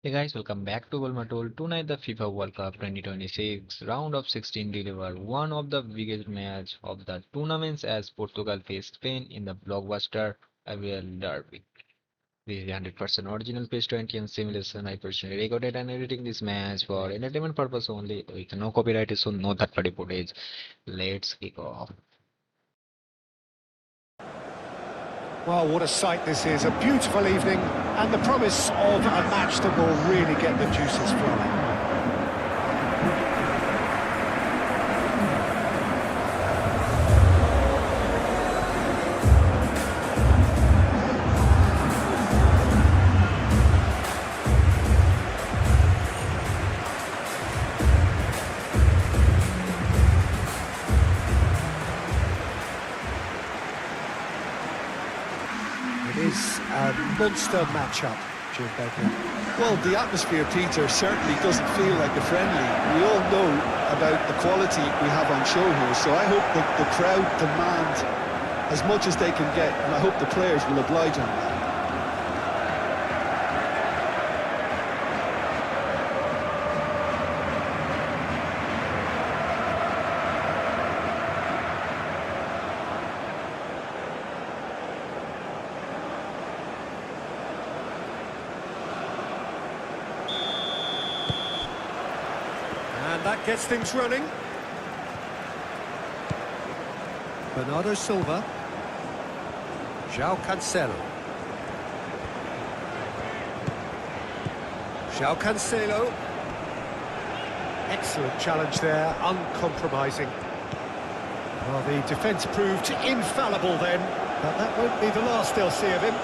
Hey guys, welcome back to GoalMatol. Tonight the FIFA World Cup 2026 round of 16 delivered one of the biggest match of the tournaments as Portugal faced Spain in the blockbuster Iberian Derby. This is 100% original page 20 and simulation. I personally recorded and editing this match for entertainment purpose only with no copyright issue, no third party footage. Let's kick off. Well, what a sight this is. A beautiful evening and the promise of a match that will really get the juices flowing. It is a monster matchup, Jim Begley. Well, the atmosphere, Peter, certainly doesn't feel like a friendly. We all know about the quality we have on show here, so I hope that the crowd demand as much as they can get, and I hope the players will oblige on that. And that gets things running. Bernardo Silva. João Cancelo. João Cancelo. Excellent challenge there, uncompromising. Well, the defence proved infallible then, but that won't be the last they'll see of him.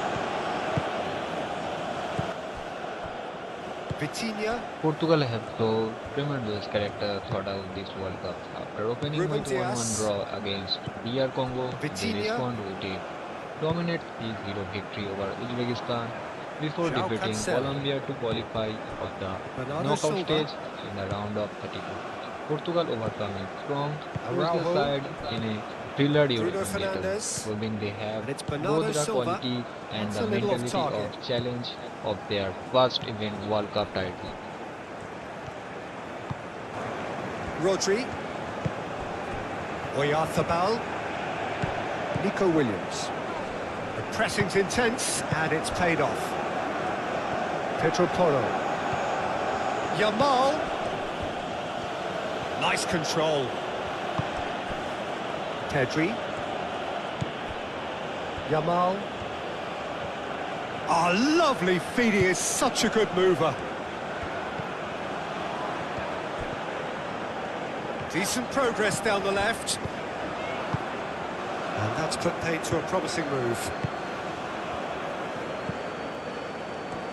Vitinha. Portugal have shown tremendous character throughout this World Cup. After opening with 1-1 draw against DR Congo, they Vitinha. respond with a dominate 3-0 victory over Uzbekistan before João defeating Cancelo. Colombia to qualify of the Bernardo knockout Silva. stage in the round of 32. Portugal overcoming strong Araujo. Portugal side in a thriller Bruno European battle, Fernandes. proving they have And it's Bernardo both the Silva. quality and That's the a little off mentality target. of challenge of their first event World Cup title. Rodri. Oyarzabal. Nico Williams. The pressing's intense and it's paid off. Pedro Porro. Yamal. Nice control. Pedri. Yamal. Oh, lovely feed. He is such a good mover. Decent progress down the left. And that's put paid to a promising move.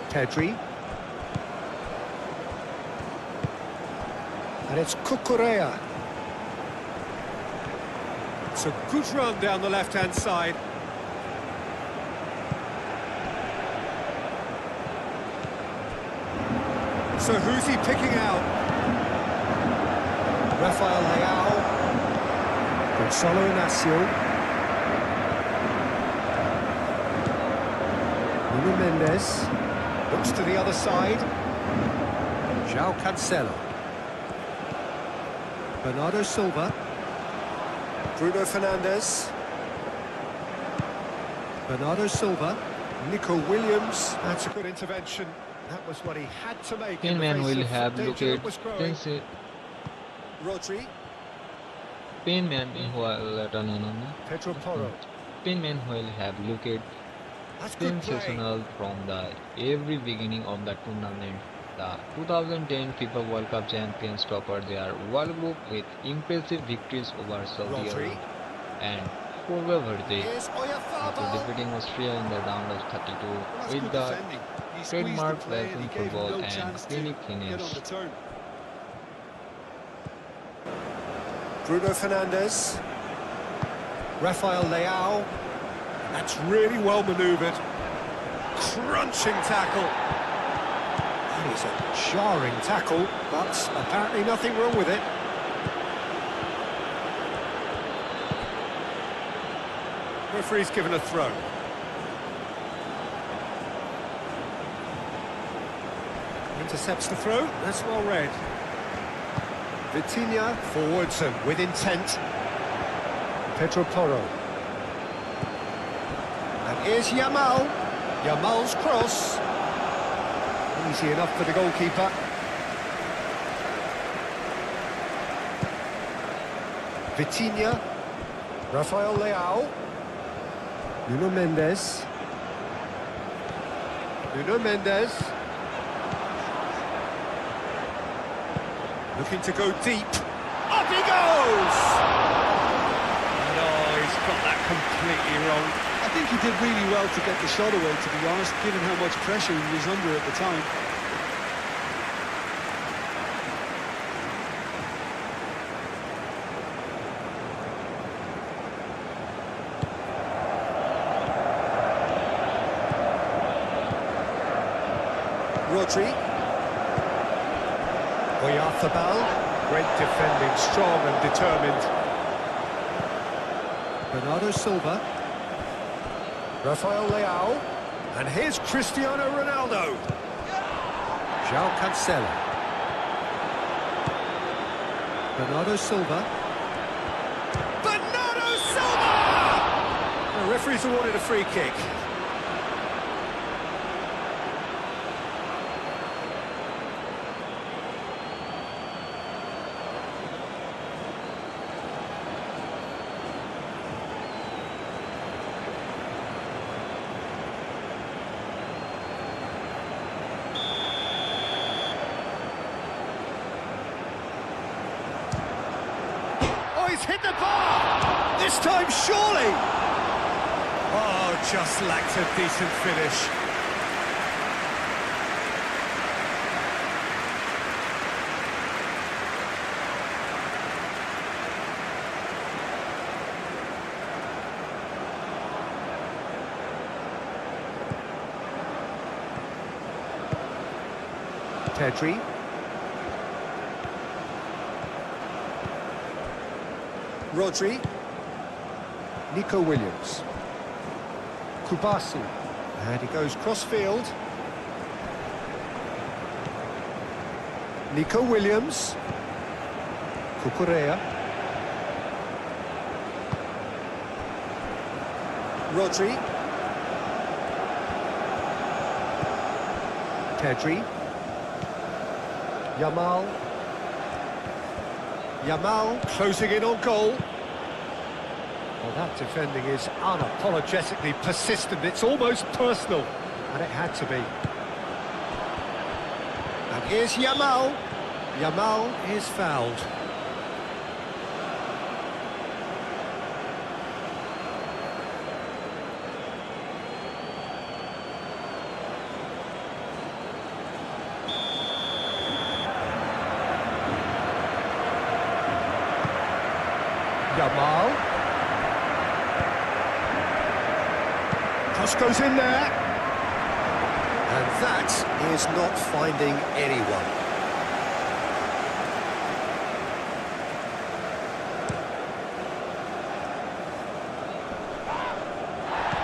Pedri. And it's Cucurella. It's a good run down the left-hand side. So who's he picking out? Rafael Leao. Gonzalo Inacio. Nuno Mendes. Looks to the other side. João Cancelo. Bernardo Silva. Bruno Fernandes. Bernardo Silva. Nico Williams. That's a good intervention. That was what he had to make. Spain In the man face will of have danger looked that was growing. since Rodri. Spain man who Pedro Porro. Spain men will have looked That's good play. sensational from the every beginning of the tournament. The 2010 FIFA World Cup champions toppered their world group with impressive victories over Saudi Rodri. Arabia and Portugal Verde, Here's after Oyarzabal. defeating Austria in the round of 32 That's with good the defending. He squeezed the trademark play and Belgian he gave him football no and chance to clinic get on finish. the turn. Bruno Fernandes. Rafael Leao. That's really well manoeuvred. Crunching tackle. That is a jarring tackle, but apparently nothing wrong with it. Referee's given a throw. Intercepts the throw, that's well read. Vitinha forwards and with intent. Pedro Porro. And here's Yamal. Yamal's cross. Easy enough for the goalkeeper. Vitinha. Rafael Leao. Nuno Mendes. Nuno Mendes. Looking to go deep. Up he goes! No, he's got that completely wrong. I think he did really well to get the shot away, to be honest, given how much pressure he was under at the time. Rodri. Oyarzabal, great defending, strong and determined. Bernardo Silva. Rafael Leao. And here's Cristiano Ronaldo. João Cancelo. Bernardo Silva. Bernardo Silva! The referee's awarded a free kick. He's hit the bar! This time, surely! Oh, just lacked a decent finish. Pedri. Rodri. Nico Williams. Kubasi. And he goes cross-field. Nico Williams. Cucurella. Rodri. Pedri. Yamal. Yamal closing in on goal. Well, that defending is unapologetically persistent. It's almost personal, and it had to be. And here's Yamal. Yamal is fouled. Yamal. Cross goes in there. And that is not finding anyone.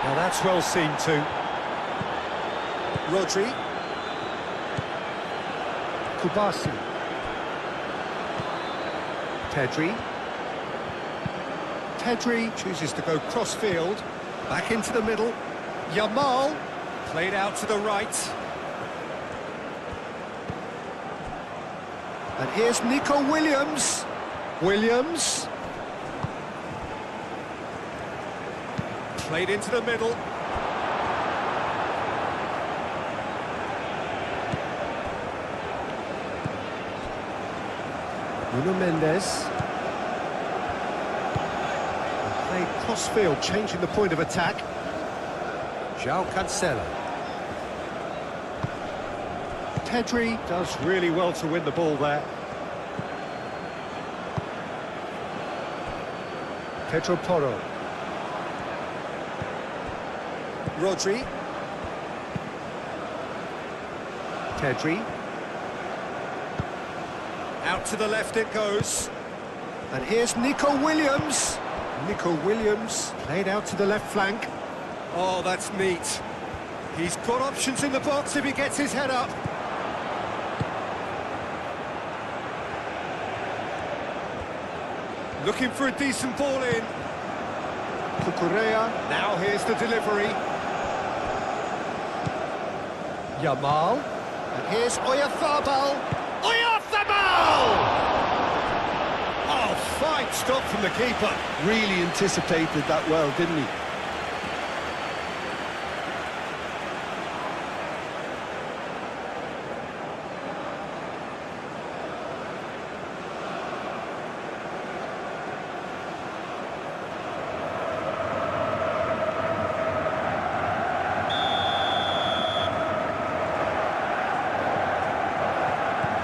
Now that's well seen too. Rodri. Kubasi. Pedri. Pedri chooses to go cross-field, back into the middle. Yamal, played out to the right. And here's Nico Williams. Williams. Played into the middle. Nuno Mendes. Played cross-field, changing the point of attack. João Cancelo. Pedri does really well to win the ball there. Pedro Porro. Rodri. Pedri. Out to the left it goes. And here's Nico Williams. Nico Williams played out to the left flank. Oh, that's neat. He's got options in the box if he gets his head up. Looking for a decent ball in. Cucurella, now here's the delivery. Yamal, and here's Oyarzabal. Oyarzabal! Oh, fine stop from the keeper. Really anticipated that well, didn't he?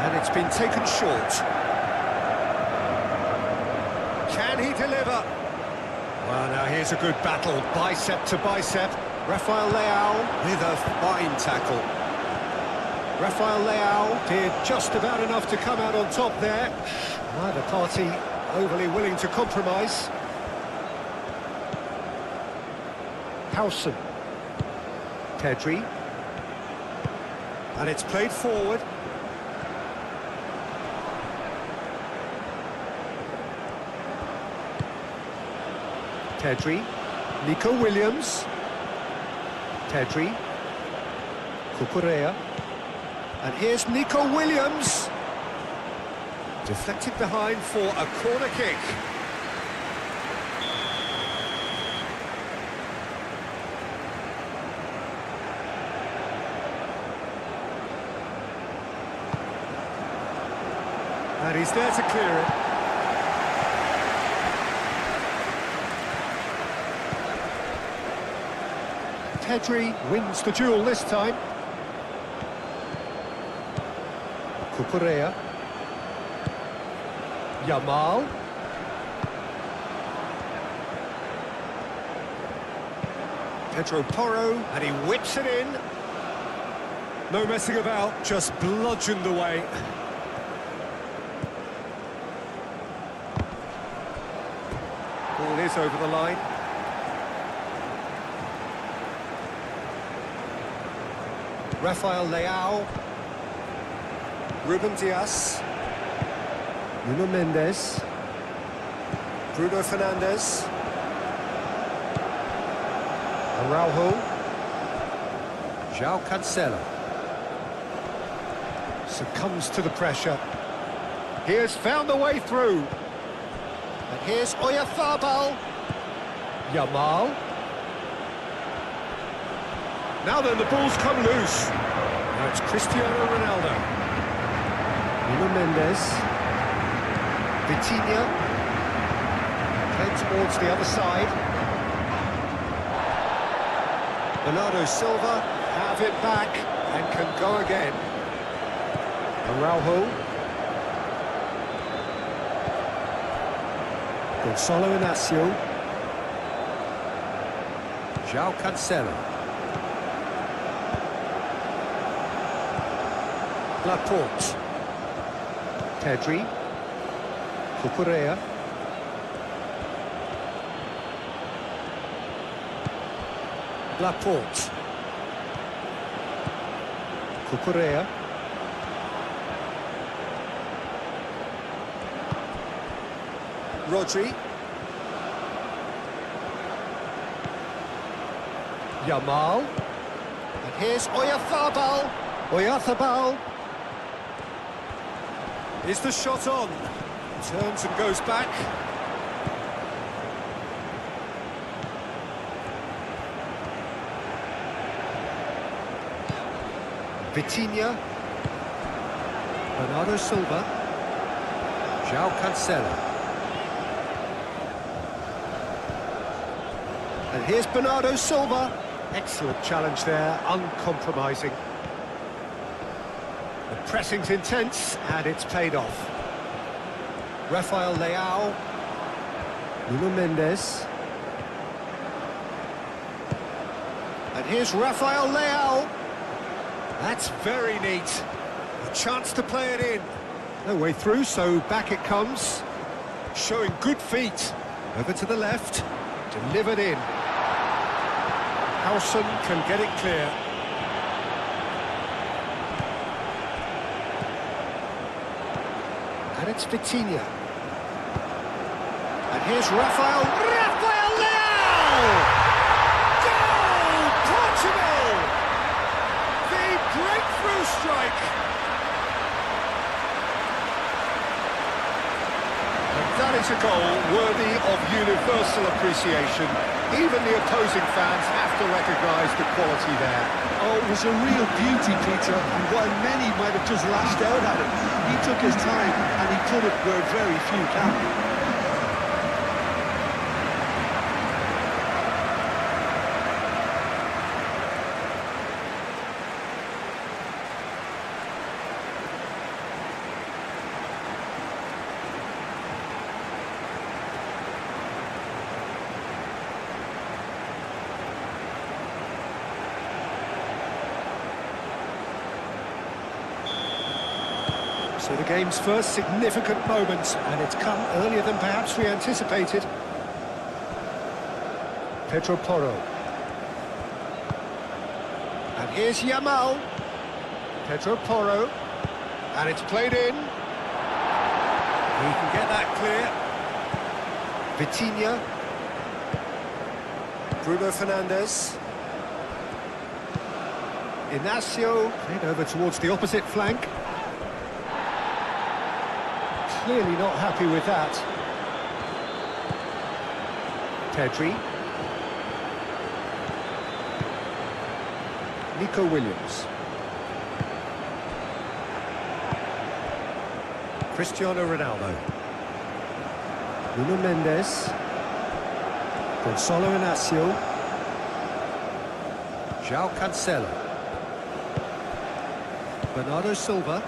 And it's been taken short. Can he deliver? Well, now here's a good battle, bicep to bicep. Rafael Leao with a fine tackle. Rafael Leao did just about enough to come out on top there. Neither party overly willing to compromise. Howson. Pedri. And it's played forward. Pedri, Nico Williams, Pedri, Cucurella, and here's Nico Williams, deflected behind for a corner kick. And he's there to clear it. Pedri wins the duel this time. Cucurella. Yamal. Pedro Porro, and he whips it in. No messing about, just bludgeoned away. Ball is over the line. Rafael Leao, Ruben Dias, Nuno Mendes, Bruno Fernandes, Araujo, João Cancelo. Succumbs to the pressure. He has found the way through. And here's Oyarzabal. Yamal. Now then, the ball's come loose. Now it's Cristiano Ronaldo. Nuno Mendes. Vitinha. Played towards the other side. Bernardo Silva have it back and can go again. Araujo. Gonçalo Inácio. João Cancelo. Laporte. Pedri. Cucurella. Laporte. Cucurella. Rodri. Yamal. And here's Oyarzabal. Oyarzabal. Is the shot on? Turns and goes back. Vitinha. Bernardo Silva. João Cancelo. And here's Bernardo Silva. Excellent challenge there, uncompromising. The pressing's intense, and it's paid off. Rafael Leao. Nuno Mendes. And here's Rafael Leao. That's very neat. A chance to play it in. No way through, so back it comes. Showing good feet. Over to the left. Delivered in. Howson can get it clear. And it's Vitinha. Here's Rafael Leao! Goal! Portugal! The breakthrough strike! And that is a goal worthy of universal appreciation. Even the opposing fans have to recognise the quality there. Oh, it was a real beauty, Peter, and while many might have just lashed out at it, he took his time and he put it where very few can. So the game's first significant moment, and it's come earlier than perhaps we anticipated. Pedro Porro. And here's Yamal. Pedro Porro. And it's played in. He can get that clear. Vitinha. Bruno Fernandes. Inacio. Played over towards the opposite flank. Clearly not happy with that. Pedri. Nico Williams. Cristiano Ronaldo. Nuno Mendes. Gonzalo Inacio. João Cancelo. Bernardo Silva.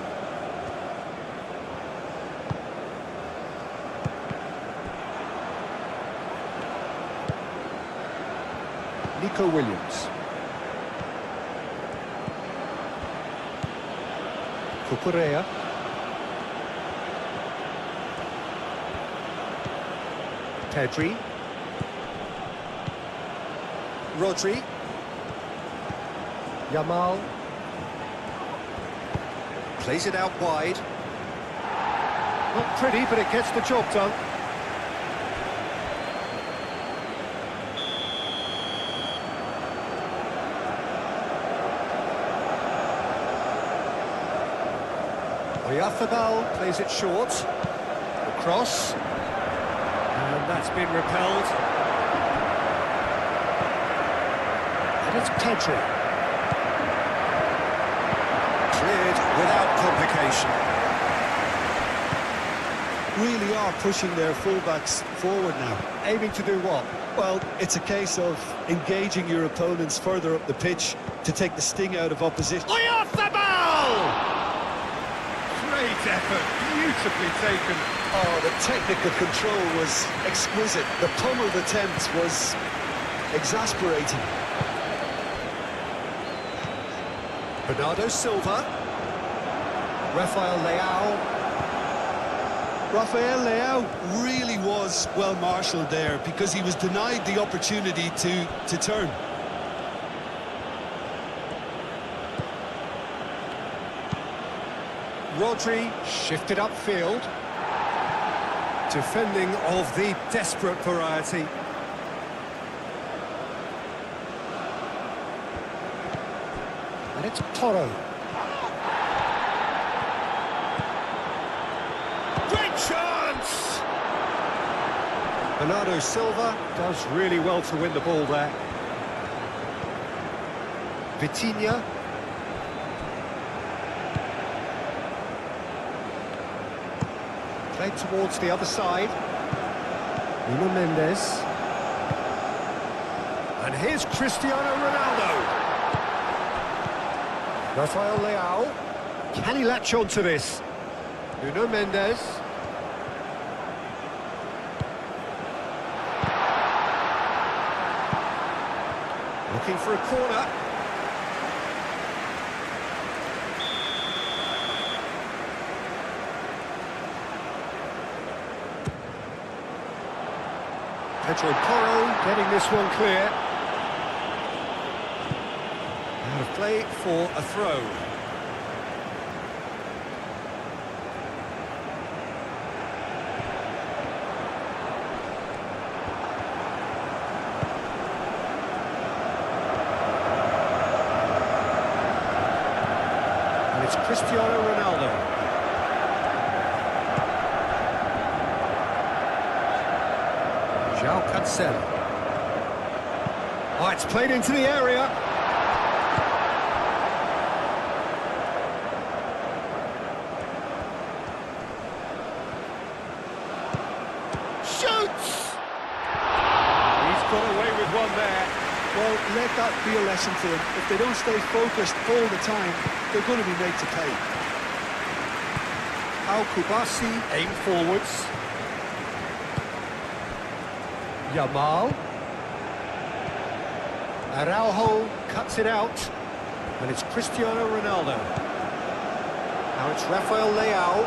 Nico Williams. Cucurella. Pedri. Rodri. Yamal. Plays it out wide. Not pretty, but it gets the job done. Oyarzabal plays it short. The cross. And that's been repelled. And it's Pedri. Cleared without complication. Really are pushing their fullbacks forward now. Aiming to do what? Well, it's a case of engaging your opponents further up the pitch to take the sting out of opposition. Oyarzabal! Great effort, beautifully taken. Oh, the technical control was exquisite. The pummeled attempt was exasperating. Bernardo Silva. Rafael Leao. Rafael Leao really was well marshalled there because he was denied the opportunity to turn. Rodri shifted upfield. Defending of the desperate variety. And it's Porro. Great chance! Bernardo Silva does really well to win the ball there. Vitinha. Played towards the other side. Nuno Mendes. And here's Cristiano Ronaldo. Rafael Leao. Can he latch on to this? Nuno Mendes. Looking for a corner. Pedro Porro getting this one clear. Out of play for a throw. And it's Cristiano Ronaldo. João Cancelo. Oh, it's played into the area. Shoots! He's got away with one there. Well, let that be a lesson to them. If they don't stay focused all the time, they're going to be made to pay. Al Kubasi aim forwards. Yamal. Araujo cuts it out. And it's Cristiano Ronaldo. Now it's Rafael Leao.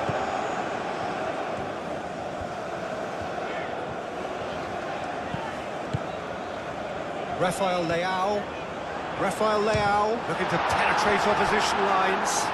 Rafael Leao. Rafael Leao looking to penetrate opposition lines.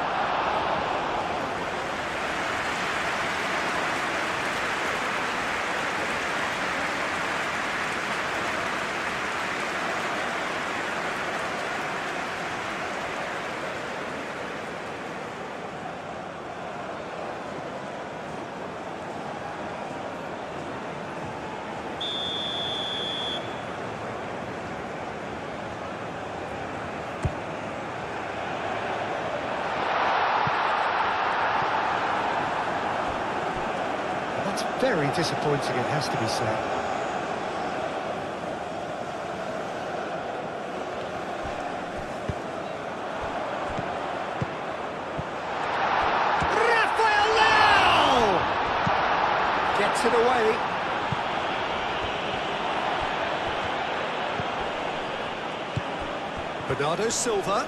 That's very disappointing, it has to be said. Rafael Leao gets it away. Bernardo Silva.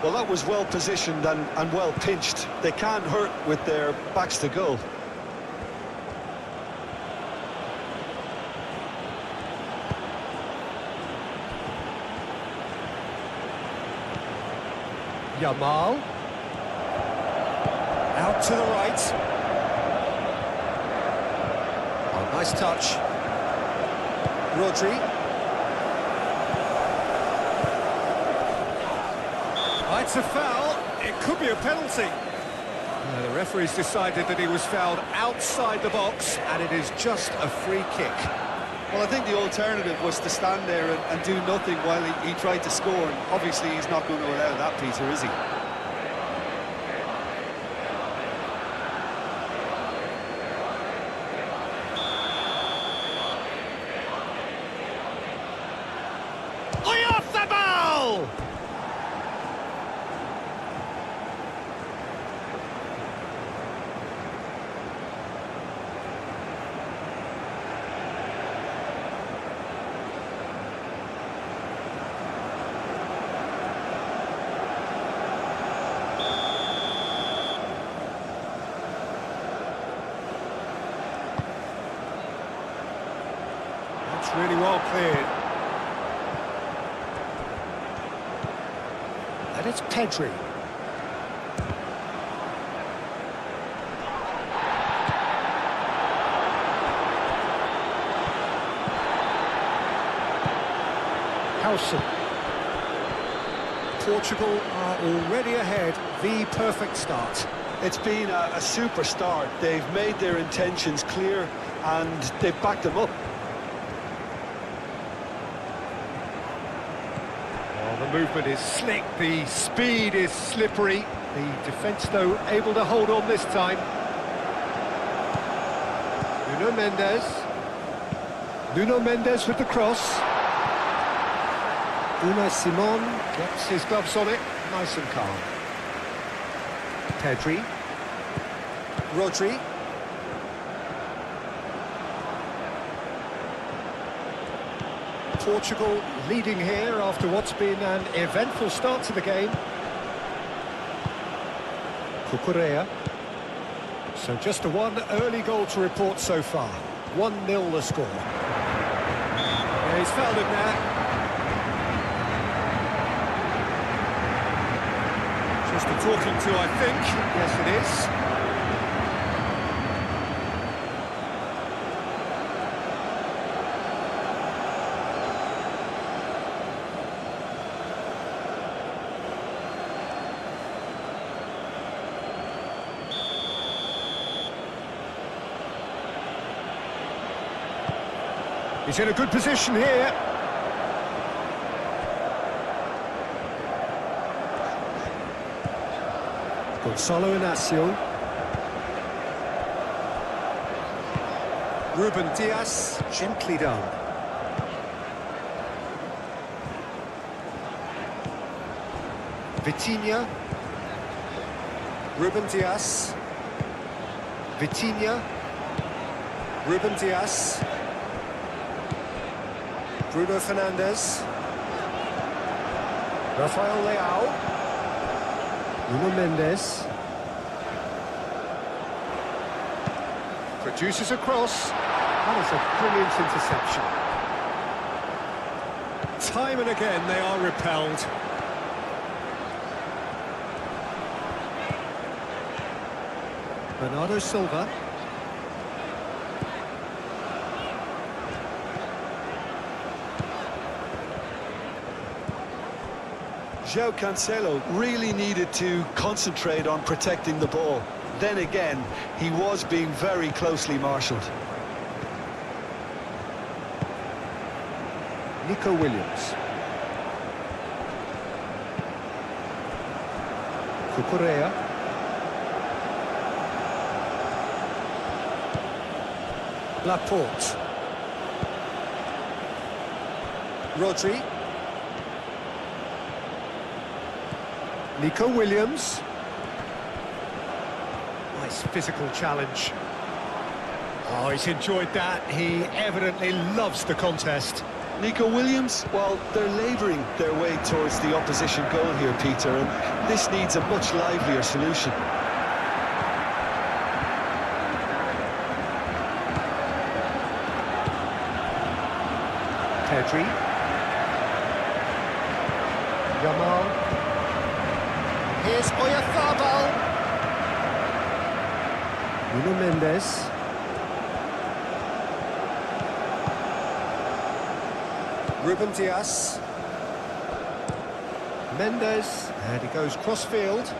Well, that was well positioned and well pinched. They can't hurt with their backs to goal. Yamal. Out to the right. Oh, nice touch. Rodri. Oh, it's a foul. It could be a penalty. The referee's decided that he was fouled outside the box, and it is just a free kick. Well, I think the alternative was to stand there and do nothing while he tried to score. And obviously, he's not going to allow that, Peter, is he? That's really well cleared. And it's Pedri. Howson. Portugal are already ahead. The perfect start. It's been a super start. They've made their intentions clear and they've backed them up. Well, the movement is slick, the speed is slippery. The defence, though, able to hold on this time. Nuno Mendes. Nuno Mendes with the cross. Unai Simon gets his gloves on it, nice and calm. Pedri. Rodri. Portugal leading here after what's been an eventful start to the game. Cucurella. So just the one early goal to report so far. 1-0 the score. Yeah, he's fouled him there. Just a talking to, I think. Yes, it is. He's in a good position here. Gonzalo Inacio. Ruben Diaz, gently done. Vitinha. Ruben Diaz. Vitinha. Ruben Diaz. Bruno Fernandes. Rafael Leao. Nuno Mendes. Produces a cross. That is a brilliant interception. Time and again they are repelled. Bernardo Silva. João Cancelo really needed to concentrate on protecting the ball. Then again, he was being very closely marshalled. Nico Williams. Cucurella. Laporte. Rodri. Nico Williams. Nice physical challenge. Oh, he's enjoyed that. He evidently loves the contest. Nico Williams, well, they're labouring their way towards the opposition goal here, Peter, and this needs a much livelier solution. Pedri. Yamal. Here's Oyarzabal. Nuno Mendes. Ruben Diaz. Mendes. And he goes cross-field.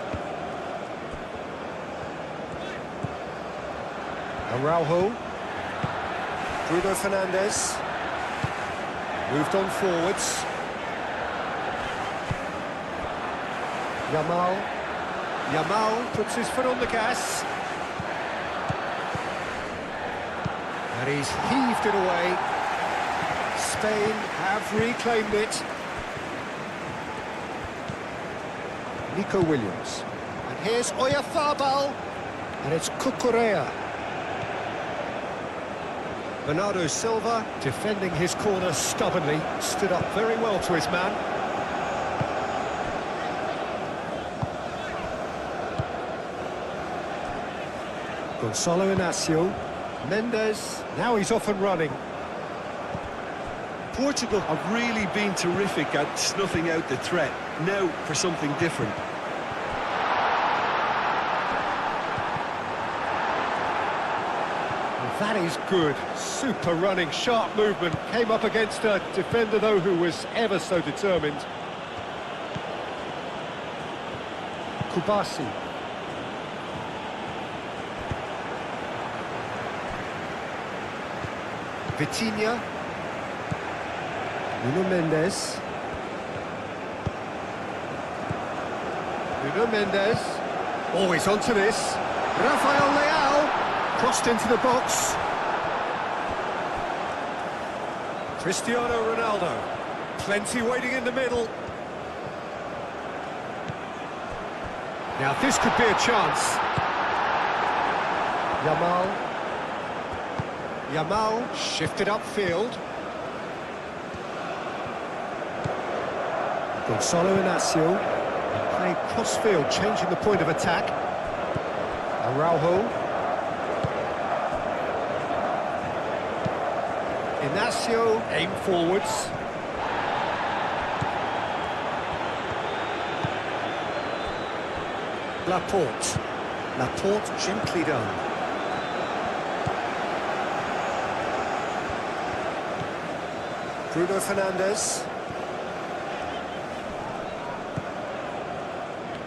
Araujo. Bruno Fernandes. Moved on forwards. Yamal. Yamal puts his foot on the gas. And he's heaved it away. Spain have reclaimed it. Nico Williams. And here's Oyarzabal. And it's Cucurella. Bernardo Silva, defending his corner stubbornly, stood up very well to his man. Gonzalo Inacio. Mendes, now he's off and running. Portugal have really been terrific at snuffing out the threat. Now for something different. That is good. Super running, sharp movement. Came up against a defender, though, who was ever so determined. Kubasi. Vitinha. Nuno Mendes. Nuno Mendes. Oh, he's onto this. Rafael Leao. Crossed into the box. Cristiano Ronaldo. Plenty waiting in the middle. Now this could be a chance. Yamal. Yamal shifted upfield. Gonzalo Inacio. Playing cross-field, changing the point of attack. Araujo. Inacio, aim forwards. Laporte. Laporte, gently done. Bruno Fernandes.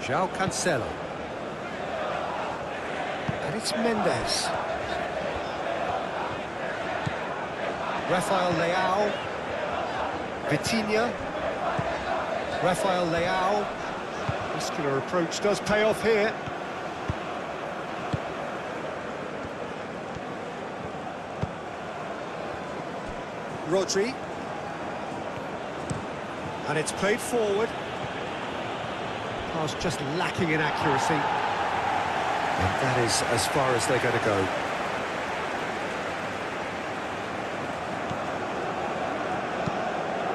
João Cancelo. And it's Mendes. Rafael Leao. Vitinha. Rafael Leao. Muscular approach does pay off here. Rodri. And it's played forward. Pass just lacking in accuracy. And that is as far as they're going to go.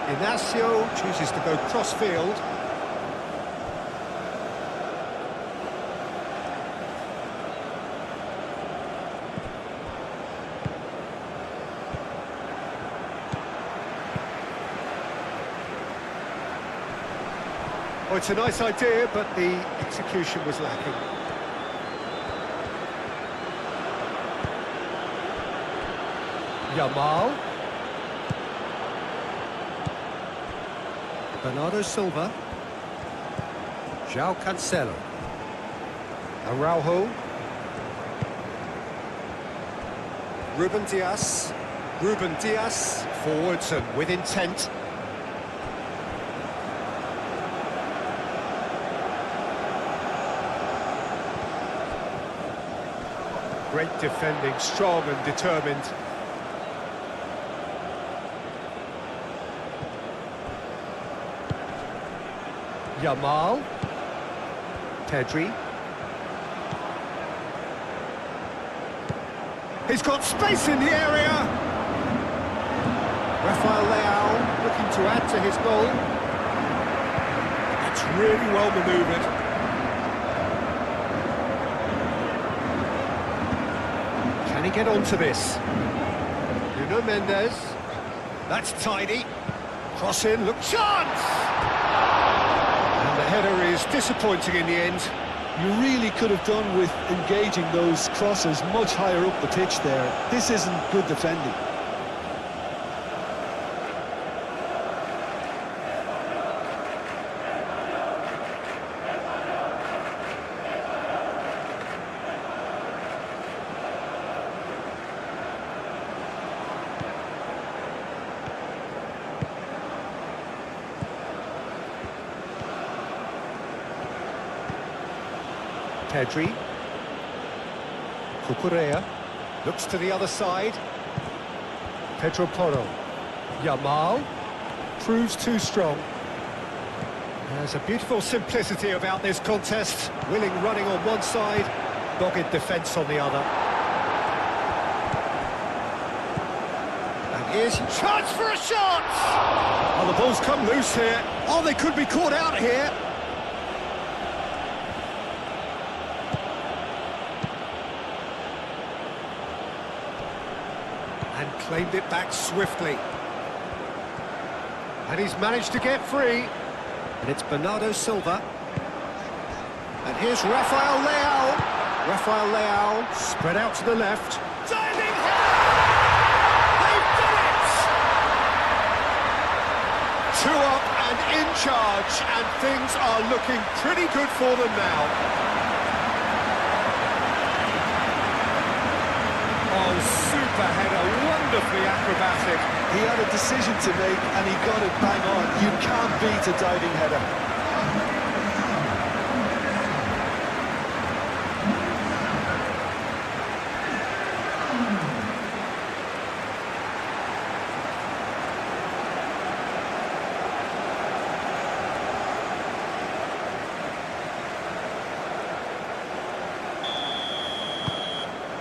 Inacio chooses to go cross-field. Oh, it's a nice idea, but the execution was lacking. Yamal. Bernardo Silva. João Cancelo. Araujo. Ruben Dias. Ruben Dias. Forwards and with intent. Great defending, strong and determined. Yamal. Pedri. He's got space in the area. Rafael Leao looking to add to his goal. That's really well manoeuvred. Can he get onto this? Nuno Mendes. That's tidy. Cross in, look, chance! And the header is disappointing in the end. You really could have done with engaging those crosses much higher up the pitch there. This isn't good defending. Pedri. Cucurella looks to the other side. Pedro Porro. Yamal proves too strong. There's a beautiful simplicity about this contest. Willing running on one side, dogged defence on the other. And here's chance for a shot! Oh, the ball's come loose here. Oh, they could be caught out here. And claimed it back swiftly. And he's managed to get free. And it's Bernardo Silva. And here's Rafael Leao. Rafael Leao spread out to the left. Diving header! They've done it! 2 up and in charge, and things are looking pretty good for them now. Oh, super header, wonderfully acrobatic. He had a decision to make and he got it bang on. You can't beat a diving header.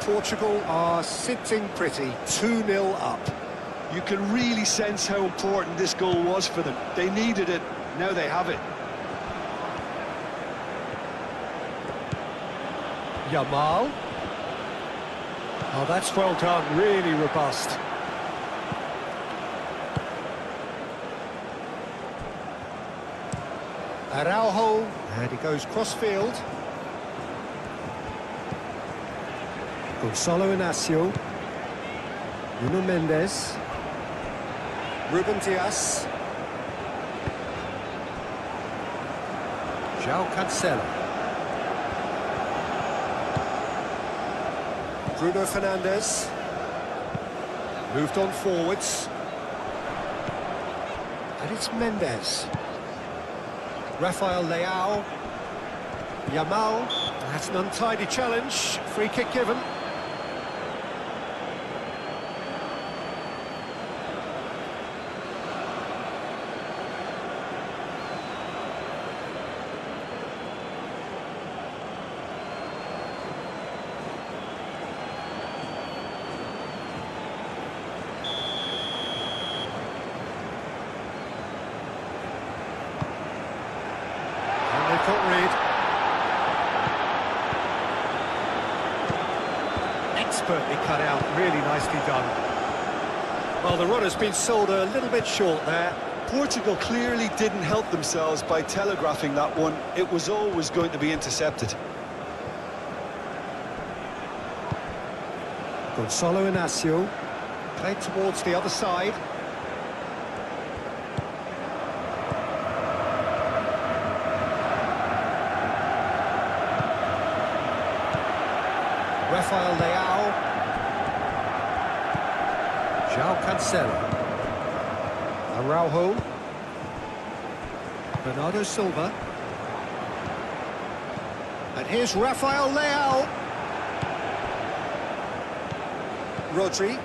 Portugal are sitting pretty, 2-0 up. You can really sense how important this goal was for them. They needed it, now they have it. Yamal. Oh, that's well done, really robust. Araujo, and he goes cross-field. Gonzalo Inacio. Nuno Mendes. Ruben Dias. João Cancelo. Bruno Fernandes. Moved on forwards. And it's Mendes. Rafael Leao. Yamal. That's an untidy challenge. Free kick given. Caught rid. Expertly cut out, really nicely done. Well, the runner's been sold a little bit short there. Portugal clearly didn't help themselves by telegraphing that one. It was always going to be intercepted. Gonçalo Inácio, played towards the other side. Rafael Leao. João Cancelo. Araujo. Bernardo Silva. And here's Rafael Leao. Rodri.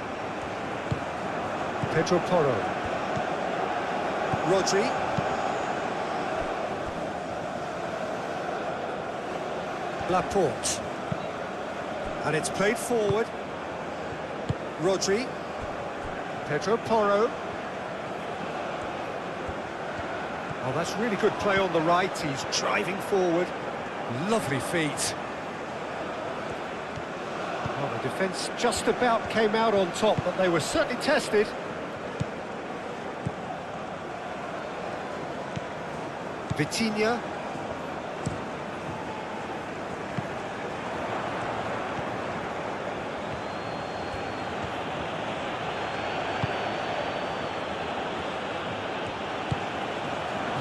Pedro Porro. Rodri. Laporte. And it's played forward. Rodri. Pedro Porro. Oh, that's really good play on the right. He's driving forward. Lovely feet. Well, the defence just about came out on top, but they were certainly tested. Vitinha.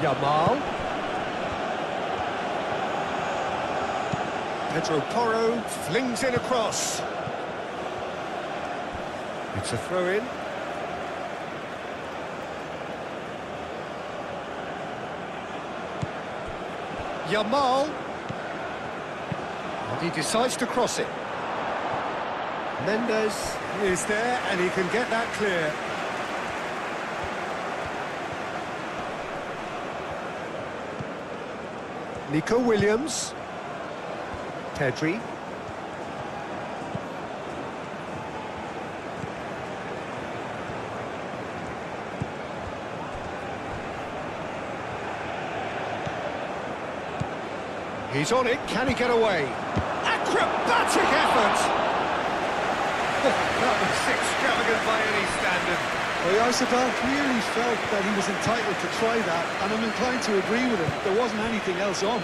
Yamal. Pedro Porro flings in across. It's a throw-in. Yamal. And he decides to cross it. Mendes is there, and he can get that clear. Nico Williams. Pedri. He's on it, can he get away? Acrobatic effort! Oh, that was extravagant by any standard. Well, Arsenal clearly felt that he was entitled to try that, and I'm inclined to agree with him. There wasn't anything else on.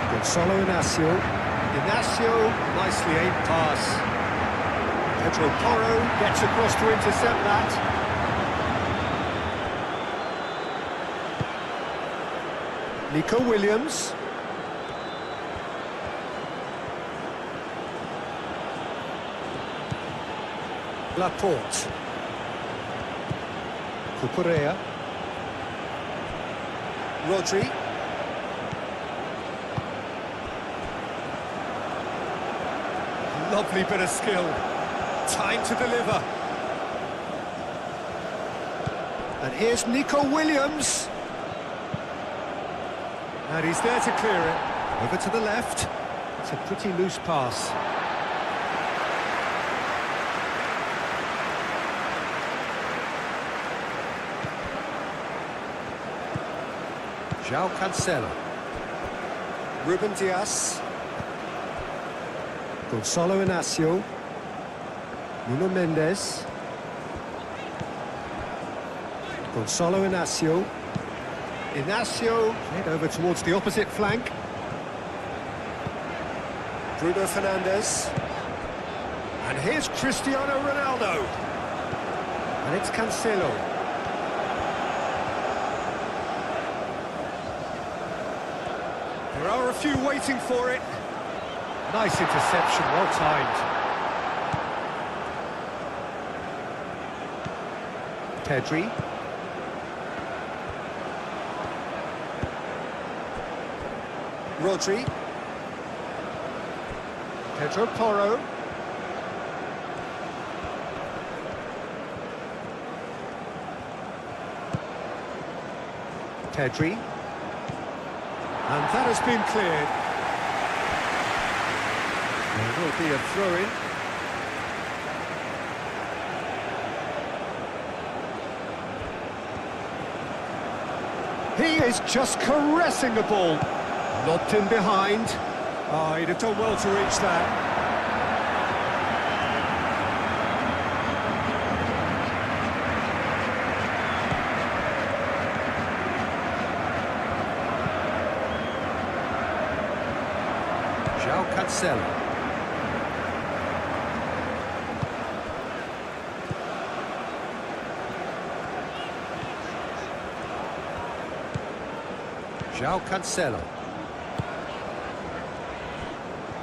Gonçalo Inácio. Inácio, nicely aimed pass. Pedro Porro gets across to intercept that. Nico Williams. Laporte. Cucurella. Rodri. Lovely bit of skill. Time to deliver. And here's Nico Williams. And he's there to clear it. Over to the left. It's a pretty loose pass. João Cancelo. Ruben Dias. Gonçalo Inácio. Nuno Mendes. Gonçalo Inácio. Inácio head over towards the opposite flank. Bruno Fernandes. And here's Cristiano Ronaldo. And it's Cancelo. There are a few waiting for it. Nice interception, well timed. Pedri. Rodri. Pedro Porro. Pedri. And that has been cleared. There will be a throw-in. He is just caressing the ball. Lobbed in behind. Oh, he'd have done well to reach that. Cancelo. João Cancelo.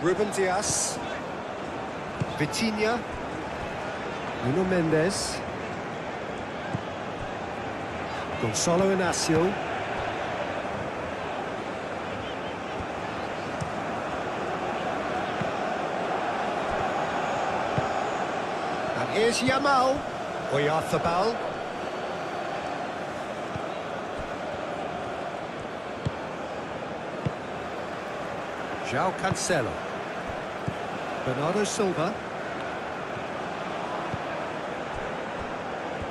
Ruben Dias. Vitinha. Nuno Mendes. Gonçalo Inácio. Here's Yamal. Oyarzabal. João Cancelo. Bernardo Silva.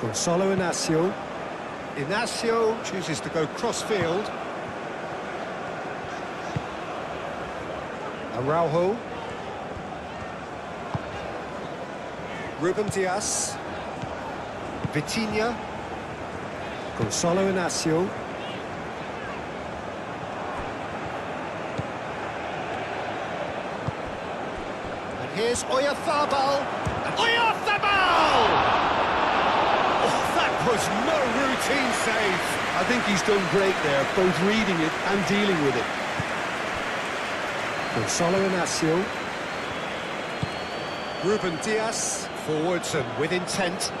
Gonçalo Inácio. Inácio chooses to go cross-field. Araujo. Ruben Dias. Vitinha. Gonçalo Inácio. And here's Oyarzabal. Oyarzabal! Oh, that was no routine save. I think he's done great there, both reading it and dealing with it. Gonçalo Inácio. Ruben Dias. Forwards and with intent.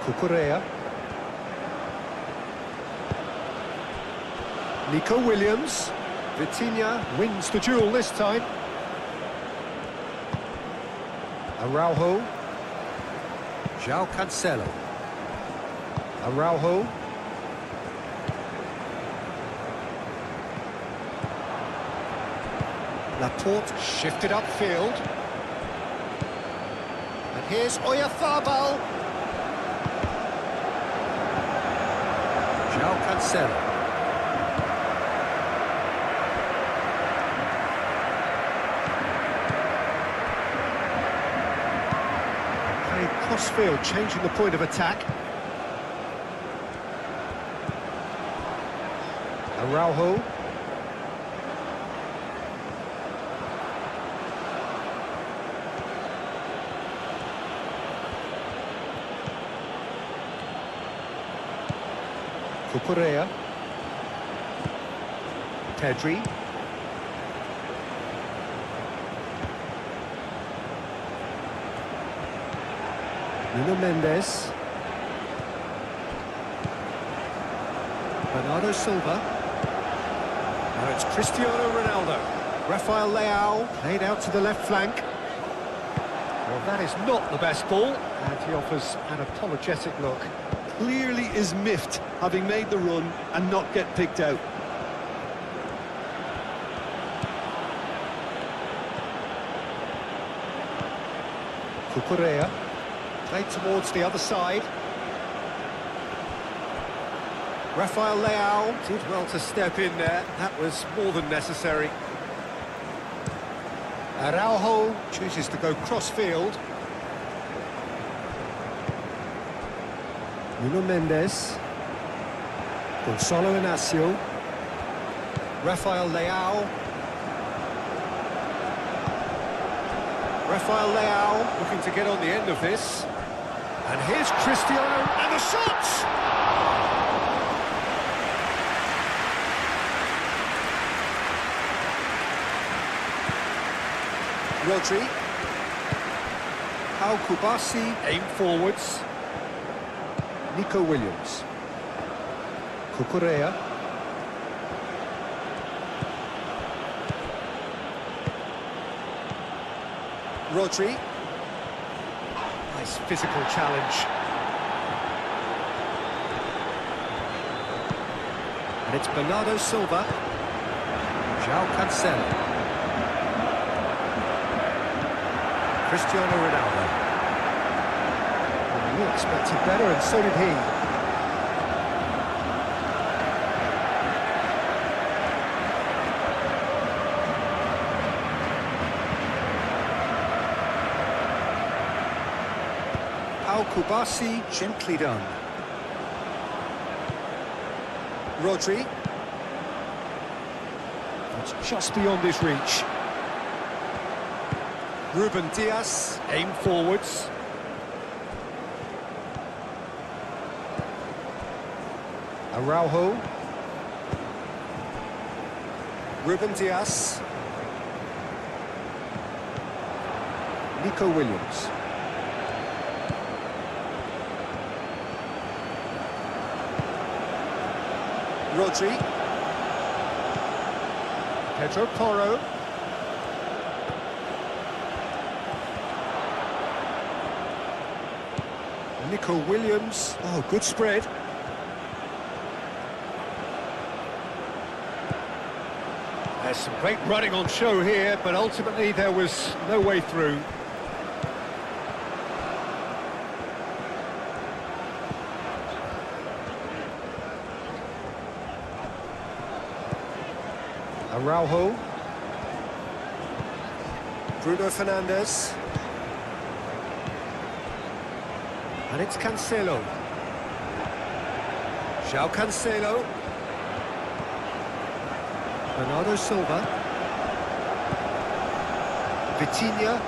Cucurella. Nico Williams. Vitinha wins the duel this time. Araujo. João Cancelo. Araujo. Laporte shifted upfield. And here's Oyarzabal. João Cancelo. Playing cross-field, changing the point of attack. Araujo. Cucurella. Pedri. Nuno Mendes. Bernardo Silva. Now it's Cristiano Ronaldo. Rafael Leao played out to the left flank. Well, that is not the best ball, and he offers an apologetic look. Clearly is miffed, having made the run and not get picked out. Cucurella played towards the other side. Rafael Leao did well to step in there. That was more than necessary. Araujo chooses to go cross-field. Nuno Mendes. Gonçalo Inácio. Rafael Leao. Rafael Leao looking to get on the end of this. And here's Cristiano, and the shot! Rodri. Al Kubasi, aim forwards. Nico Williams. Cucurella. Rodri. Nice physical challenge. And it's Bernardo Silva. João Cancelo. Cristiano Ronaldo. Well, you expected better, and so did he. Al Kubasi, gently done. Rodri. It's just beyond his reach. Ruben Dias, aim forwards. Araujo. Ruben Dias. Nico Williams. Rodri. Pedro Porro. Nico Williams. Oh, good spread. There's some great running on show here, but ultimately there was no way through. Araujo. Bruno Fernandes. And it's Cancelo. João Cancelo. Bernardo Silva. Vitinha.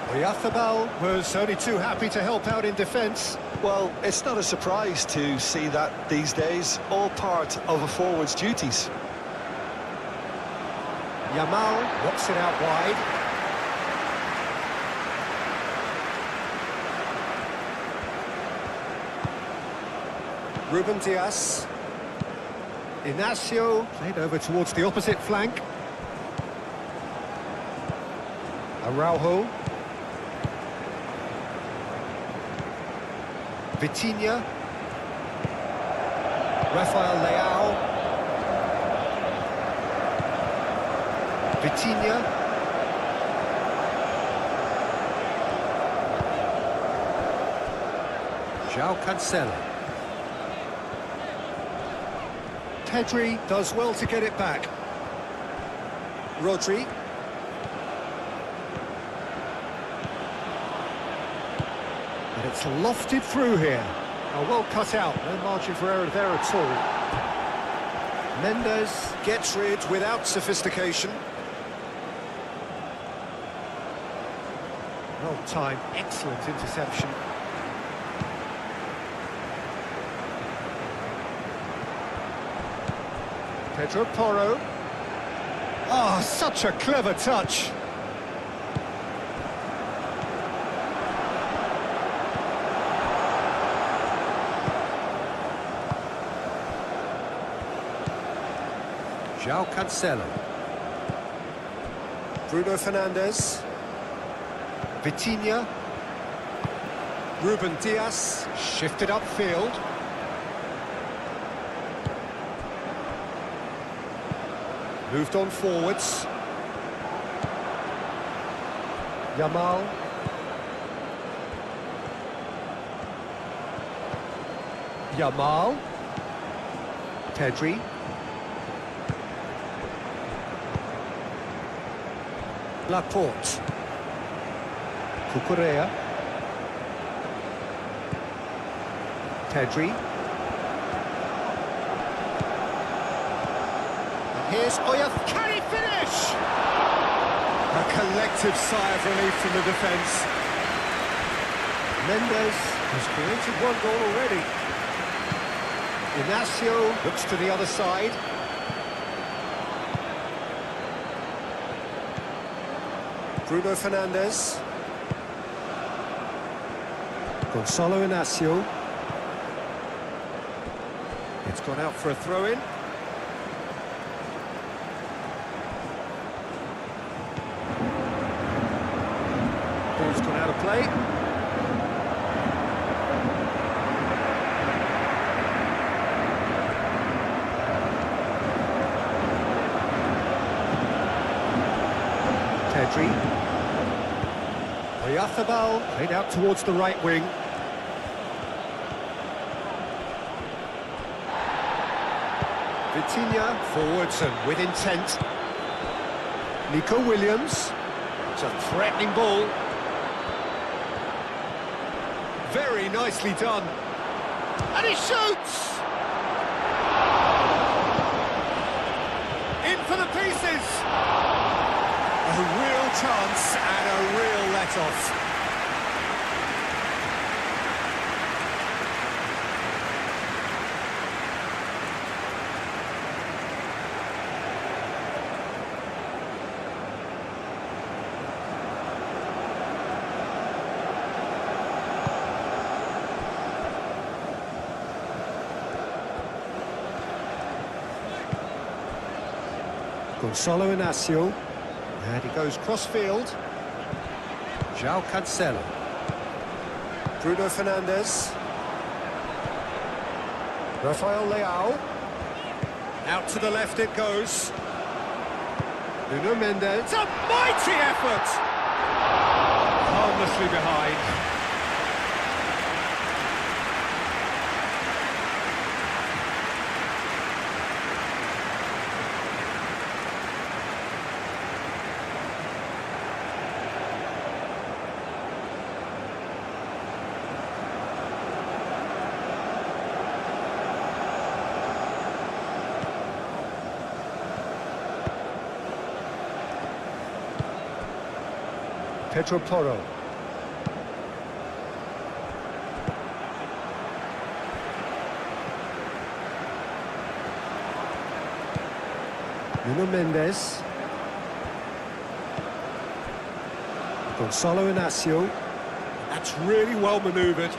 Oyarzabal was only too happy to help out in defence. Well, it's not a surprise to see that these days, all part of a forward's duties. Yamal walks it out wide. Ruben Dias. Inacio played over towards the opposite flank. Araujo. Vitinha. Rafael Leao. Vitinha. João Cancelo. Pedri does well to get it back. Rodri. And it's lofted through here. Oh, well cut out, no margin for error there at all. Mendes gets rid without sophistication. Well timed, excellent interception. Pedro Porro. Oh, such a clever touch. João Cancelo. Bruno Fernandes. Vitinha. Ruben Dias. Shifted upfield. Moved on forwards. Yamal. Yamal. Pedri. Laporte. Cucurella. Pedri. Here's Oya. Can he finish? A collective sigh of relief from the defence. Mendes has created one goal already. Inacio looks to the other side. Bruno Fernandes. Gonzalo Inacio. It's gone out for a throw-in. Ball's gone out of play. Pedri. Oyarzábal played out towards the right wing. Vitinha forwards and with intent. Nico Williams. It's a threatening ball. Very nicely done. And he shoots! In for the pieces! A real chance and a real let-off. Gonzalo Inacio, and he goes cross-field. João Cancelo. Bruno Fernandes. Rafael Leao. Out to the left it goes. Nuno Mendes. It's a mighty effort! Harmlessly behind. Pedro Porro. Nuno Mendes. Gonzalo Inacio. That's really well manoeuvred.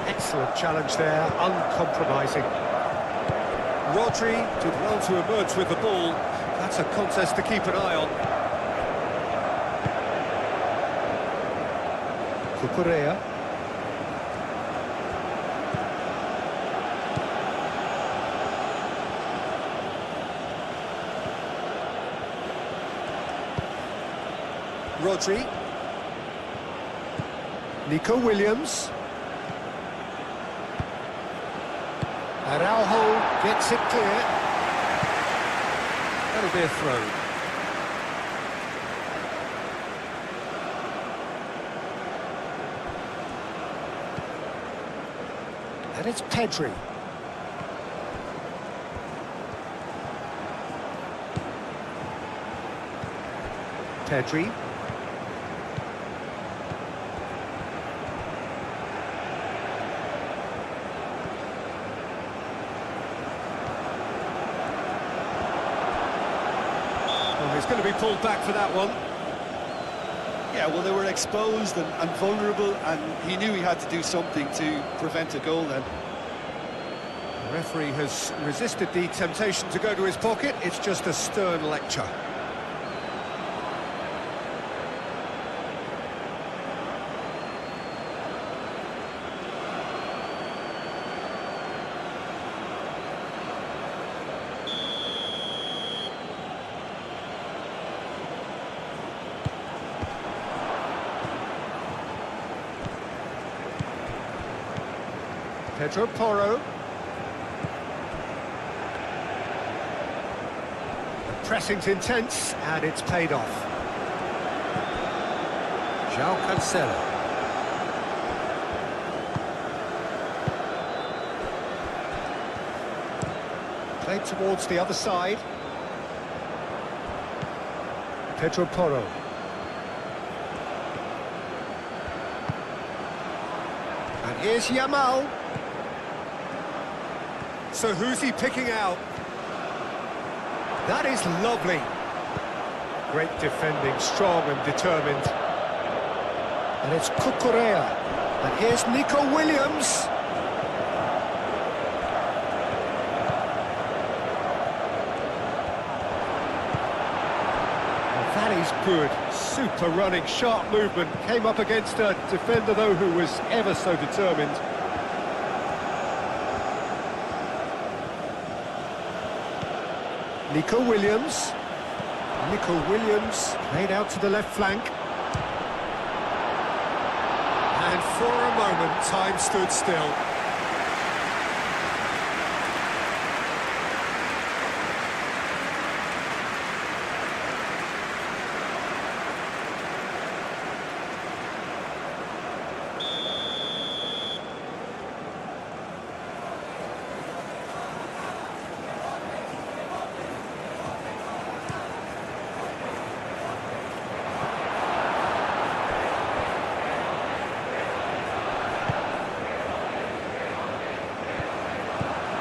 Excellent challenge there, uncompromising. Rodri did well to emerge with the ball. That's a contest to keep an eye on. Cucurella. Rodri. Nico Williams. Araujo gets it clear. That'll be a throw. And it's Pedri. Pedri. He's going to be pulled back for that one. Yeah, well, they were exposed and vulnerable, and he knew he had to do something to prevent a goal then. The referee has resisted the temptation to go to his pocket. It's just a stern lecture. Pedro Porro. The pressing's intense, and it's paid off. João Cancelo. Played towards the other side. Pedro Porro. And here's Yamal. So who's he picking out? That is lovely. Great defending, strong and determined. And it's Cucurella. And here's Nico Williams. And that is good. Super running, sharp movement. Came up against a defender, though, who was ever so determined. Nico Williams. Nico Williams played out to the left flank. And for a moment, time stood still.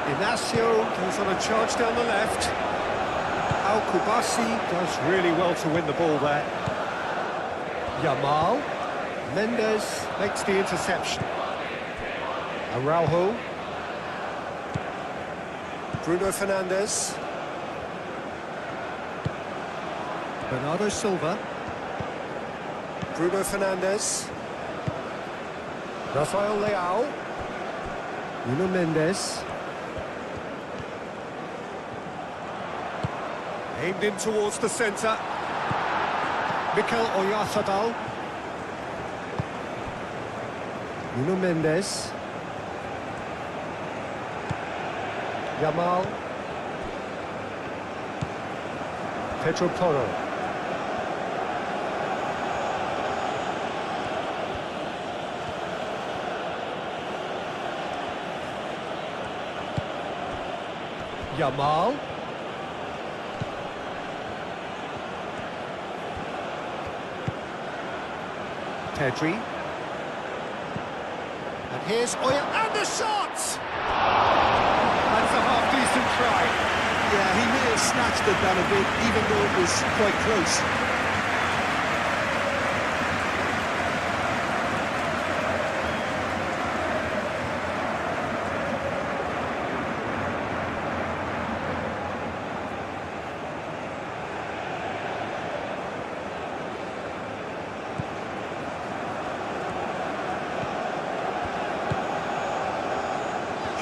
Ignacio goes on a charge down the left. Al Kubasi does really well to win the ball there. Yamal. Mendes makes the interception. Araujo. Bruno Fernandes. Bernardo Silva. Bruno Fernandes. Rafael Leao. Nuno Mendes. Aimed in towards the centre. Mikel Oyarzabal. Nuno Mendes. Yamal. Pedro Porro. Yamal. Pedri. And here's Oya, and the shot! That's a half-decent try. Yeah, he may have snatched it down a bit, even though it was quite close.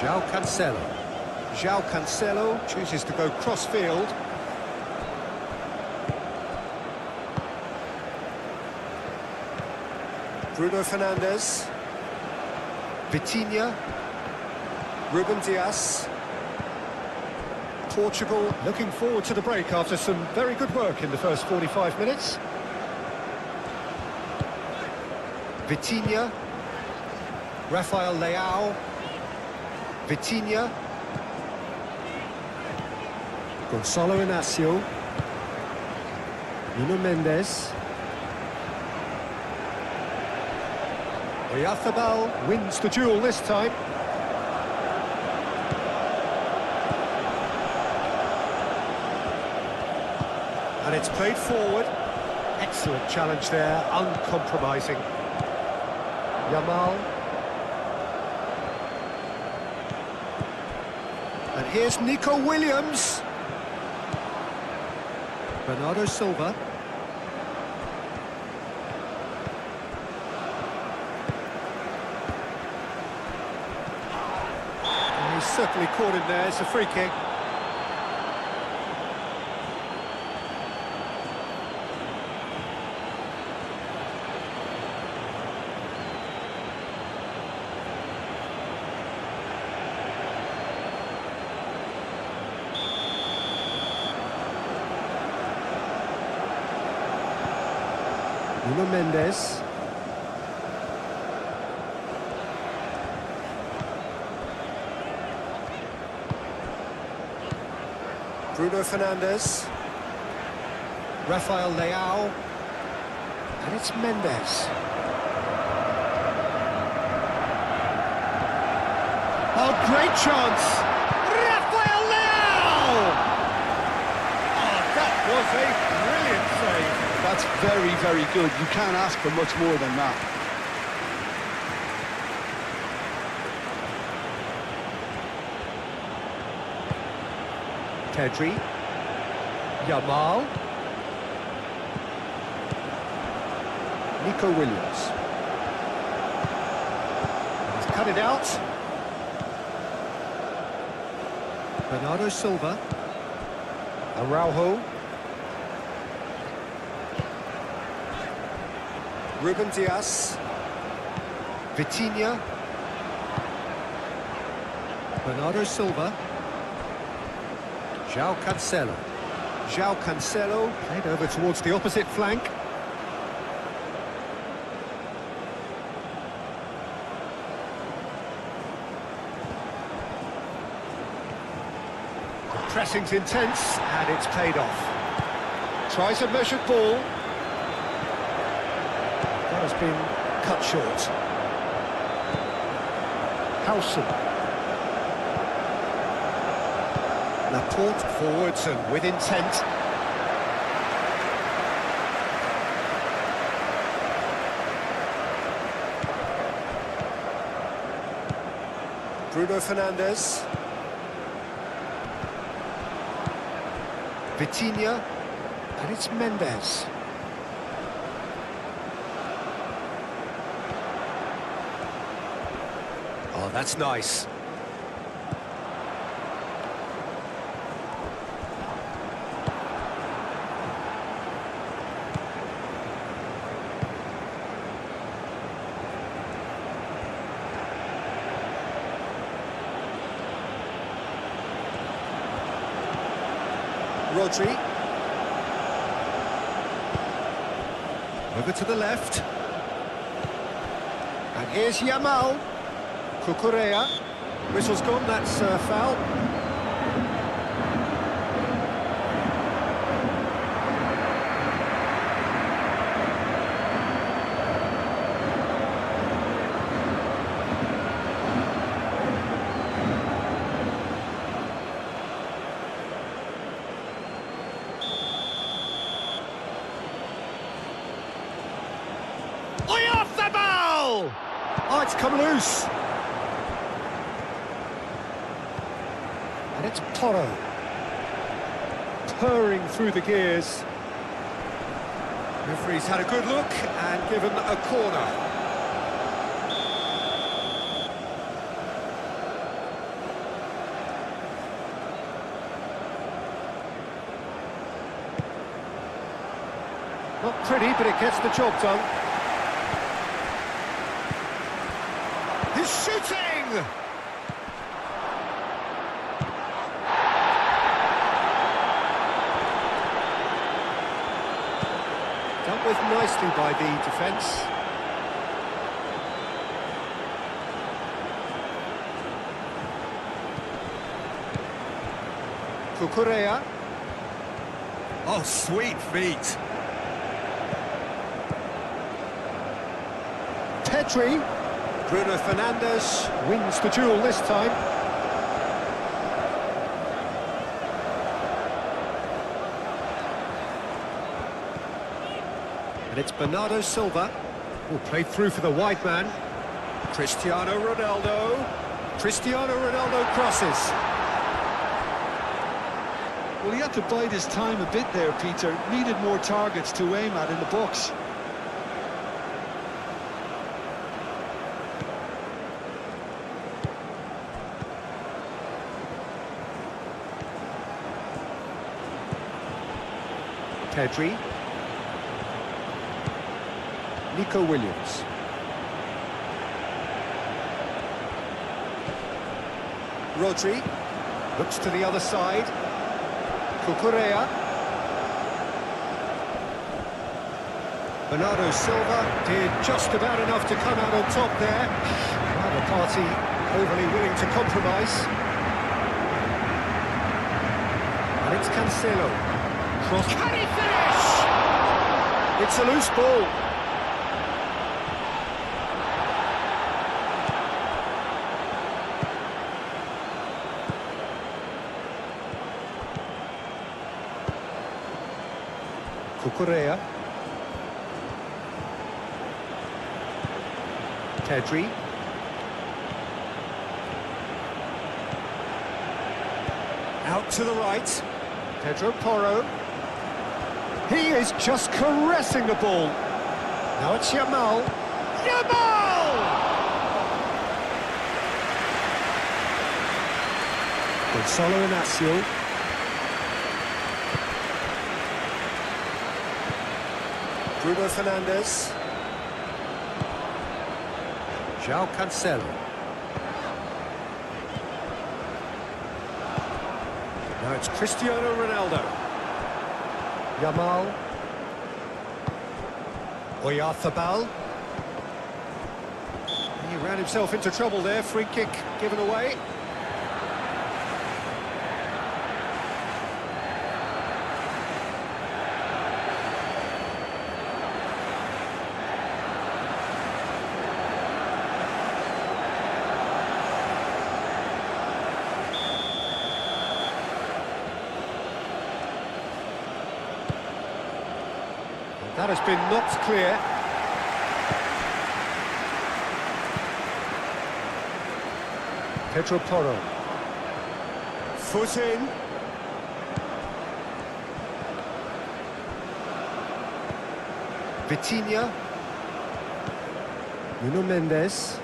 João Cancelo. João Cancelo chooses to go cross-field. Bruno Fernandes. Vitinha. Ruben Dias. Portugal looking forward to the break after some very good work in the first 45 minutes. Vitinha. Rafael Leao. Vitinha. Gonzalo Inacio. Nuno Mendes. Oyarzabal wins the duel this time. And it's played forward. Excellent challenge there, uncompromising. Yamal. And here's Nico Williams. Bernardo Silva. And he's certainly caught him there. It's a free kick. Nuno Mendes. Bruno Fernandes. Rafael Leao. And it's Mendes. Oh, great chance! Rafael Leao! was a brilliant save. That's very, very good. You can't ask for much more than that. Pedri. Yamal. Nico Williams. He's cut it out. Bernardo Silva. Araujo. Ruben Dias. Vitinha. Bernardo Silva. João Cancelo. João Cancelo played over towards the opposite flank. The pressing's intense and it's paid off. Tries a measured ball. That has been cut short. Howson. Laporte forwards and with intent. Bruno Fernandes. Vitinha. And it's Mendes. Oh, that's nice. Rodri. Over to the left. And here's Yamal. Cucurella. Whistle's gone, that's foul. Off the ball! Oh, it's come loose. And it's Porro. Purring through the gears. Referee's had a good look and given a corner. Not pretty, but it gets the job done. He's shooting! Dealt with nicely by the defence. Cucurella. Oh, sweet feet. Pedri. Bruno Fernandes wins the duel this time. And it's Bernardo Silva, who played through for the wide man. Cristiano Ronaldo. Cristiano Ronaldo crosses. Well, he had to bide his time a bit there, Peter. Needed more targets to aim at in the box. Pedri. Nico Williams. Rodri. Looks to the other side. Cucurella. Bernardo Silva did just about enough to come out on top there. Neither party overly willing to compromise. And it's Cancelo. Cross. Can he finish? It's a loose ball. Cucurella. Pedri. Out to the right. Pedro Porro. He is just caressing the ball. Now it's Yamal. Yamal! Gonzalo Inacio. Bruno Fernandes. João Cancelo. Now it's Cristiano Ronaldo. Yamal. Oyarzabal. He ran himself into trouble there. Free kick given away. That has been knocked clear. Pedro Porro. Foot in. Vitinha. Nuno Mendes.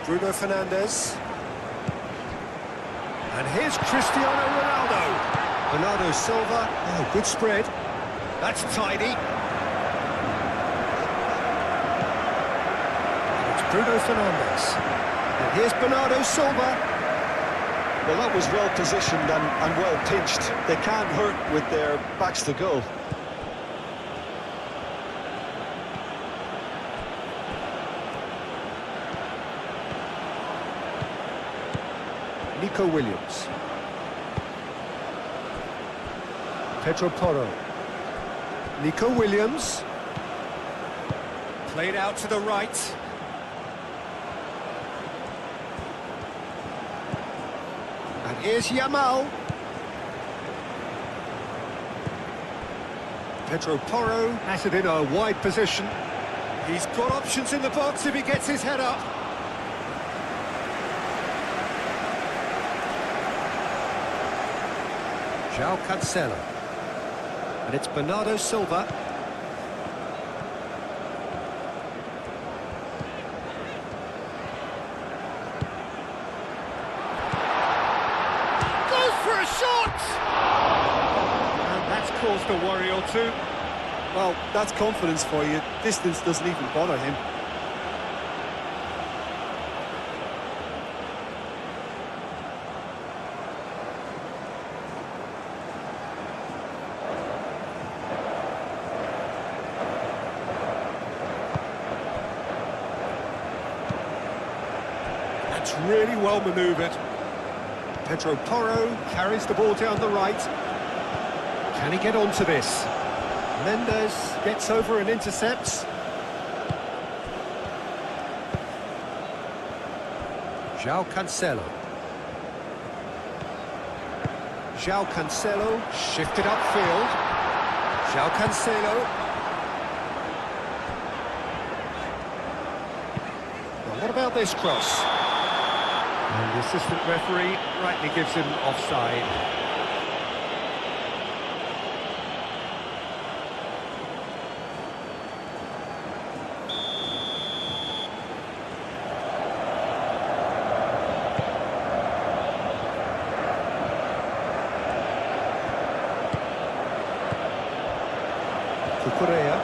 Bruno Fernandes. And here's Cristiano Ronaldo. Bernardo Silva. Oh, good spread. That's tidy. And it's Bruno Fernandes. And here's Bernardo Silva. Well, that was well positioned and well pinched. They can't hurt with their backs to goal. Nico Williams. Pedro Porro. Nico Williams. Played out to the right. And here's Yamal. Pedro Porro has it in a wide position. He's got options in the box if he gets his head up. João Cancelo. And it's Bernardo Silva. Goes for a shot! And that's caused a worry or two. Well, that's confidence for you. Distance doesn't even bother him. That's really well manoeuvred. Pedro Porro carries the ball down the right. Can he get onto this? Mendes gets over and intercepts. João Cancelo. João Cancelo shifted upfield. João Cancelo. Well, what about this cross? And the assistant referee rightly gives him offside. Cucurella.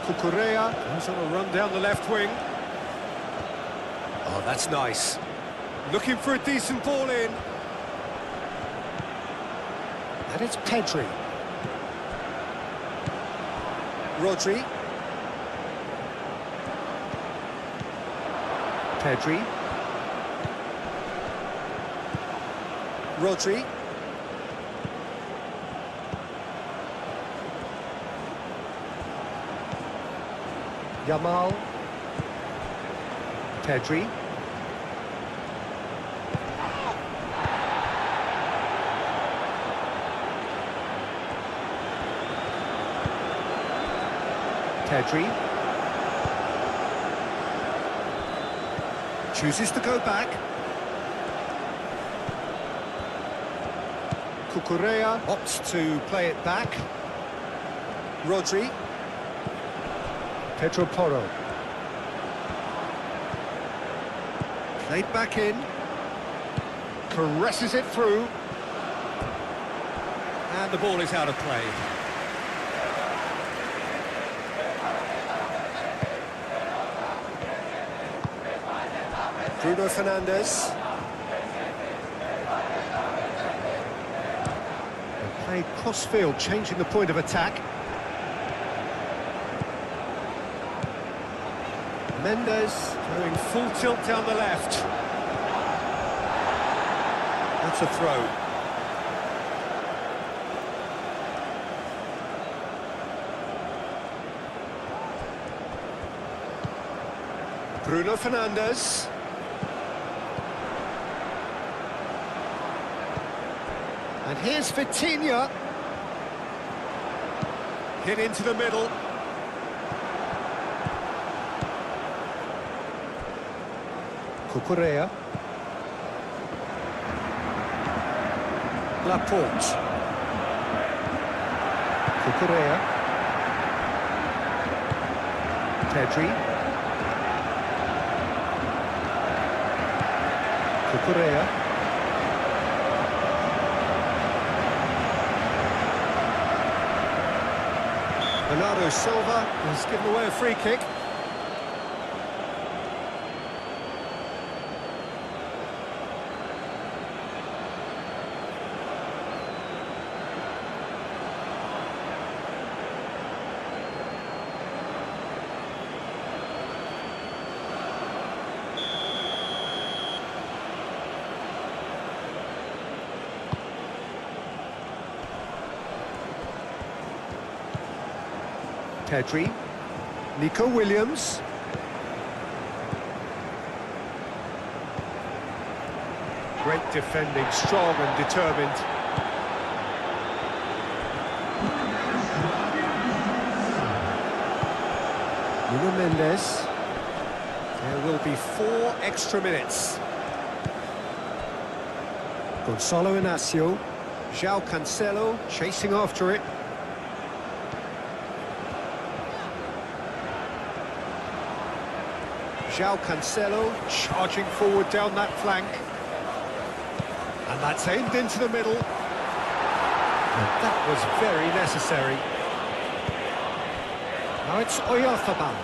Cucurella goes on a run down the left wing. Oh, that's nice. Looking for a decent ball in. And it's Pedri. Rodri. Pedri. Rodri. Yamal. Pedri. Pedri. Chooses to go back. Cucurella opts to play it back. Rodri. Pedro Porro. Played back in. Caresses it through. And the ball is out of play. Bruno Fernandes. They played cross-field, changing the point of attack. Mendes going full tilt down the left. That's a throw. Bruno Fernandes. And here's Vitinha. Hit into the middle. Cucurella. Laporte. Cucurella. Pedri. Cucurella. Bernardo Silva has given away a free kick. Pedri, Nico Williams. Great defending, strong and determined. Nuno Mendes. There will be 4 extra minutes. Gonzalo Inacio. João Cancelo chasing after it. João Cancelo charging forward down that flank. And that's aimed into the middle. And that was very necessary. Now it's Oyarzabal.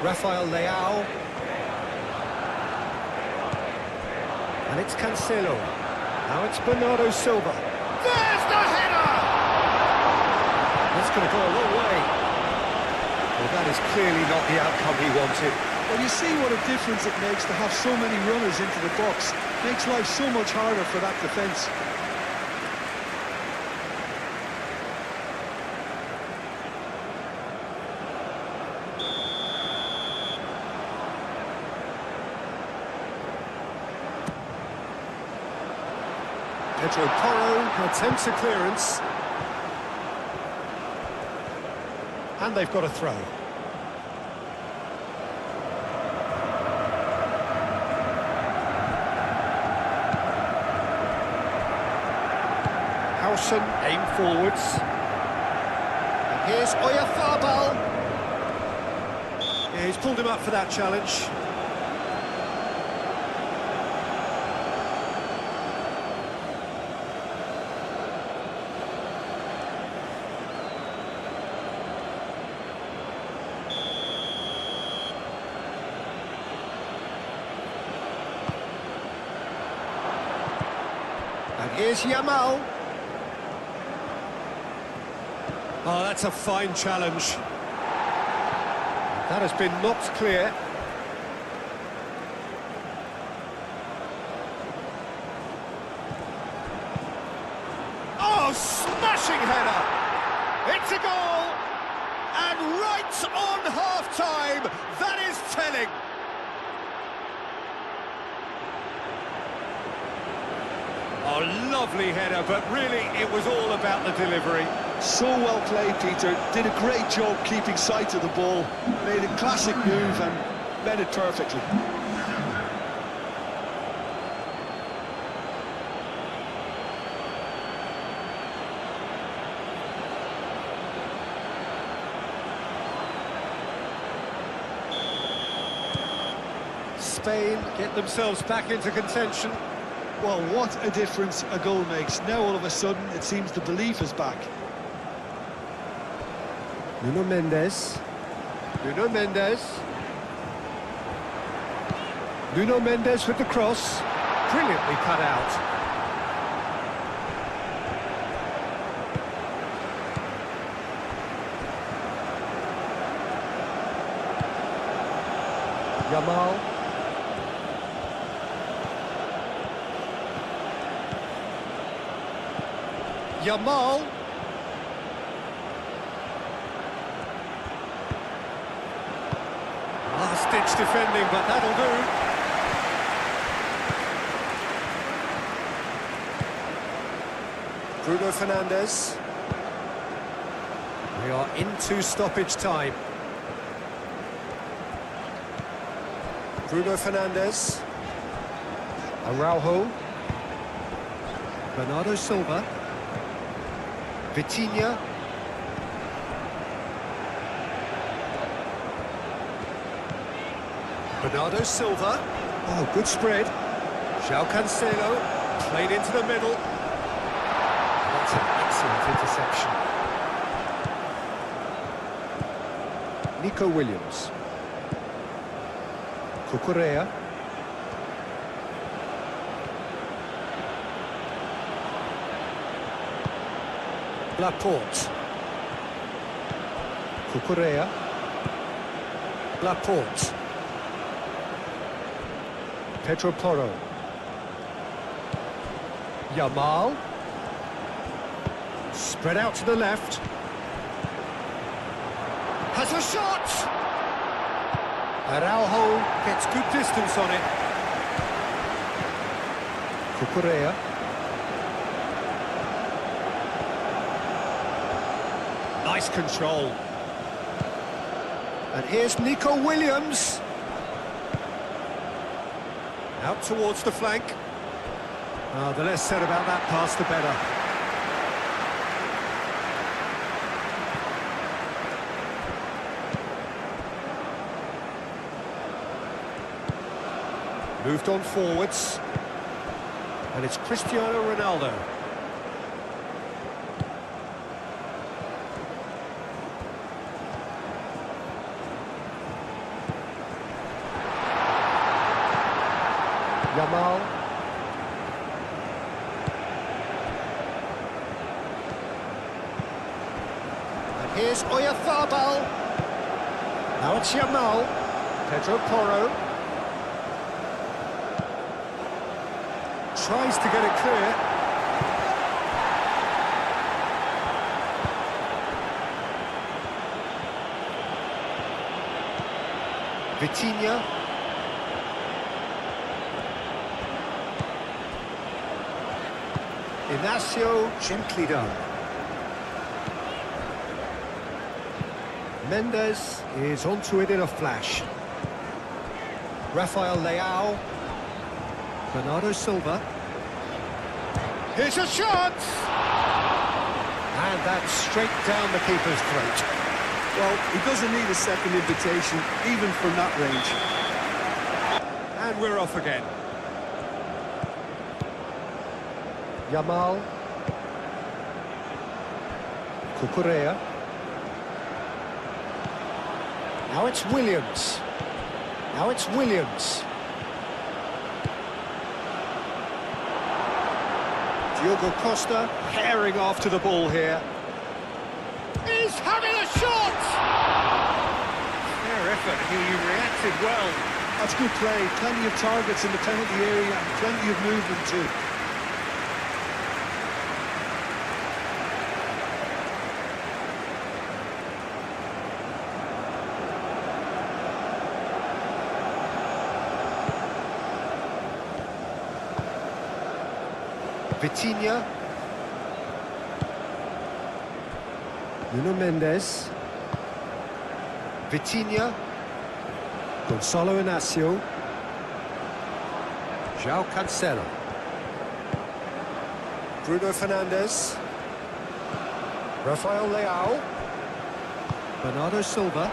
Rafael Leao. And it's Cancelo. Now it's Bernardo Silva. There's the header! That's going to go a long way. Well, that is clearly not the outcome he wanted. Well, you see what a difference it makes to have so many runners into the box. Makes life so much harder for that defence. Pedro Porro attempts a clearance. And they've got a throw. Howson aim forwards. And here's Oyarzabal. Yeah, he's pulled him up for that challenge. And here's Yamal. Oh, that's a fine challenge. That has been knocked clear. Oh, smashing header! It's a goal! And right Lights on half-time! That is telling! Oh, lovely header, but really it was all about the delivery. So well played, Peter. Did a great job keeping sight of the ball. Made a classic move and met it perfectly. Spain get themselves back into contention. Well, what a difference a goal makes. Now all of a sudden it seems the belief is back. Nuno Mendes. Nuno Mendes. Nuno Mendes with the cross. Brilliantly cut out. Yamal. Yamal. Last-ditch defending, but that'll do. Bruno Fernandes. We are into stoppage time. Bruno Fernandes. Araujo. Bernardo Silva. Vitinha. Bernardo Silva. Oh, good spread. João Cancelo. Played into the middle. That's an excellent interception. Nico Williams. Cucurella. Laporte. Cucurella. Laporte. Pedro Porro. Yamal. Spread out to the left. Has a shot! Araujo gets good distance on it. Cucurella. Nice control. And here's Nico Williams. Out towards the flank. The less said about that pass, the better. Moved on forwards. And it's Cristiano Ronaldo. Yamal. And here's Oyarzabal. Now it's Yamal. Pedro Porro. Tries to get it clear. Vitinha. Inacio, gently done. Mendes is onto it in a flash. Rafael Leao. Bernardo Silva. Here's a shot! And that's straight down the keeper's throat. Well, he doesn't need a second invitation, even from that range. And we're off again. Yamal. Cucurella. Now it's Williams. Now it's Williams. Diogo Costa herring after the ball here. He's having a shot! Fair effort, he reacted well. That's good play. Plenty of targets in the penalty area and plenty of movement too. Vitinha. Nuno Mendes. Vitinha. Gonçalo Inácio. João Cancelo. Bruno Fernandes. Rafael Leao. Bernardo Silva.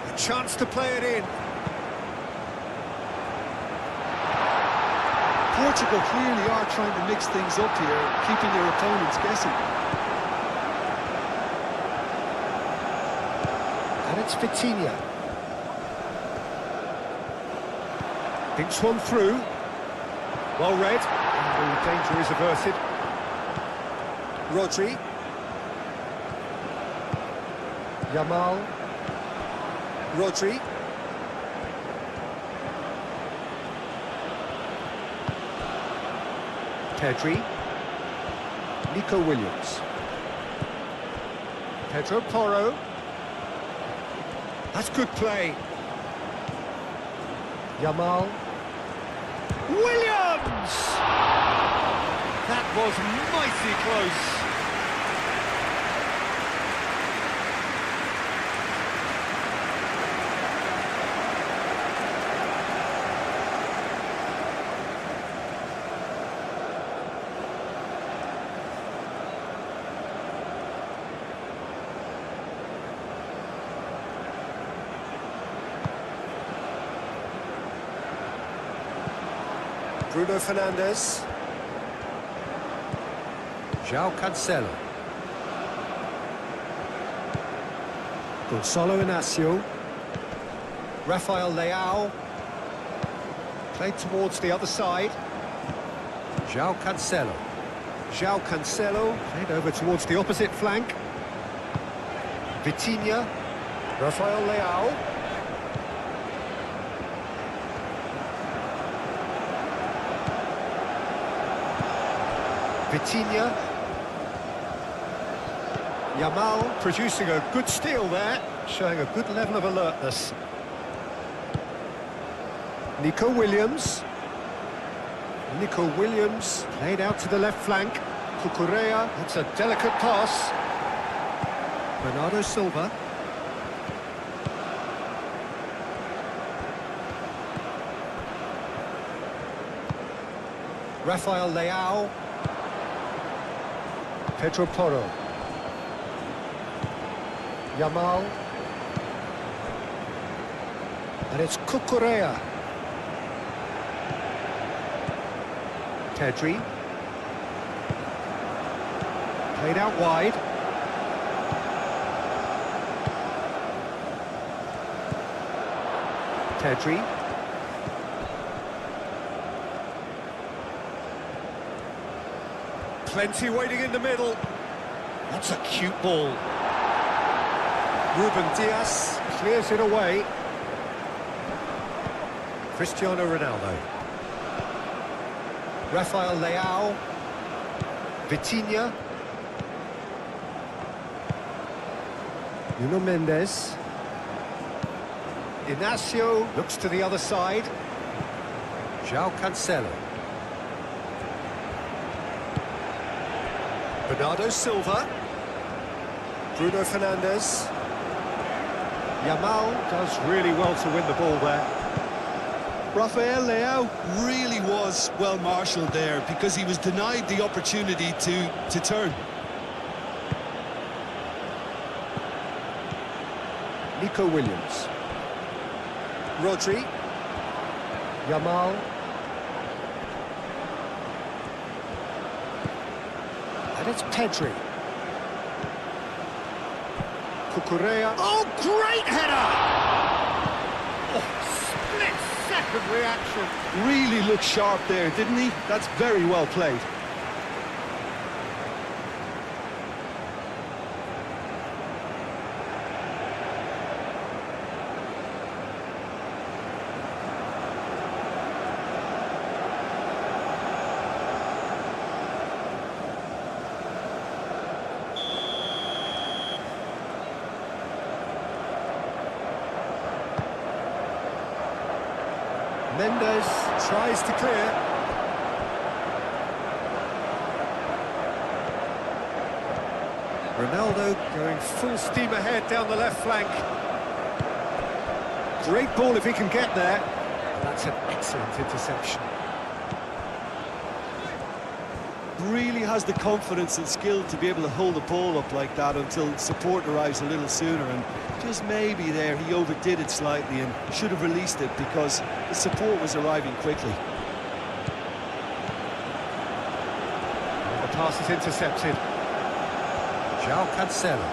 A chance to play it in. Portugal clearly are trying to mix things up here, keeping their opponents guessing. And it's Vitinha. Thinks one through. Well read. And the danger is averted. Rodri. Yamal. Rodri. Pedri. Nico Williams. Pedro Porro. That's good play. Yamal. Williams! That was mighty close. Bruno Fernandes. João Cancelo. Gonçalo Inácio. Rafael Leao. Played towards the other side. João Cancelo. João Cancelo. Played over towards the opposite flank. Vitinha. Rafael Leao. Vitinha. Yamal producing a good steal there, showing a good level of alertness. Nico Williams. Nico Williams played out to the left flank. Cucurella, that's a delicate pass. Bernardo Silva. Rafael Leao. Pedro Porro. Yamal. And it's Cucurella. Pedri. Played out wide. Pedri. Plenty waiting in the middle. That's a cute ball. Ruben Dias clears it away. Cristiano Ronaldo. Rafael Leao. Vitinha. Nuno Mendes. Inácio looks to the other side. João Cancelo. Bernardo Silva. Bruno Fernandes. Yamal does really well to win the ball there. Rafael Leao really was well marshalled there because he was denied the opportunity to turn. Nico Williams. Rodri. Yamal. And it's Pedri. Cucurella. Oh, great header! Oh, split-second reaction. Really looked sharp there, didn't he? That's very well played. Mendes tries to clear. Ronaldo going full steam ahead down the left flank. Great ball if he can get there. That's an excellent interception. Really has the confidence and skill to be able to hold the ball up like that until support arrives a little sooner, and just maybe there he overdid it slightly and should have released it because the support was arriving quickly. And the pass is intercepted. João Cancelo.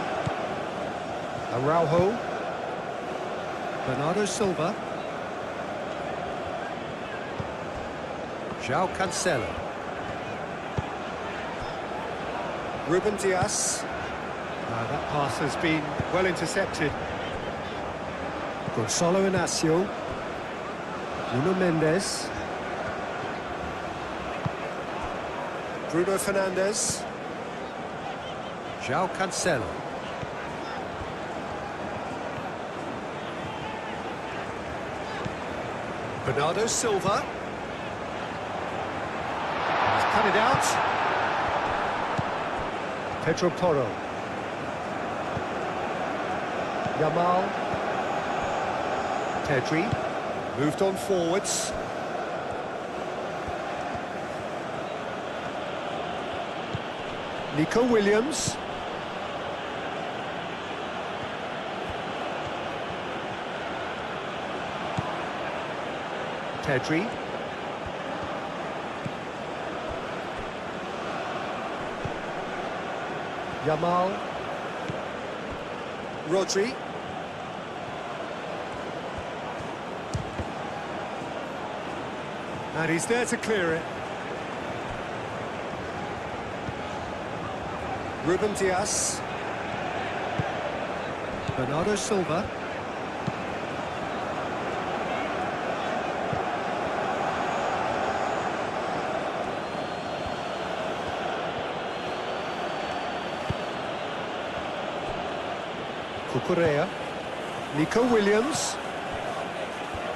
Araujo. Bernardo Silva. João Cancelo. Ruben Dias. That pass has been well intercepted. Gonzalo Inacio. Nuno Mendes. Bruno Fernandes. João Cancelo. Bernardo Silva. He's cut it out. Pedro Porro. Yamal. Pedri. Moved on forwards. Nico Williams. Pedri. Yamal. Rodri. And he's there to clear it. Ruben Dias. Bernardo Silva. Cucurella. Nico Williams.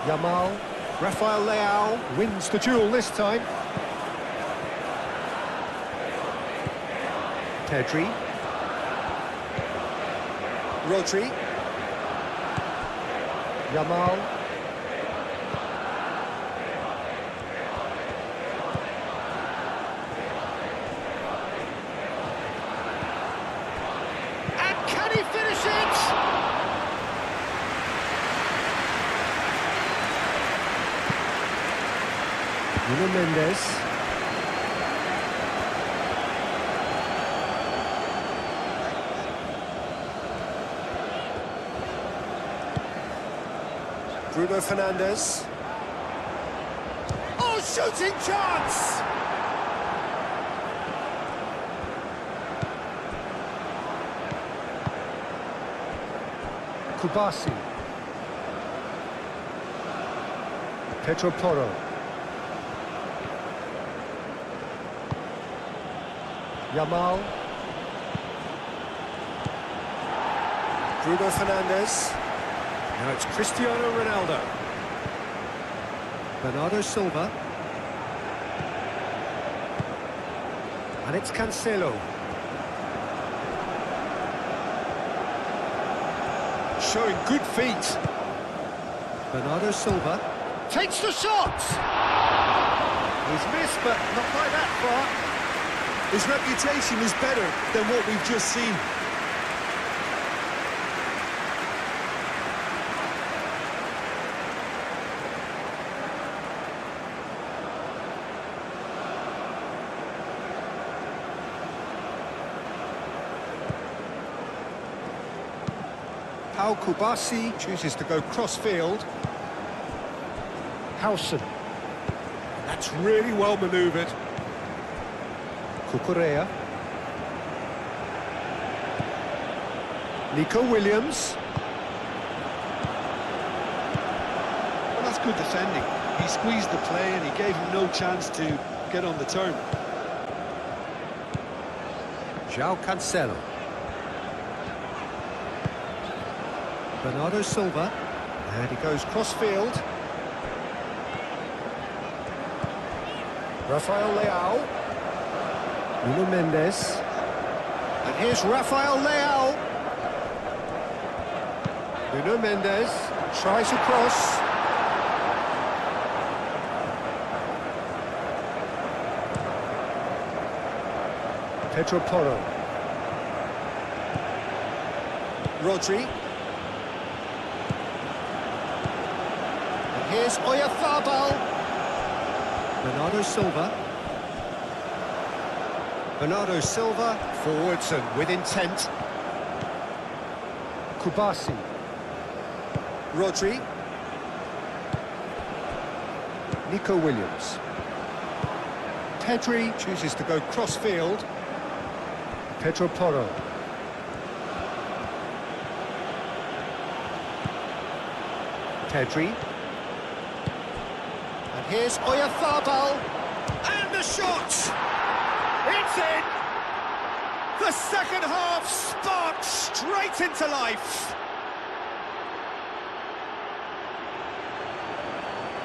Yamal. Rafael Leao wins the duel this time. Pedri. Rodri. Yamal. And can he finish it? Nuno Mendes. Bruno Fernandes. Oh, shooting chance! Kubasi. Pedro Porro. Yamal. Bruno Fernandes. Now it's Cristiano Ronaldo. Bernardo Silva. And it's Cancelo. Showing good feet. Bernardo Silva. Takes the shot! He's missed, but not by that far. His reputation is better than what we've just seen. Pau Kubasi chooses to go cross-field. Howson. That's really well manoeuvred. Cucurella. Nico Williams. Well, that's good defending. He squeezed the play and he gave him no chance to get on the turn. João Cancelo. Bernardo Silva. And he goes cross-field. Rafael Leao. Nuno Mendes. And here's Rafael Leao. Nuno Mendes tries a cross. Pedro Porro. Rodri. And here's Oyarzabal. Bernardo Silva. Bernardo Silva forwards and with intent. Kubasi. Rodri. Nico Williams. Pedri chooses to go cross-field. Pedro Porro. Pedri. And here's Oyarzabal. And the shot! It's in! The second half sparks straight into life.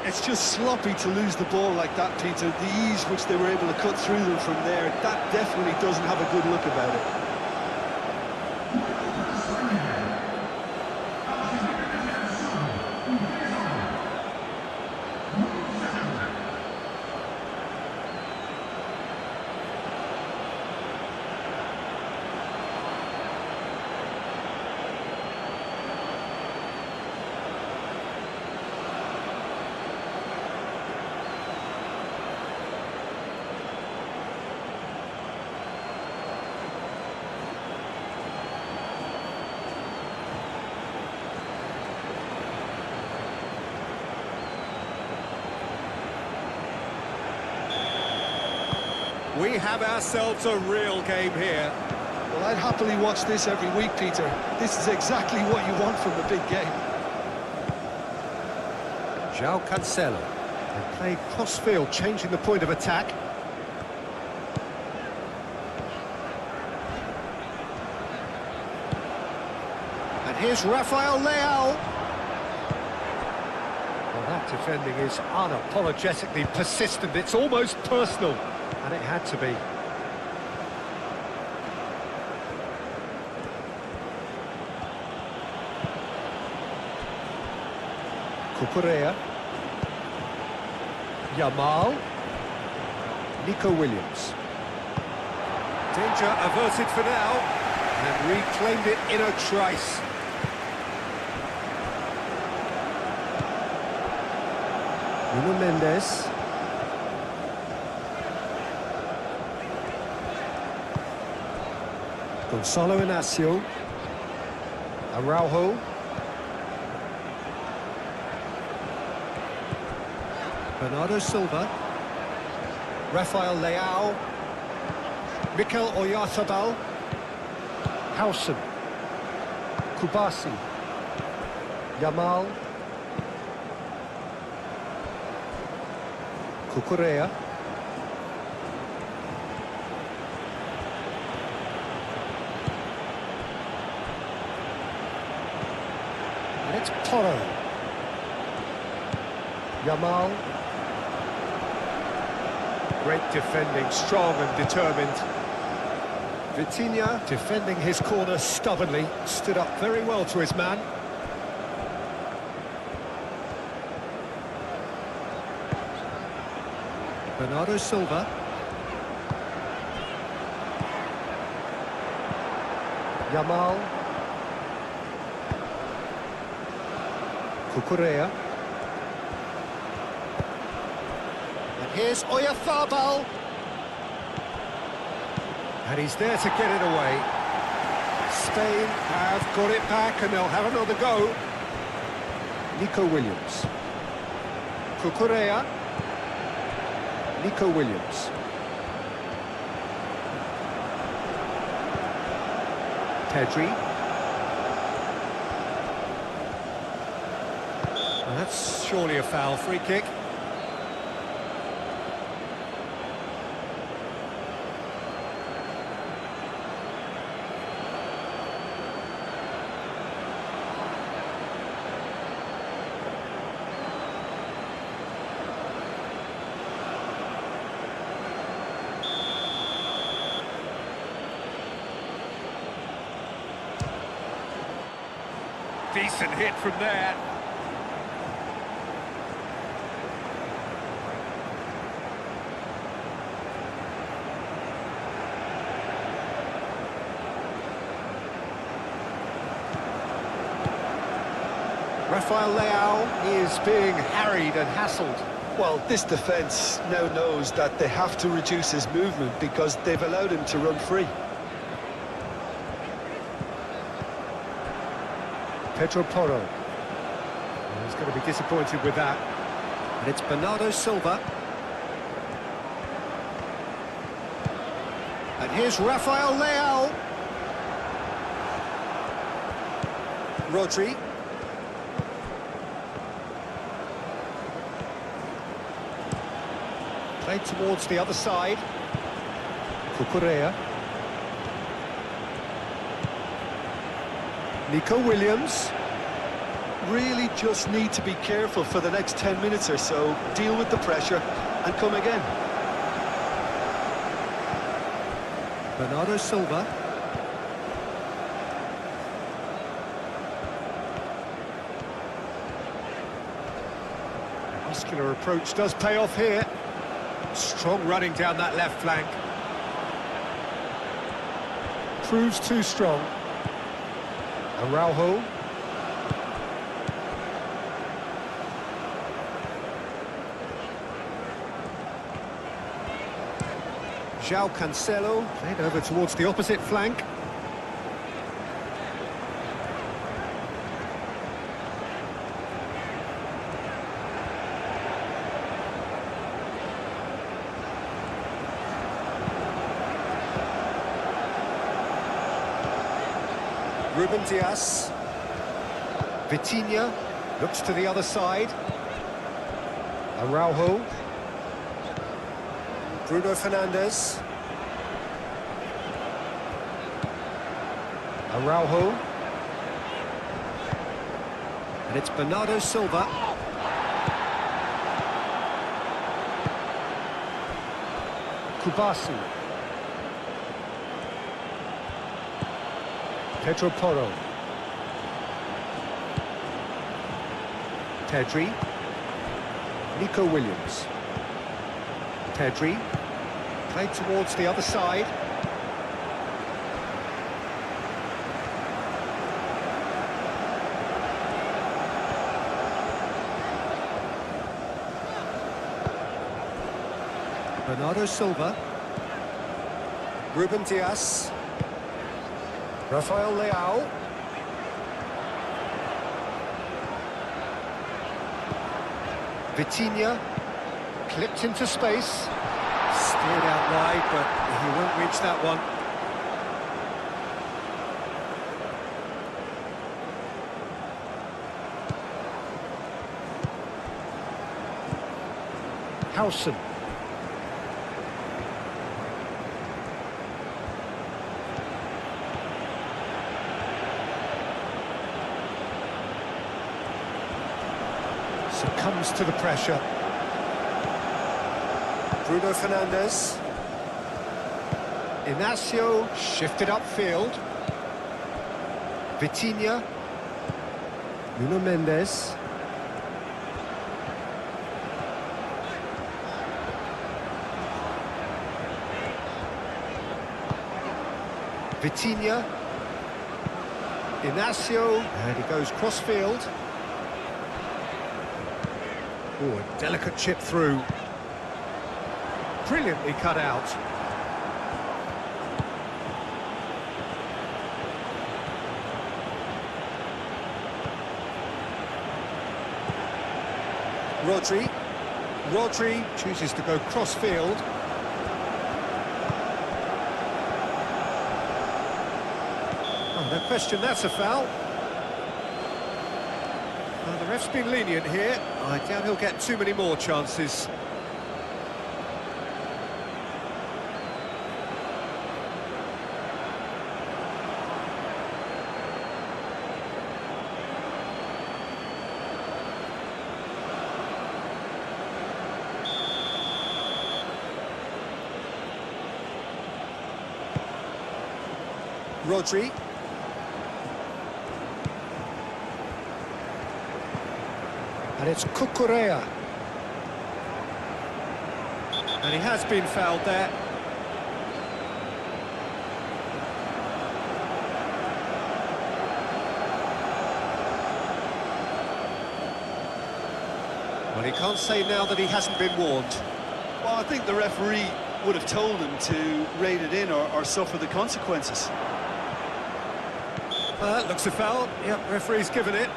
It's just sloppy to lose the ball like that, Peter. The ease which they were able to cut through them from there, that definitely doesn't have a good look about it. We have ourselves a real game here. Well, I'd happily watch this every week, Peter. This is exactly what you want from a big game. João Cancelo. They play cross-field, changing the point of attack. And here's Rafael Leao. Well, that defending is unapologetically persistent. It's almost personal. And it had to be. Cucurella. Yamal. Nico Williams. Danger averted for now. And reclaimed it in a trice. Nuno Mendes. Gonzalo Inacio. Araujo. Bernardo Silva. Rafael Leao. Mikel Oyarzabal. Howson. Kubasi. Yamal. Cucurella. And it's Porro. Yamal. Great defending, strong and determined. Vitinha defending his corner stubbornly, stood up very well to his man. Bernardo Silva. Yamal. Cucurella. And here's Oyarzabal. And he's there to get it away. Spain have got it back and they'll have another go. Nico Williams. Cucurella. Nico Williams. Pedri. And that's surely a foul, free kick. Decent hit from there. Rafael Leao is being harried and hassled. Well, this defence now knows that they have to reduce his movement because they've allowed him to run free. Pedro Porro. He's going to be disappointed with that. And it's Bernardo Silva. And here's Rafael Leao. Rodri. Played towards the other side. Cucurella. Nico Williams. Really just need to be careful for the next 10 minutes or so, deal with the pressure and come again. Bernardo Silva. Muscular approach does pay off here. Strong running down that left flank. Proves too strong. Araujo. João Cancelo, played over towards the opposite flank. Ruben Dias. Vitinha looks to the other side. Araujo. Bruno Fernandes. Araujo. And it's Bernardo Silva. Kubasu. Pedro Porro. Pedri. Nico Williams. Pedri. Played towards the other side. Bernardo Silva. Ruben Dias. Rafael Leao. Vitinha. Clipped into space. Steered out wide, but he won't reach that one. Howson. Succumbs to the pressure. Bruno Fernandes. Inacio shifted upfield. Vitinha. Nuno Mendes. Vitinha. Inacio. And he goes cross-field. Oh, a delicate chip through. Brilliantly cut out. Rodri. Rodri chooses to go cross-field. Oh, no question, that's a foul. Well, the ref's been lenient here. I doubt he'll get too many more chances. Rodri. And it's Cucurella. And he has been fouled there. Well, he can't say now that he hasn't been warned. Well, I think the referee would have told him to rein it in or suffer the consequences. That looks a foul. Yep, referee's given it.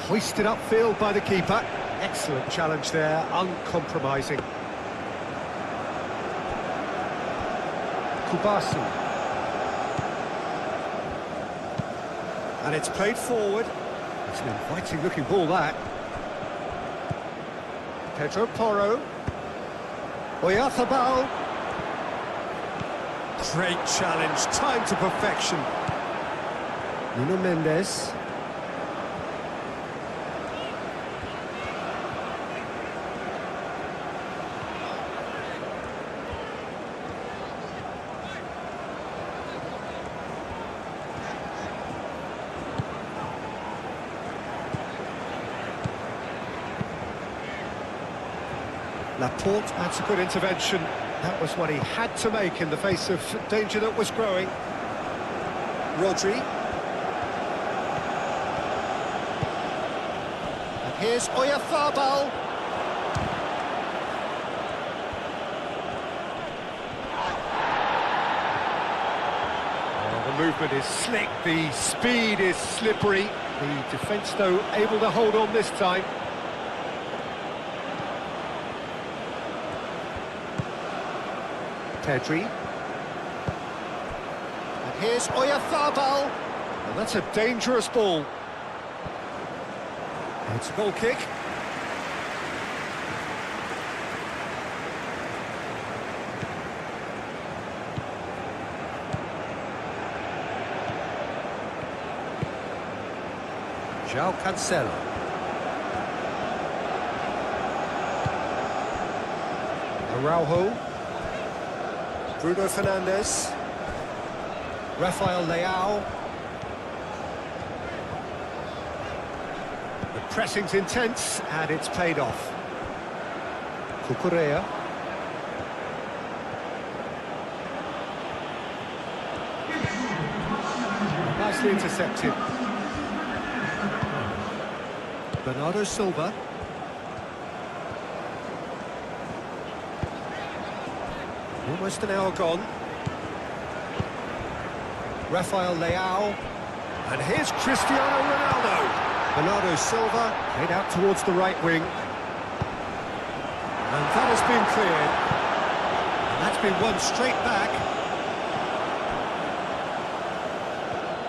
Hoisted upfield by the keeper. Excellent challenge there, uncompromising. Kubasu. And it's played forward. It's an inviting looking ball, that. Pedro Porro. Oyarzabal. Great challenge, time to perfection. Nuno Mendes. Laporte, that's a good intervention. That was what he had to make in the face of danger that was growing. Rodri. And here's Oyarzabal. Oh, the movement is slick, the speed is slippery. The defence, though, able to hold on this time. Pedri. And here's Oyarzabal. And that's a dangerous ball. It's a goal kick. João Cancelo. Araujo. Bruno Fernandes. Rafael Leao. The pressing's intense and it's paid off. Cucurella. Nicely intercepted. Bernardo Silva. Almost an hour gone. Rafael Leao. And here's Cristiano Ronaldo. Bernardo Silva played out towards the right wing. And that has been cleared. And that's been won straight back.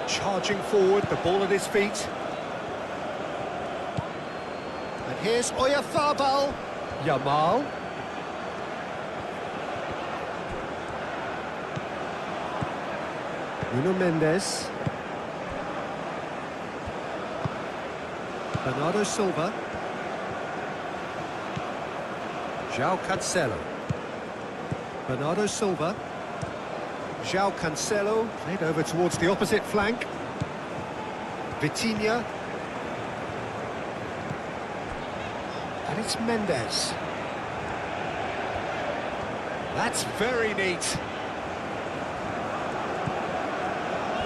Charging forward, the ball at his feet. And here's Oyarzabal. Yamal. Nuno Mendes. Bernardo Silva. João Cancelo. Bernardo Silva. João Cancelo played over towards the opposite flank. Vitinha. And it's Mendes. That's very neat.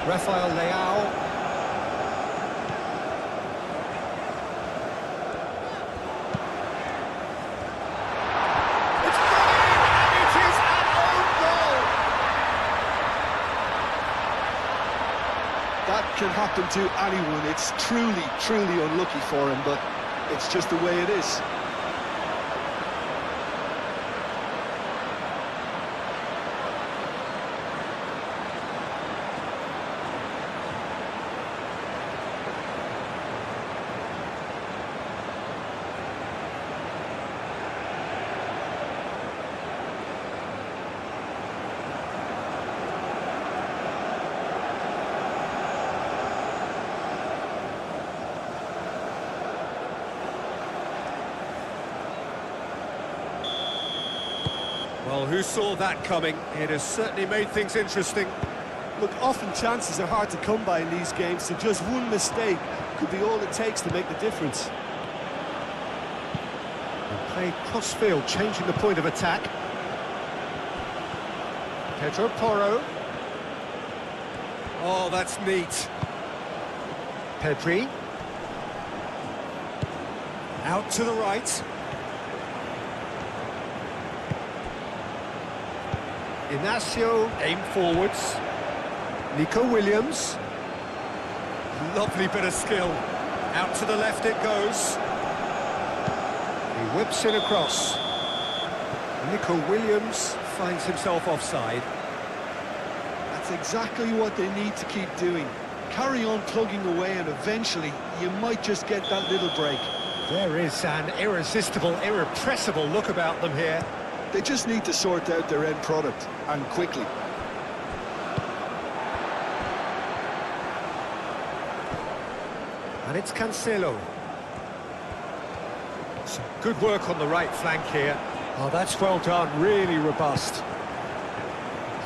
Rafael Leao. It's brilliant! It is an own goal! That can happen to anyone. It's truly unlucky for him, but it's just the way it is. Well, who saw that coming? It has certainly made things interesting. Look, often chances are hard to come by in these games, so just one mistake could be all it takes to make the difference. And play cross-field, changing the point of attack. Pedro Porro. Oh, that's neat. Pedri. Out to the right. Inacio, aim forwards. Nico Williams. Lovely bit of skill. Out to the left it goes. He whips it across. Nico Williams finds himself offside. That's exactly what they need to keep doing. Carry on plugging away and eventually you might just get that little break. There is an irresistible, irrepressible look about them here. They just need to sort out their end product, and quickly. And it's Cancelo. Some good work on the right flank here. Oh, that's well done, really robust.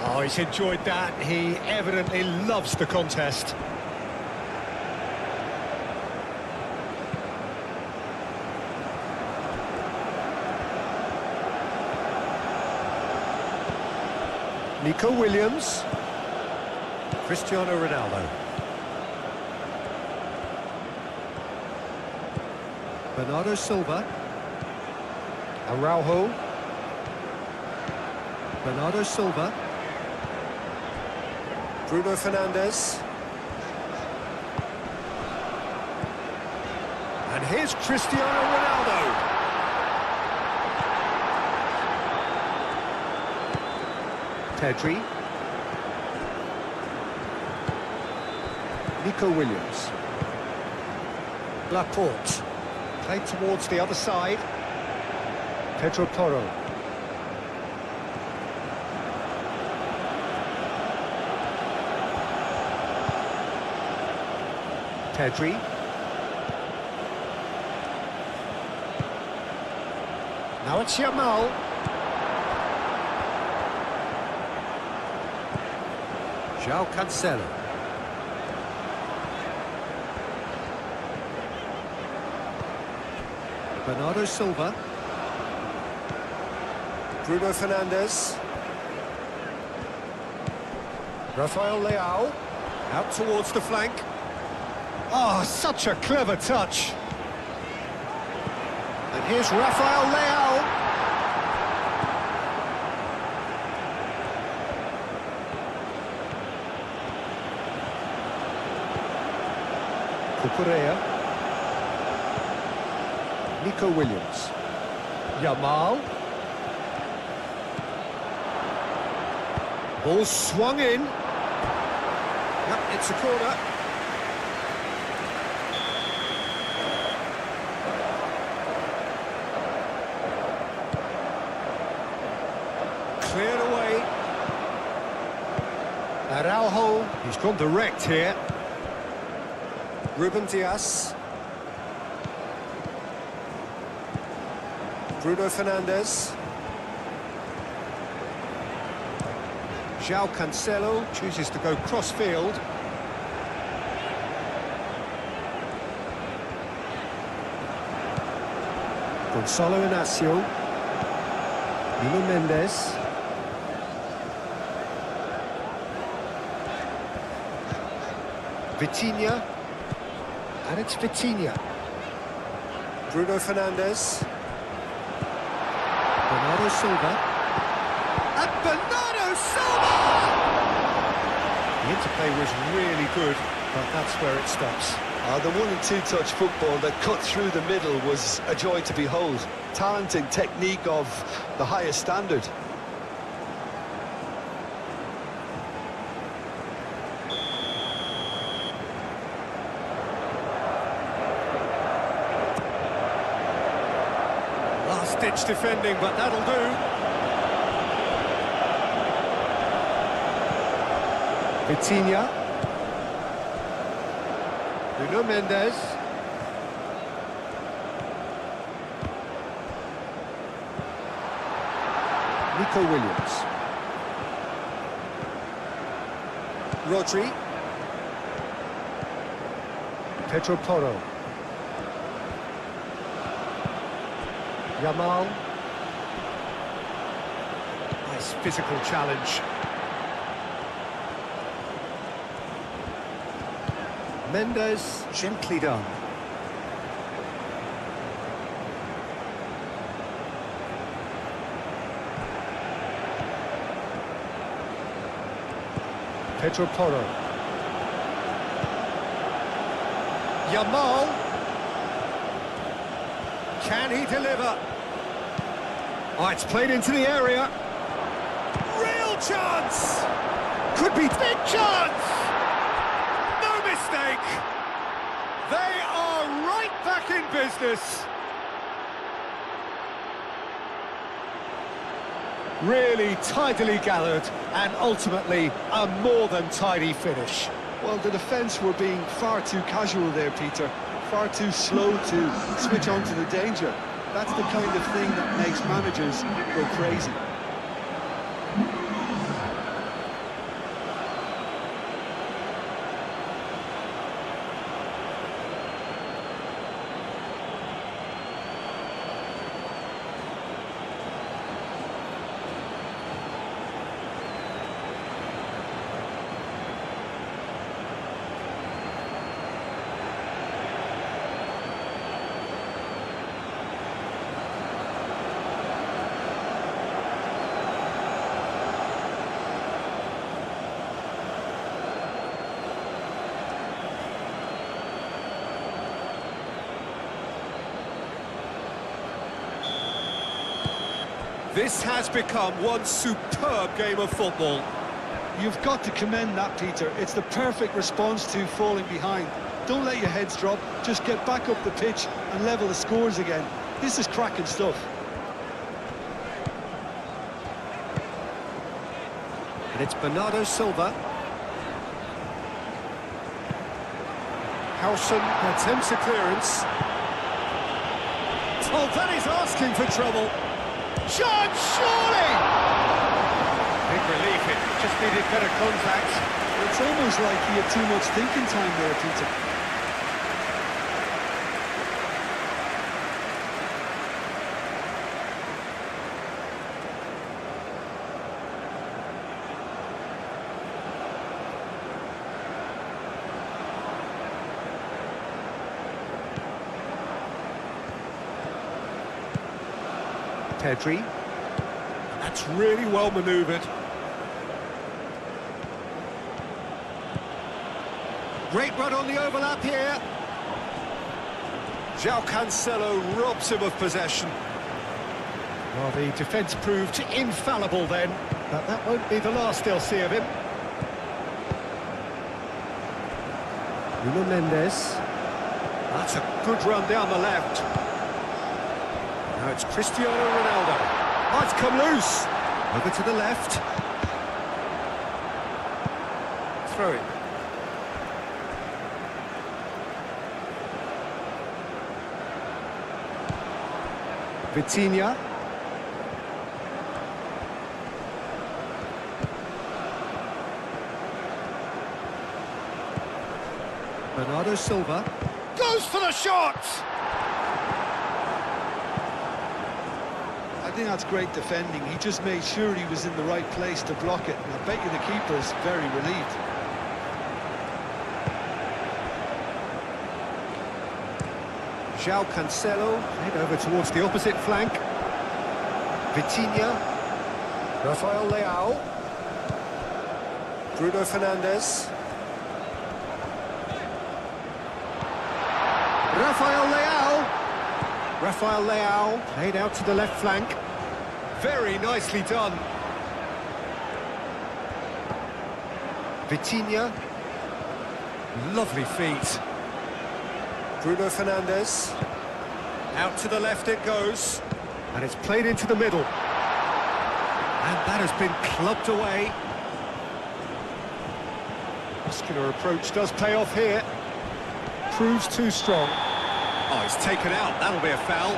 Oh, he's enjoyed that. He evidently loves the contest. Nico Williams. Cristiano Ronaldo. Bernardo Silva. Araujo. Bernardo Silva. Bruno Fernandes. And here's Cristiano Ronaldo. Pedri. Nico Williams. Laporte. Played towards the other side. Pedro Porro. Pedri. Now it's Yamal. João Cancelo. Bernardo Silva. Bruno Fernandes. Rafael Leao. Out towards the flank. Oh, such a clever touch. And here's Rafael Leao. Cucurella. Nico Williams. Yamal. Ball swung in. Yep, it's a corner. Cleared away. Araujo, he's gone direct here. Ruben Dias. Bruno Fernandes. João Cancelo chooses to go cross-field. Gonzalo Inacio. Nuno Mendes. Vitinha. And it's Vitinha. Bruno Fernandes. Bernardo Silva. And Bernardo Silva! The interplay was really good, but that's where it stops. The 1- and 2-touch football that cut through the middle was a joy to behold. Talent and technique of the highest standard. Last-ditch defending, but that'll do. Vitinha. Nuno Mendes. Nico Williams. Rodri. Pedro Porro. Yamal. Nice physical challenge. Mendes, gently done. Pedro Porro. Yamal. Can he deliver? Oh, it's played into the area. Real chance! Could be big chance! No mistake! They are right back in business. Really tidily gathered and ultimately a more than tidy finish. Well, the defence were being far too casual there, Peter. Far too slow to switch on to the danger. That's the kind of thing that makes managers go crazy. This has become one superb game of football. You've got to commend that, Peter. It's the perfect response to falling behind. Don't let your heads drop, just get back up the pitch and level the scores again. This is cracking stuff. And it's Bernardo Silva. Howson attempts a clearance. Oh, that is asking for trouble. Shot, surely! Big relief, it just needed better contact. It's almost like he had too much thinking time there, Peter. Pedri. That's really well manoeuvred. Great run on the overlap here. João Cancelo robs him of possession. Well, the defence proved infallible then, but that won't be the last they'll see of him. Nuno Mendes. That's a good run down the left. Now it's Cristiano Ronaldo. Oh, it's come loose. Over to the left. Throw it. Vitinha. Bernardo Silva. Goes for the shot! I think that's great defending. He just made sure he was in the right place to block it. And I bet you the keeper's very relieved. João Cancelo, head over towards the opposite flank. Vitinha. Rafael Leao. Bruno Fernandes. Rafael Leao. Rafael Leao, played out to the left flank. Very nicely done. Vitinha. Lovely feet. Bruno Fernandes. Out to the left it goes. And it's played into the middle. And that has been clubbed away. Muscular approach does pay off here. Proves too strong. Oh, it's taken out. That'll be a foul.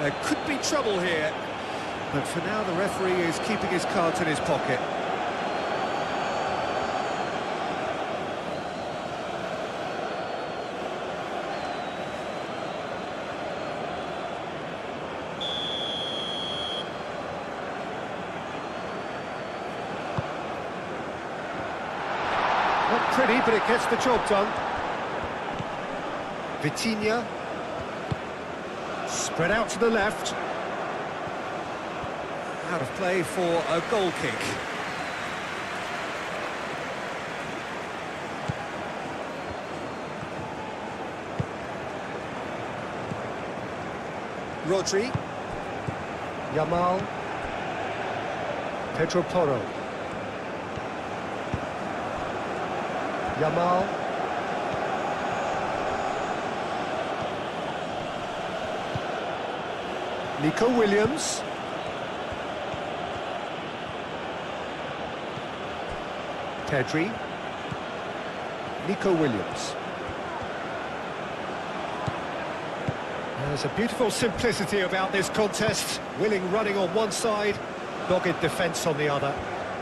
There could be trouble here. But for now, the referee is keeping his cards in his pocket. Not pretty, but it gets the job done. Vitinha. Spread out to the left. Out of play for a goal kick. Rodri. Yamal. Pedro Porro. Yamal. Nico Williams. Pedri. Nico Williams. There's a beautiful simplicity about this contest. Willing running on one side, dogged defence on the other.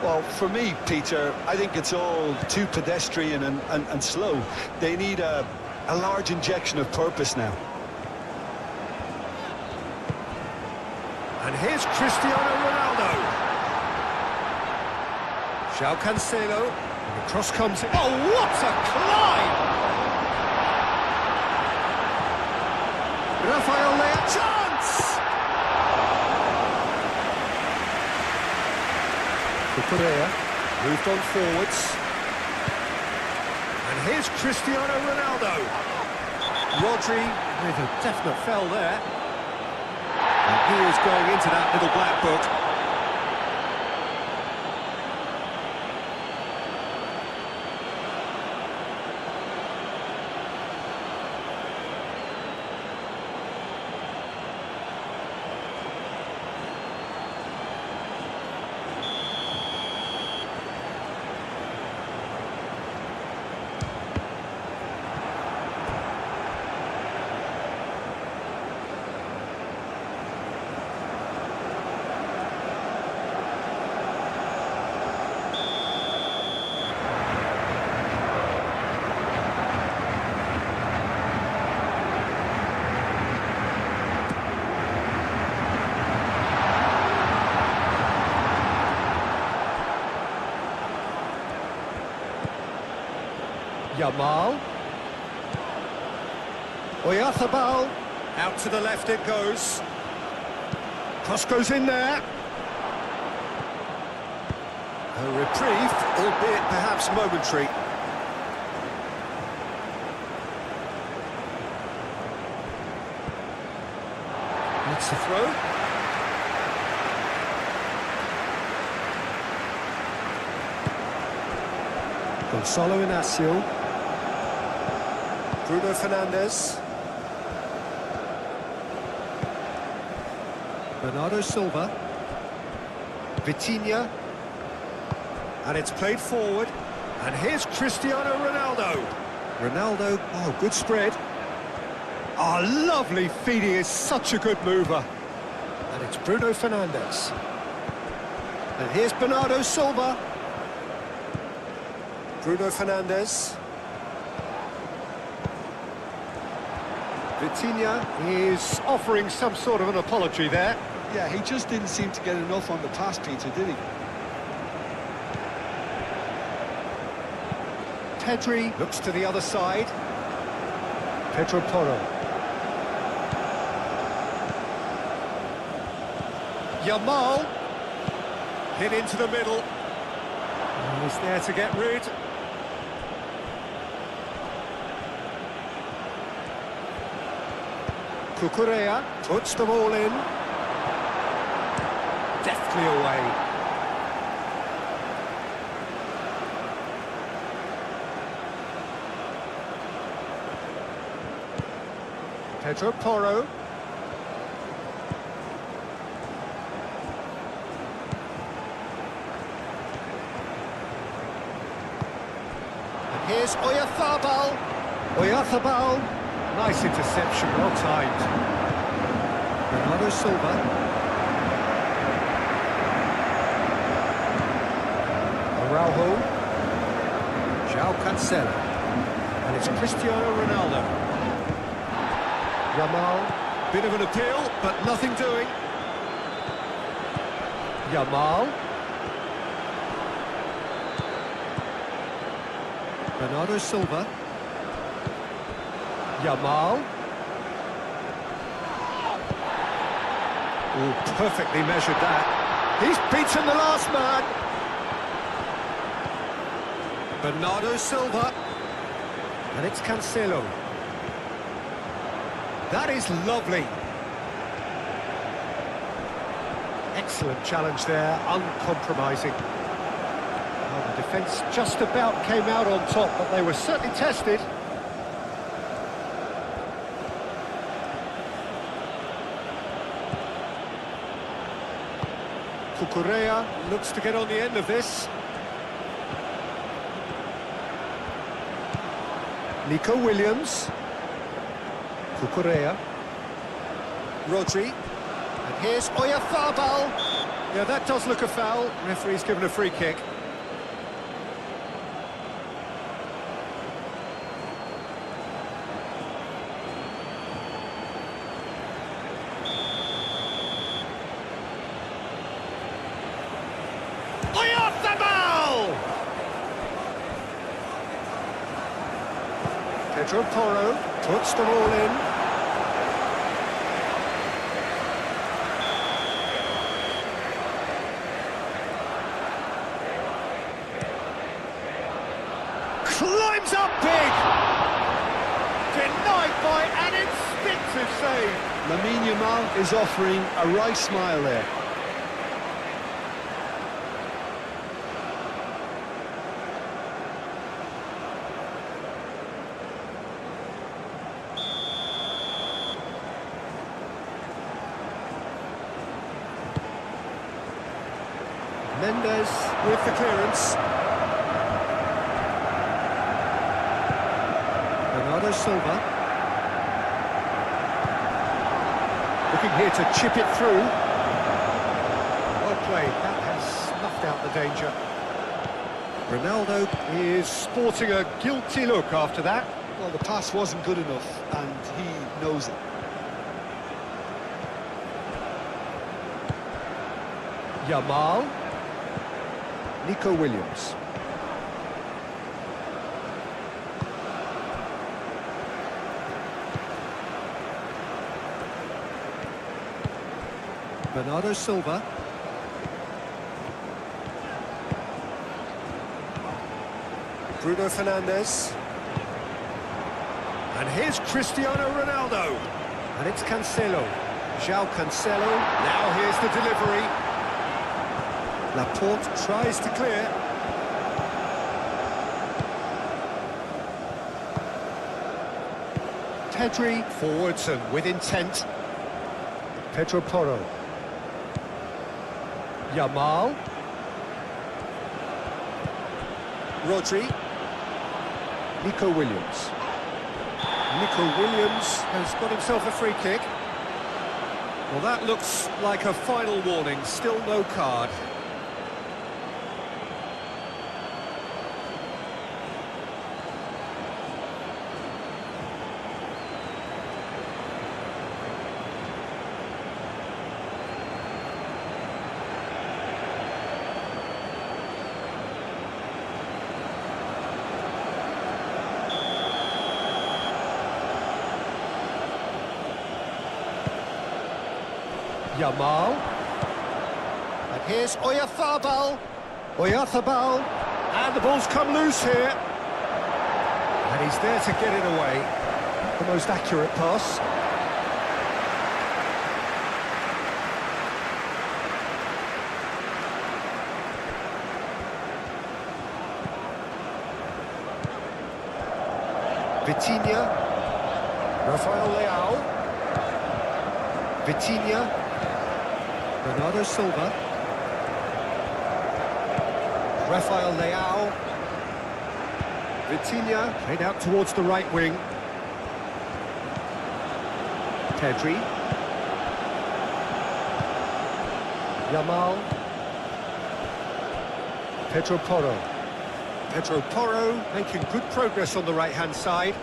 Well, for me, Peter, I think it's all too pedestrian and slow. They need a large injection of purpose now. And here's Cristiano Ronaldo. João Cancelo. And the cross comes in. Oh, what a climb! Rafael Leao, chance! Correa moved on forwards. And here's Cristiano Ronaldo. Rodri with a definite foul there. And he is going into that little black book. Yamal. Oyarzabal. Out to the left it goes. Cross goes in there. A reprieve, albeit perhaps momentary. It's the throw. Gonzalo Inacio. Bruno Fernandes. Bernardo Silva. Vitinha. And it's played forward. And here's Cristiano Ronaldo. Ronaldo, oh, good spread. Oh, lovely feed, he is such a good mover. And it's Bruno Fernandes. And here's Bernardo Silva. Bruno Fernandes. Vitinha is offering some sort of an apology there. Yeah, he just didn't seem to get enough on the pass, Peter, did he? Pedri looks to the other side. Pedro Porro. Yamal. Hit into the middle. He's there to get rid. Correa puts the ball in. Deftly away. Pedro Porro. And here's Oyarzabal. Oyarzabal. Nice interception, well timed. Bernardo Silva. Araujo. João Cancelo. And it's Cristiano Ronaldo. Yamal. Bit of an appeal, but nothing doing. Yamal. Bernardo Silva. Yamal. Oh, perfectly measured that. He's beaten the last man. Bernardo Silva. And it's Cancelo. That is lovely. Excellent challenge there, uncompromising. Well, the defence just about came out on top, but they were certainly tested. Cucurella looks to get on the end of this. Nico Williams. Cucurella. Rodri. And here's Oyarzabal. Yeah, that does look a foul. Referee's given a free kick. Oyarzabal! Pedro Porro puts them all in. Climbs up big! Denied by an instinctive save. Lamine Yamal is offering a right smile there. Mendes with the clearance. Bernardo Silva. Looking here to chip it through. Well played, that has snuffed out the danger. Ronaldo is sporting a guilty look after that. Well, the pass wasn't good enough, and he knows it. Yamal. Nico Williams. Bernardo Silva. Bruno Fernandes. And here's Cristiano Ronaldo. And it's Cancelo. João Cancelo. Now here's the delivery. Laporte tries to clear. Pedri forwards and with intent. Pedro Porro. Yamal. Rodri. Nico Williams. Nico Williams has got himself a free kick. Well, that looks like a final warning. Still no card. Yamal. And here's Oyarzabal. Oyarzabal. And the ball's come loose here. And he's there to get it away. The most accurate pass. Vitinha. Rafael Leao. Vitinha. Bernardo Silva. Rafael Leao. Vitinha played out towards the right wing. Pedri. Yamal. Pedro Porro. Pedro Porro making good progress on the right-hand side.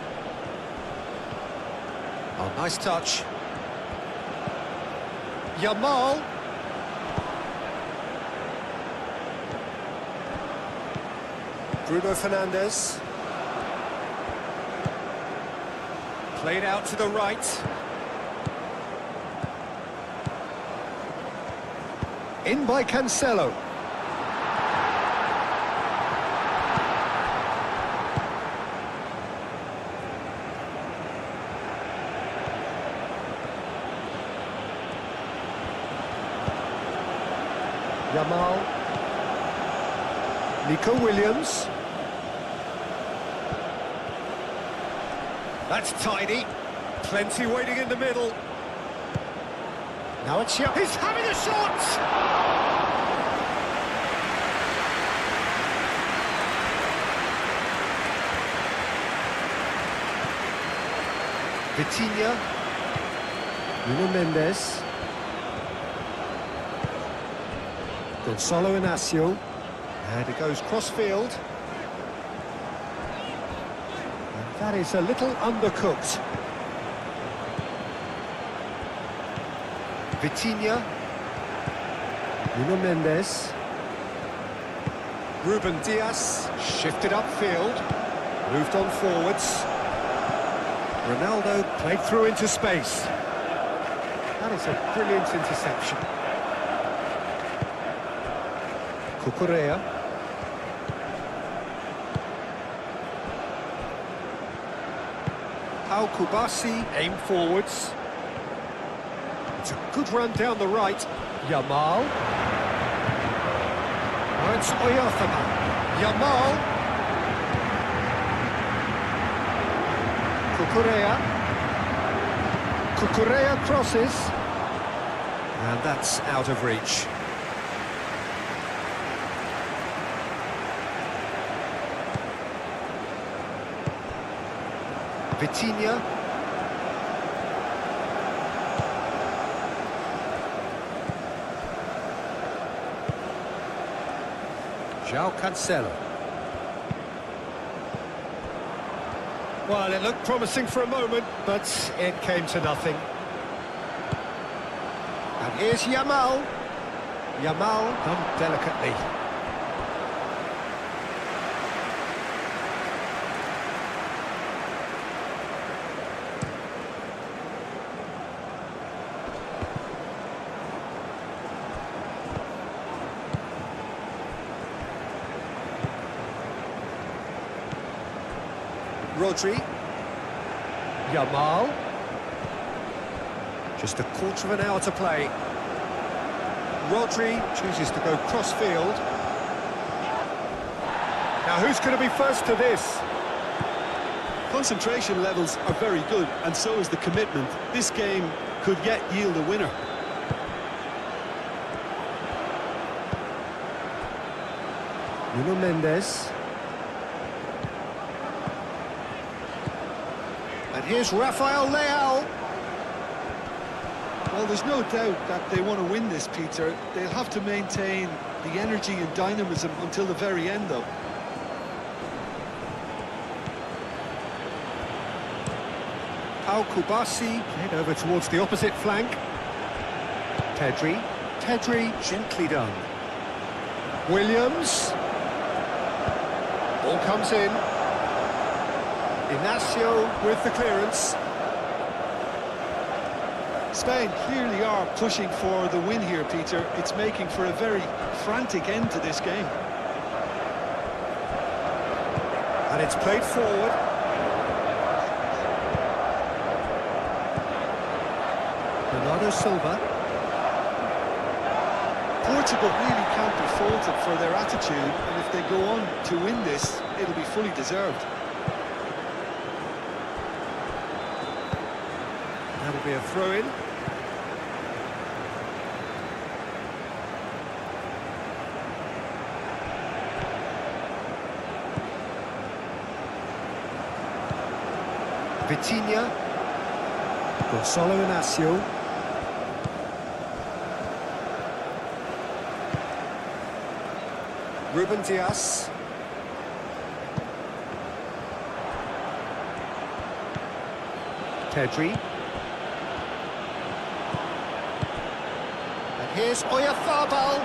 Oh, nice touch. Yamal. Bruno Fernandes. Played out to the right. In by Cancelo. Yamal. Nico Williams. That's tidy. Plenty waiting in the middle. Now it's Yamal. He's having a shot! Vitinha. Nuno Mendes. Gonzalo Inacio. And it goes cross-field. And that is a little undercooked. Vitinha. Nuno Mendes. Ruben Dias. Shifted upfield. Moved on forwards. Ronaldo played through into space. That is a brilliant interception. Cucurella. Pau Kubasi aimed forwards. It's a good run down the right. Yamal. Now it's Oyarthaman. Yamal. Cucurella. Cucurella crosses. And that's out of reach. Vitinha. João Cancelo. Well, it looked promising for a moment, but it came to nothing. And here's Yamal. Yamal done delicately. Rodri. Yamal. Just a quarter of an hour to play. Rodri chooses to go cross-field. Now who's going to be first to this? Concentration levels are very good, and so is the commitment. This game could yet yield a winner. Nuno Mendes. And here's Rafael Leao. Well, there's no doubt that they want to win this, Peter. They'll have to maintain the energy and dynamism until the very end, though. Pau Kubasi head over towards the opposite flank. Pedri. Pedri, gently done. Williams. Ball comes in. Inacio with the clearance. Spain clearly are pushing for the win here, Peter. It's making for a very frantic end to this game. And it's played forward. Bernardo Silva. Portugal really can't be faulted for their attitude, and if they go on to win this, it'll be fully deserved. That'll be a throw-in. Vitinha. Gonzalo Inacio. Ruben Dias. Pedri. And here's Oyarzabal.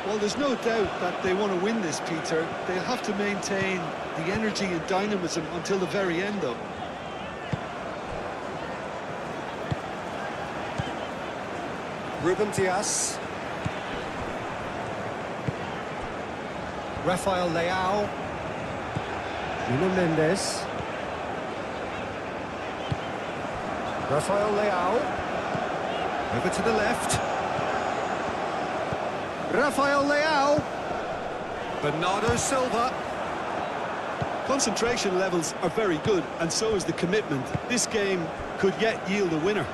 Well, there's no doubt that they want to win this, Peter. They'll have to maintain the energy and dynamism until the very end, though. Ruben Dias. Rafael Leao. Nuno Mendes. Rafael Leao. Over to the left. Rafael Leao. Bernardo Silva. Concentration levels are very good, and so is the commitment. This game could yet yield a winner.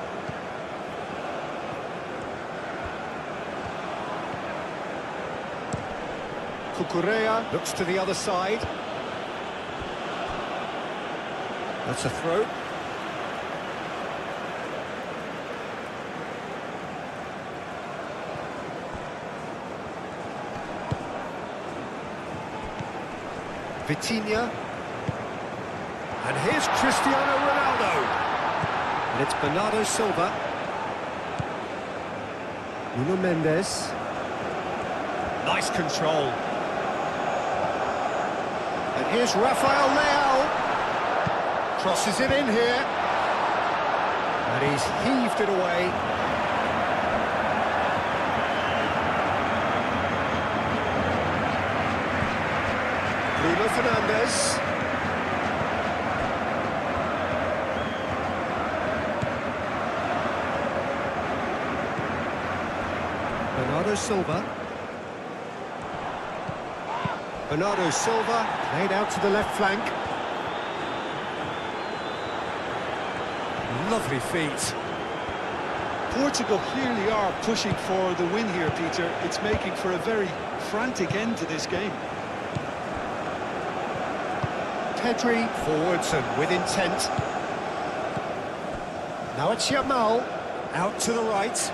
Cucurella looks to the other side. That's a throw. Vitinha. And here's Cristiano Ronaldo. And it's Bernardo Silva. Nuno Mendes. Nice control. And here's Rafael Leao. Crosses it in here. And he's heaved it away. Bruno Fernandes. Bernardo Silva. Bernardo Silva played out to the left flank. Lovely feet. Portugal clearly are pushing for the win here, Peter. It's making for a very frantic end to this game. Pedri forwards and with intent. Now it's Yamal out to the right.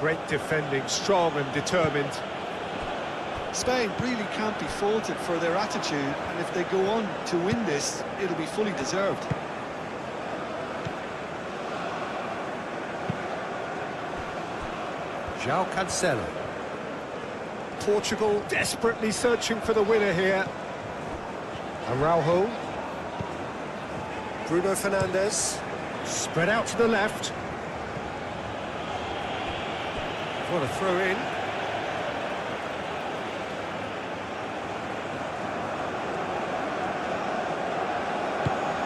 Great defending, strong and determined. Spain really can't be faulted for their attitude, and if they go on to win this, it'll be fully deserved. João Cancelo. Portugal desperately searching for the winner here. Araujo. Bruno Fernandes. Spread out to the left. What a throw in.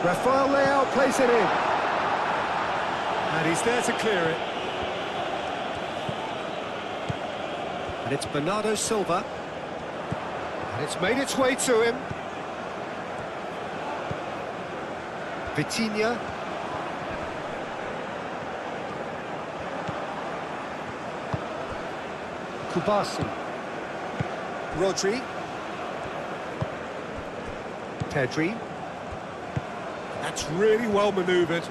Rafael Leao plays it in. And he's there to clear it. And it's Bernardo Silva. And it's made its way to him. Vitinha. Kubasi. Rodri. Pedri. That's really well manoeuvred.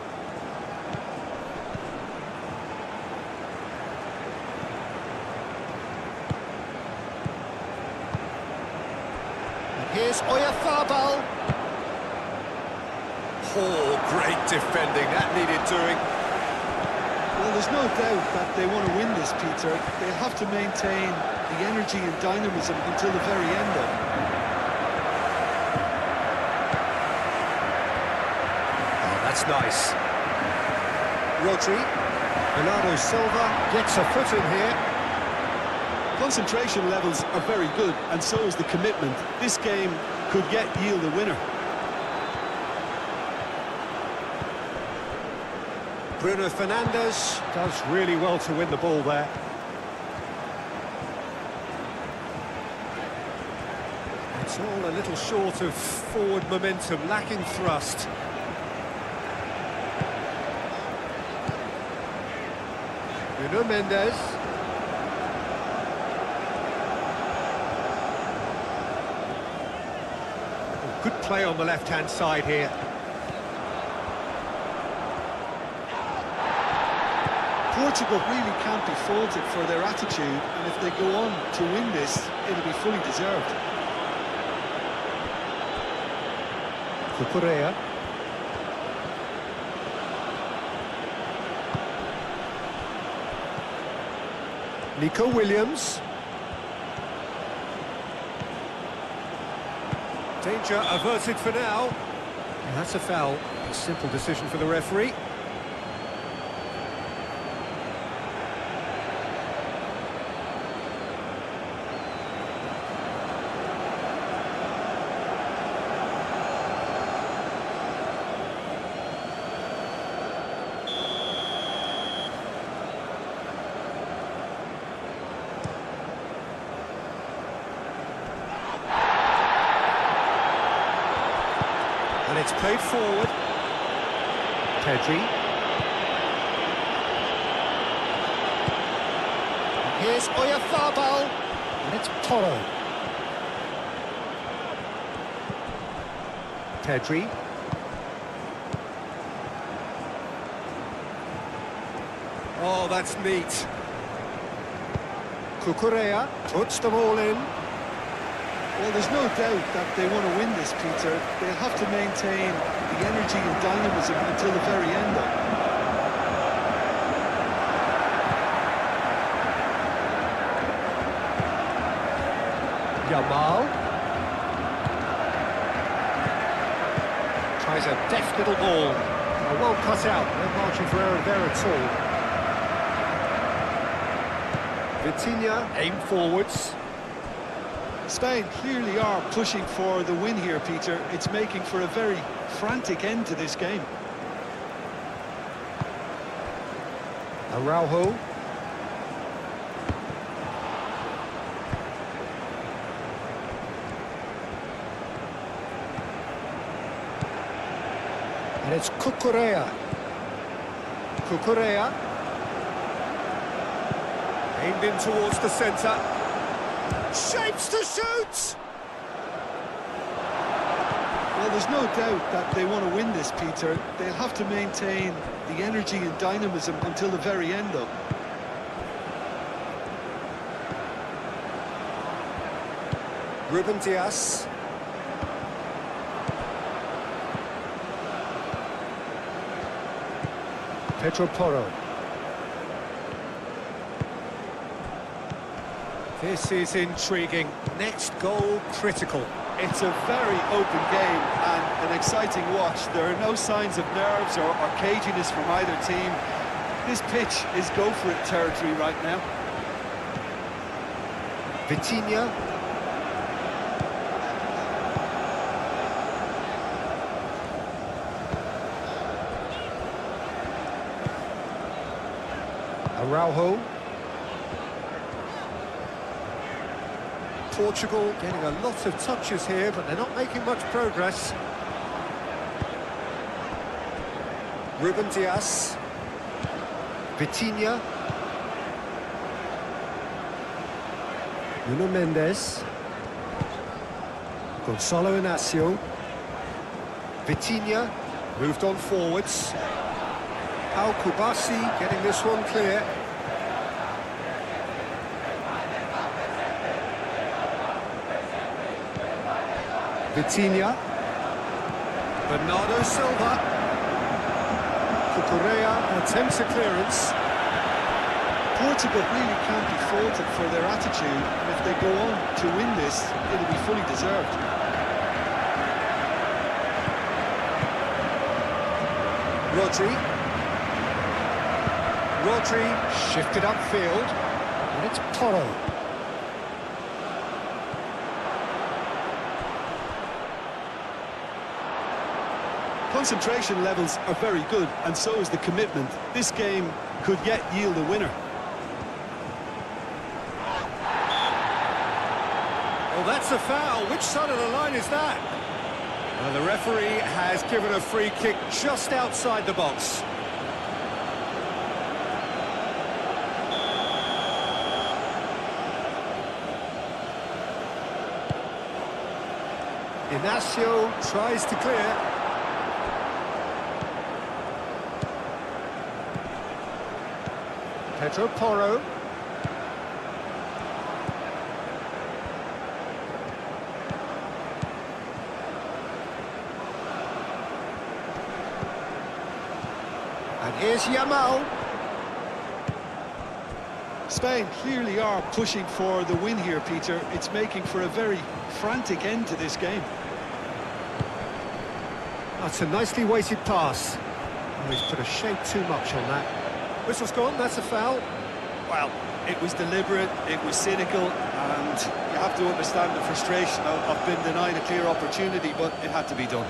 And here's Oyarzabal. Oh, great defending. That needed doing. Well, there's no doubt that they want to win this, Peter. They'll have to maintain the energy and dynamism until the very end, though. Oh, that's nice. Rodri. Bernardo Silva gets a foot in here. Concentration levels are very good, and so is the commitment. This game could yet yield a winner. Bruno Fernandes does really well to win the ball there. It's all a little short of forward momentum, lacking thrust. Nuno Mendes. Good play on the left-hand side here. Portugal really can't be faulted for their attitude, and if they go on to win this, it'll be fully deserved. Cucurella. Nico Williams. Danger averted for now. And that's a foul. A simple decision for the referee. And it's played forward. Pedri. Here's Oyarzabal. And it's Toro. Pedri. Oh, that's neat. Cucurella puts them all in. Well, there's no doubt that they want to win this, Peter. They'll have to maintain the energy and dynamism until the very end, though. Yamal. Tries a deft little ball. Well cut out, no margin for error there at all. Vitinha aimed forwards. Spain clearly are pushing for the win here, Peter. It's making for a very frantic end to this game. Araujo. And it's Cucurella. Cucurella. Aimed in towards the centre. Shapes to shoot! Well, there's no doubt that they want to win this, Peter. They'll have to maintain the energy and dynamism until the very end, though. Ruben Dias. Pedro Porro. This is intriguing. Next goal critical. It's a very open game and an exciting watch. There are no signs of nerves or caginess from either team. This pitch is go-for-it territory right now. Vitinha. Araujo. Portugal getting a lot of touches here, but they're not making much progress. Ruben Dias. Vitinha. Nuno Mendes. Gonzalo Inacio. Vitinha. Moved on forwards. Al Kubasi getting this one clear. Vitinha. Bernardo Silva. Cucurella attempts a clearance. Portugal really can't be faulted for their attitude, and if they go on to win this, it'll be fully deserved. Rodri shifted upfield, and it's Toro. Concentration levels are very good, and so is the commitment. This game could yet yield a winner. Well, that's a foul. Which side of the line is that? Well, the referee has given a free kick just outside the box. Inacio tries to clear. Pedro Porro. And here's Yamal. Spain clearly are pushing for the win here, Peter. It's making for a very frantic end to this game. That's a nicely weighted pass. Oh, he's put a shade too much on that. Whistle's gone, that's a foul. Well, it was deliberate, it was cynical, and you have to understand the frustration of being denied a clear opportunity, but it had to be done.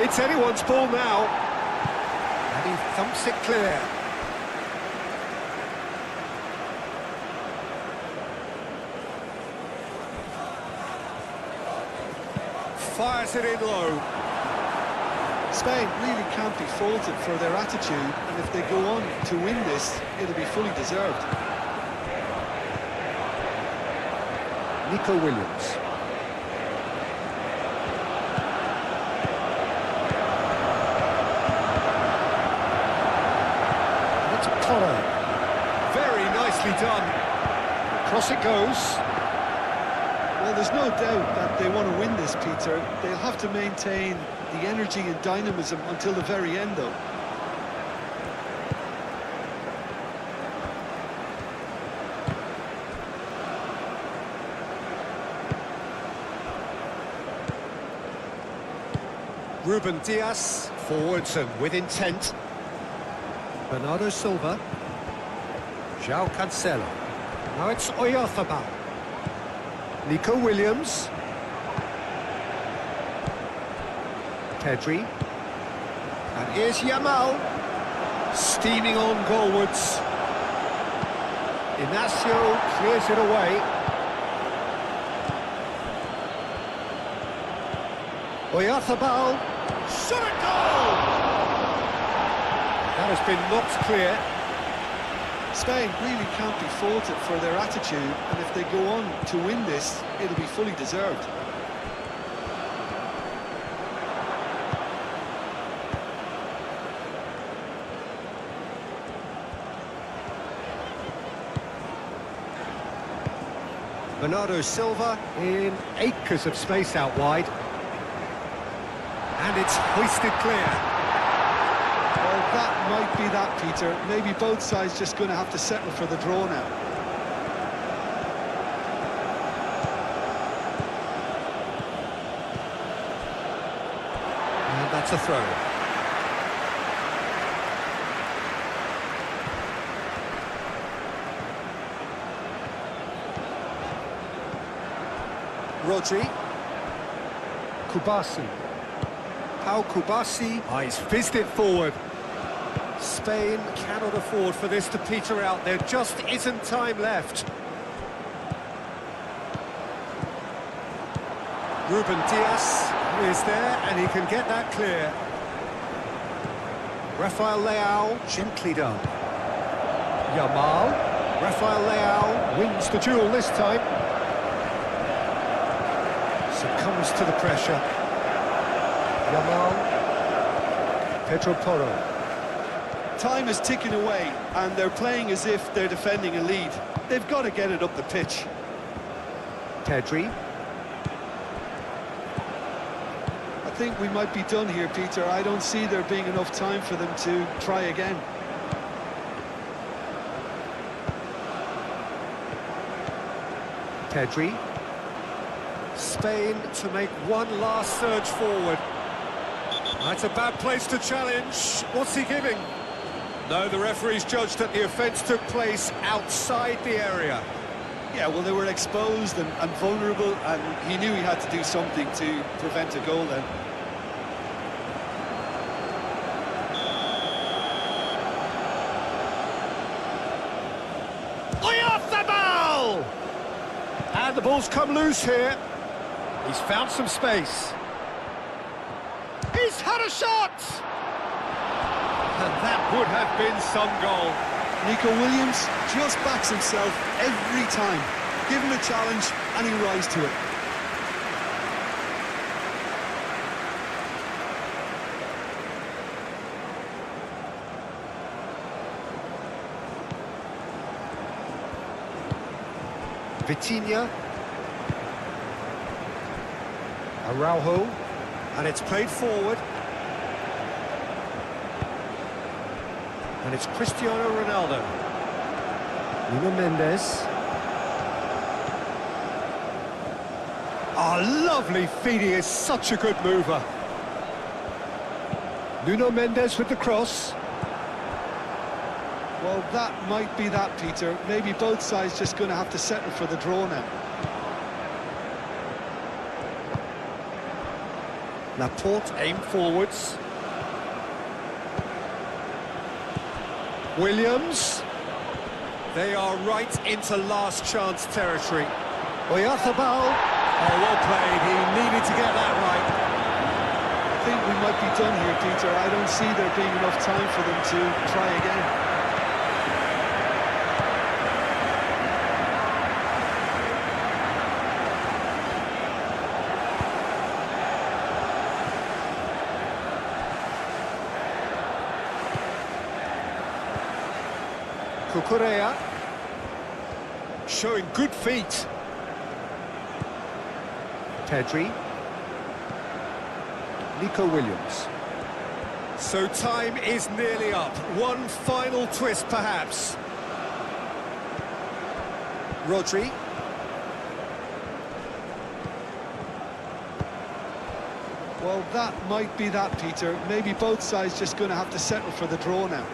It's anyone's ball now. And he thumps it clear. Fires it in low. Spain really can't be faulted for their attitude, and if they go on to win this, it'll be fully deserved. Nico Williams. Very nicely done. Across it goes. Well, there's no doubt that they want to win this, Peter. They'll have to maintain the energy and dynamism until the very end, though. Ruben Diaz, forwards and with intent. Bernardo Silva. João Cancelo. Now it's Oyarzabal. Nico Williams. Pedri. And here's Yamal. Steaming on goalwards. Inacio clears it away. Oyarzabal. Shot at goal! That has been knocked clear. Spain really can't be faulted for their attitude, and if they go on to win this, it'll be fully deserved. Bernardo Silva in acres of space out wide. And it's hoisted clear. Well, that might be that, Peter. Maybe both sides just going to have to settle for the draw now. And that's a throw. Rodri. Kubasi. Pau Kubasi. Oh, he's fizzed it forward. Spain cannot afford for this to peter out. There just isn't time left. Ruben Diaz is there, and he can get that clear. Rafael Leao, gently done. Yamal. Rafael Leao wins the duel this time. Succumbs to the pressure. Yamal. Pedro Porro. Time is ticking away, and they're playing as if they're defending a lead. They've got to get it up the pitch. Pedri. I think we might be done here, Peter. I don't see there being enough time for them to try again. Pedri. Spain to make one last surge forward. That's a bad place to challenge. What's he giving? No, the referee's judged that the offence took place outside the area. Yeah, well, they were exposed and vulnerable, and he knew he had to do something to prevent a goal then. Oyarzabal! And the ball's come loose here. He's found some space. He's had a shot! And that would have been some goal. Nico Williams just backs himself every time. Give him a challenge and he'll rise to it. Vitinha. Araujo. And it's played forward. And it's Cristiano Ronaldo. Nuno Mendes. Oh, lovely feed, he is such a good mover. Nuno Mendes with the cross. Well, that might be that, Peter. Maybe both sides just going to have to settle for the draw now. Laporte aim forwards. Williams. They are right into last chance territory. Oyarzabal. Oh, well played. He needed to get that right. I think we might be done here, Peter. I don't see there being enough time for them to try again. Cucurella, showing good feet. Pedri. Nico Williams. So time is nearly up. One final twist, perhaps. Rodri. Well, that might be that, Peter. Maybe both sides just going to have to settle for the draw now.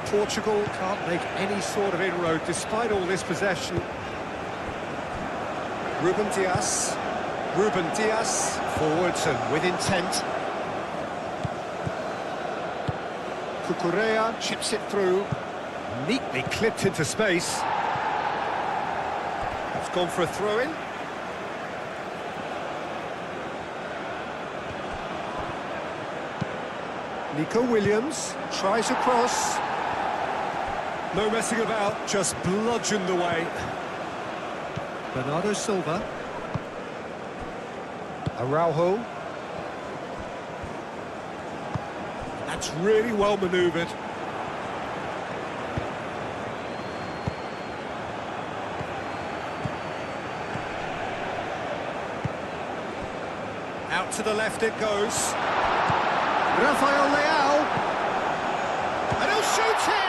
Portugal can't make any sort of inroad despite all this possession. Ruben Dias. Ruben Dias forwards and with intent. Cucurella chips it through. Neatly clipped into space. It's gone for a throw-in. Nico Williams tries a cross. No messing about, just bludgeoned away. Bernardo Silva. Araujo. That's really well manoeuvred. Out to the left it goes. Rafael Leao. And he'll shoot here!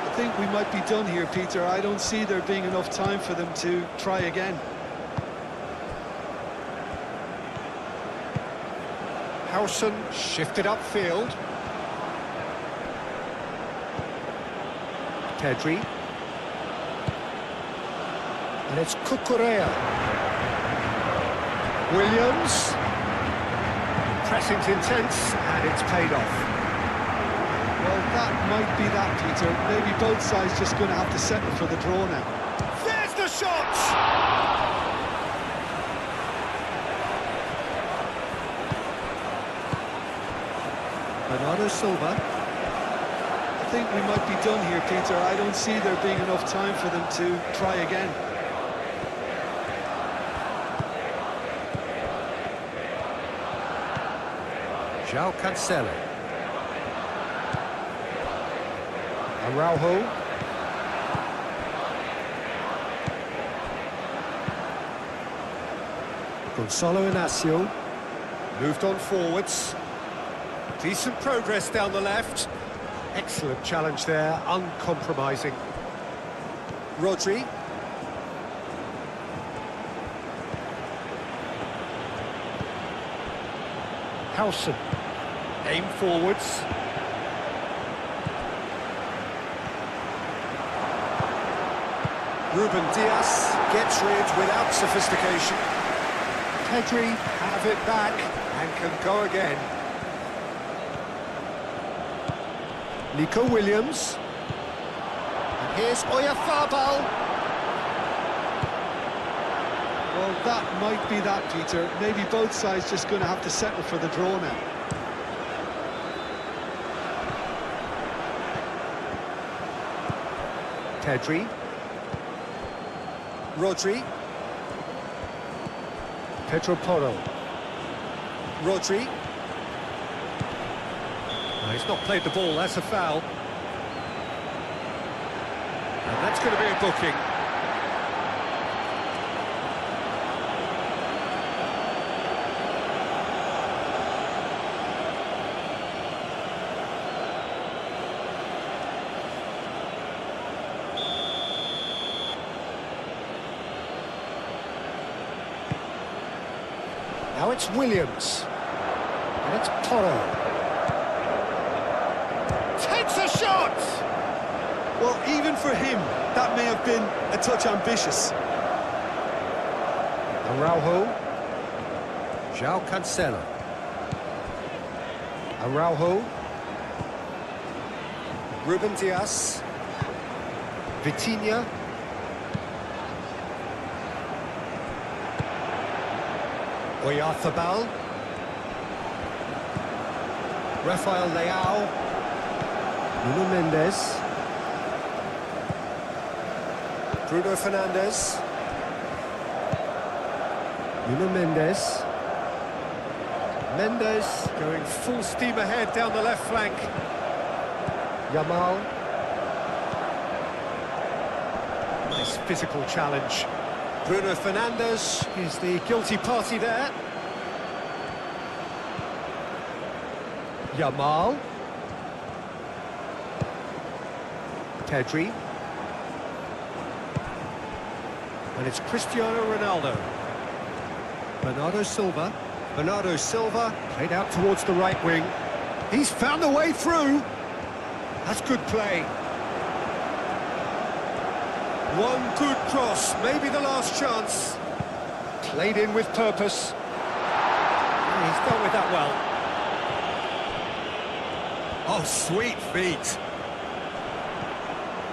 I think we might be done here, Peter. I don't see there being enough time for them to try again. Howson shifted upfield. Pedri. And it's Cucurella. Williams. Pressing's intense, and it's paid off. Well, that might be that, Peter. Maybe both sides just going to have to settle for the draw now. There's the shot! Bernardo Silva. I think we might be done here, Peter. I don't see there being enough time for them to try again. João Cancelo. Araujo. Gonzalo Inacio. Moved on forwards. Decent progress down the left. Excellent challenge there, uncompromising. Rodri. Howson. Aim forwards. Ruben Dias gets rid without sophistication. Pedri have it back and can go again. Nico Williams. And here's Oyarzabal. Well, that might be that, Peter. Maybe both sides just going to have to settle for the draw now. Pedri. Rodri. Pedro Porro. Rodri. Oh, he's not played the ball, that's a foul. And that's going to be a booking. Now it's Williams. And it's Porro. Takes a shot! Well, even for him, that may have been a touch ambitious. Araujo. João Cancelo. Araujo. Ruben Dias. Vitinha. Oyarzabal. Rafael Leao. Nuno Mendes. Bruno Fernandes. Nuno Mendes. Mendes going full steam ahead down the left flank. Yamal. Nice physical challenge. Bruno Fernandes is the guilty party there. Yamal. Pedri. And it's Cristiano Ronaldo. Bernardo Silva. Bernardo Silva played out towards the right wing. He's found a way through. That's good play. One good cross, maybe the last chance. Played in with purpose. And he's dealt with that well. Oh, sweet feet.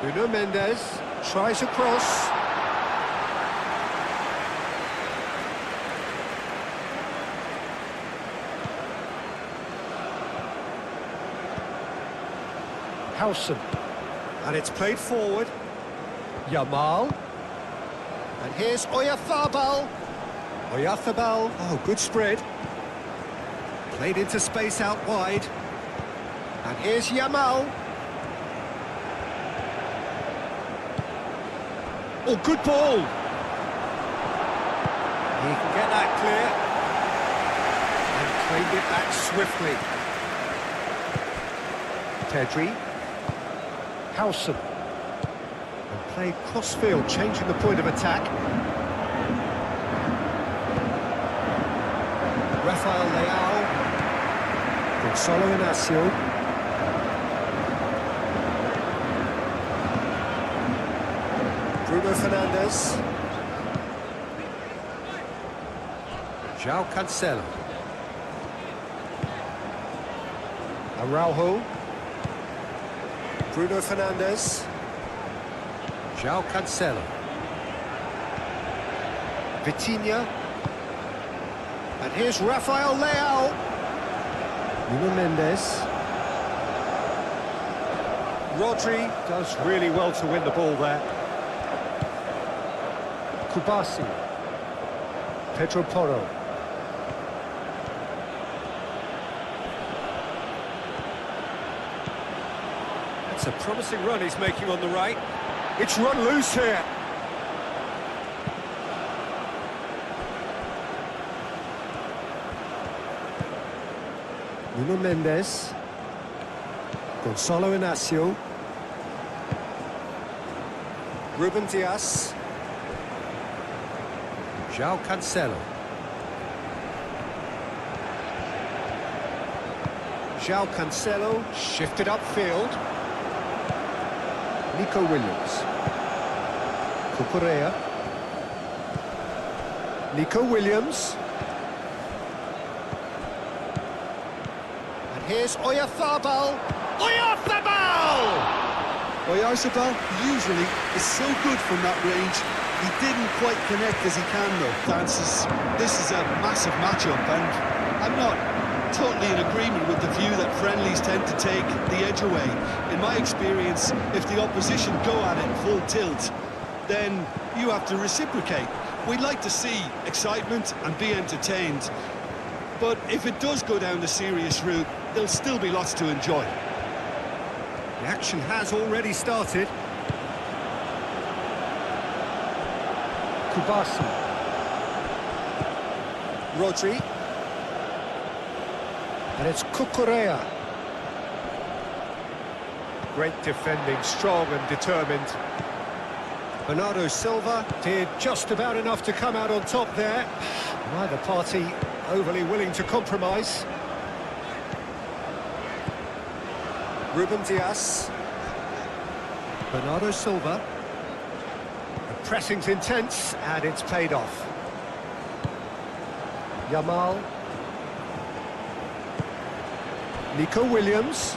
Nuno Mendes tries a cross. Howson. And it's played forward. Yamal. And here's Oyarzabal. Oyarzabal. Oh, good spread. Played into space out wide. And here's Yamal. Oh, good ball. He can get that clear. And claimed it back swiftly. Pedri. Howson. And played cross-field, changing the point of attack. Rafael Leao. Gonzalo Inacio. Bruno Fernandes. João Cancelo. Araujo. Bruno Fernandes. João Cancelo. Vitinha. And here's Rafael Leao. Nuno Mendes. Rodri does really well to win the ball there. Kubasi. Pedro Porro. That's a promising run he's making on the right. It's run loose here. Nuno Mendes. Gonzalo Inacio. Ruben Dias. João Cancelo. João Cancelo shifted upfield. Nico Williams. Cucurella. Nico Williams. And here's Oyarzabal. Oyarzabal! Oyarzabal usually is so good from that range. He didn't quite connect as he can, though. This is a massive matchup, and I'm not totally in agreement with the view that friendlies tend to take the edge away. In my experience, if the opposition go at it full tilt, then you have to reciprocate. We'd like to see excitement and be entertained, but if it does go down the serious route, there'll still be lots to enjoy. The action has already started. Kubasu. Rodri. And it's Cucurella. Great defending, strong and determined. Bernardo Silva did just about enough to come out on top there. Neither party overly willing to compromise. Ruben Dias. Bernardo Silva. The pressing's intense and it's paid off. Yamal. Nico Williams.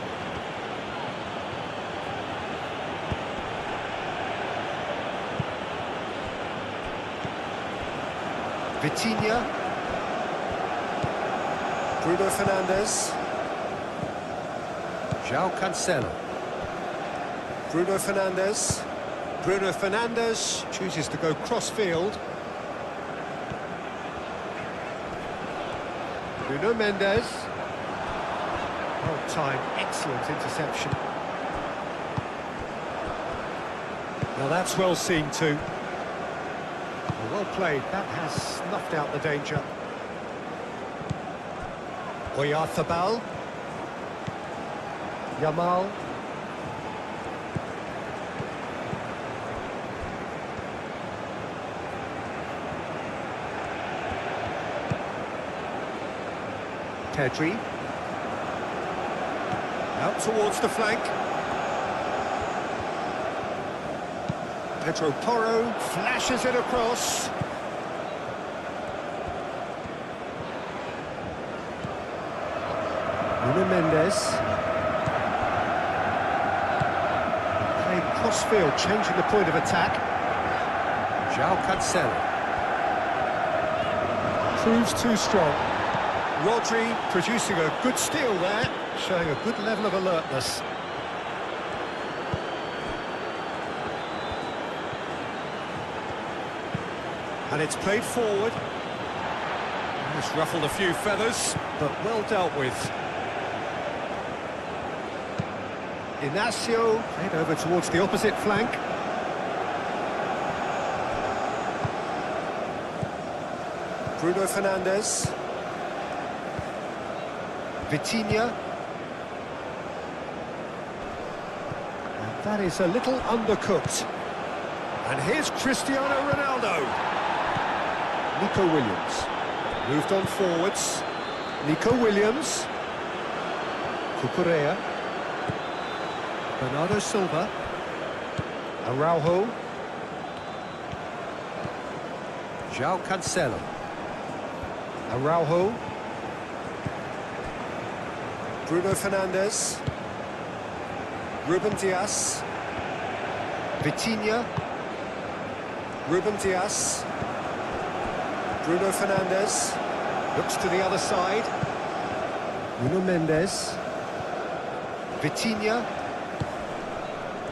Vitinha. Bruno Fernandes. João Cancelo. Bruno Fernandes. Bruno Fernandes chooses to go cross-field. Bruno Mendes. Well timed, excellent interception. Now that's well seen too. Well played, that has snuffed out the danger. Oyarzabal. Yamal. Pedri. Out towards the flank. Pedro Porro flashes it across. Nuno Mendes. Played cross-field, changing the point of attack. João Cancelo. Proves too strong. Rodri producing a good steal there, showing a good level of alertness. And it's played forward. It's ruffled a few feathers, but well dealt with. Inacio, played over towards the opposite flank. Bruno Fernandes. Vitinha. And that is a little undercooked. And here's Cristiano Ronaldo. Nico Williams. Moved on forwards. Nico Williams. Cucurella. Bernardo Silva. Araujo. João Cancelo. Araujo. Bruno Fernandes. Ruben Dias. Vitinha. Ruben Dias. Bruno Fernandes. Looks to the other side. Nuno Mendes. Vitinha.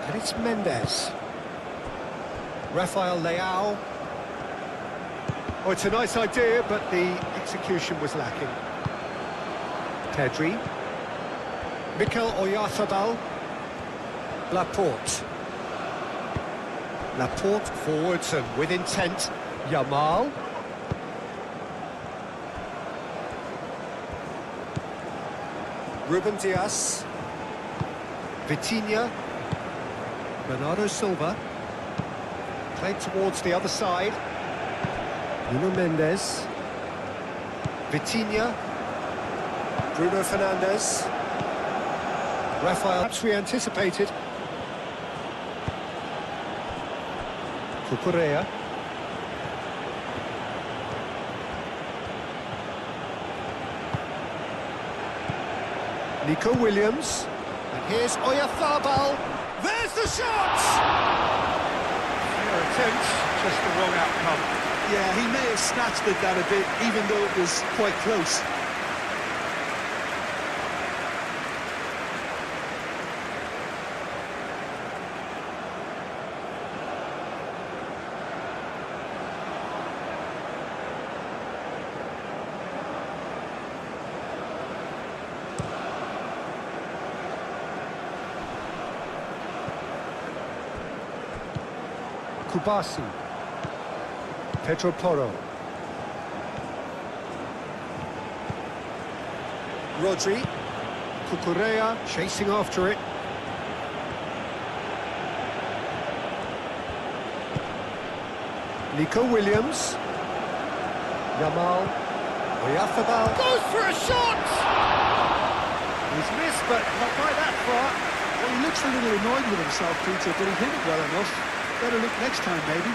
And it's Mendes. Rafael Leao. Oh, it's a nice idea, but the execution was lacking. Pedri. Mikel Oyarzabal. Laporte. Laporte forwards and with intent. Yamal. Ruben Dias. Vitinha. Bernardo Silva. Played towards the other side. Nuno Mendes. Vitinha. Bruno Fernandes. Rafael, perhaps we anticipated. Cucurella. Nico Williams. And here's Oyarzabal. There's the shot! Fair attempt, just the wrong outcome. Yeah, he may have snatched at that a bit, even though it was quite close. Kubasi. Pedro Porro. Rodri. Cucurella chasing after it. Nico Williams. Yamal. Oyarzabal. Goes for a shot! He's missed, but not by that far. Well, he looks a little annoyed with himself, Peter, but he hit it well enough. Better look next time, maybe.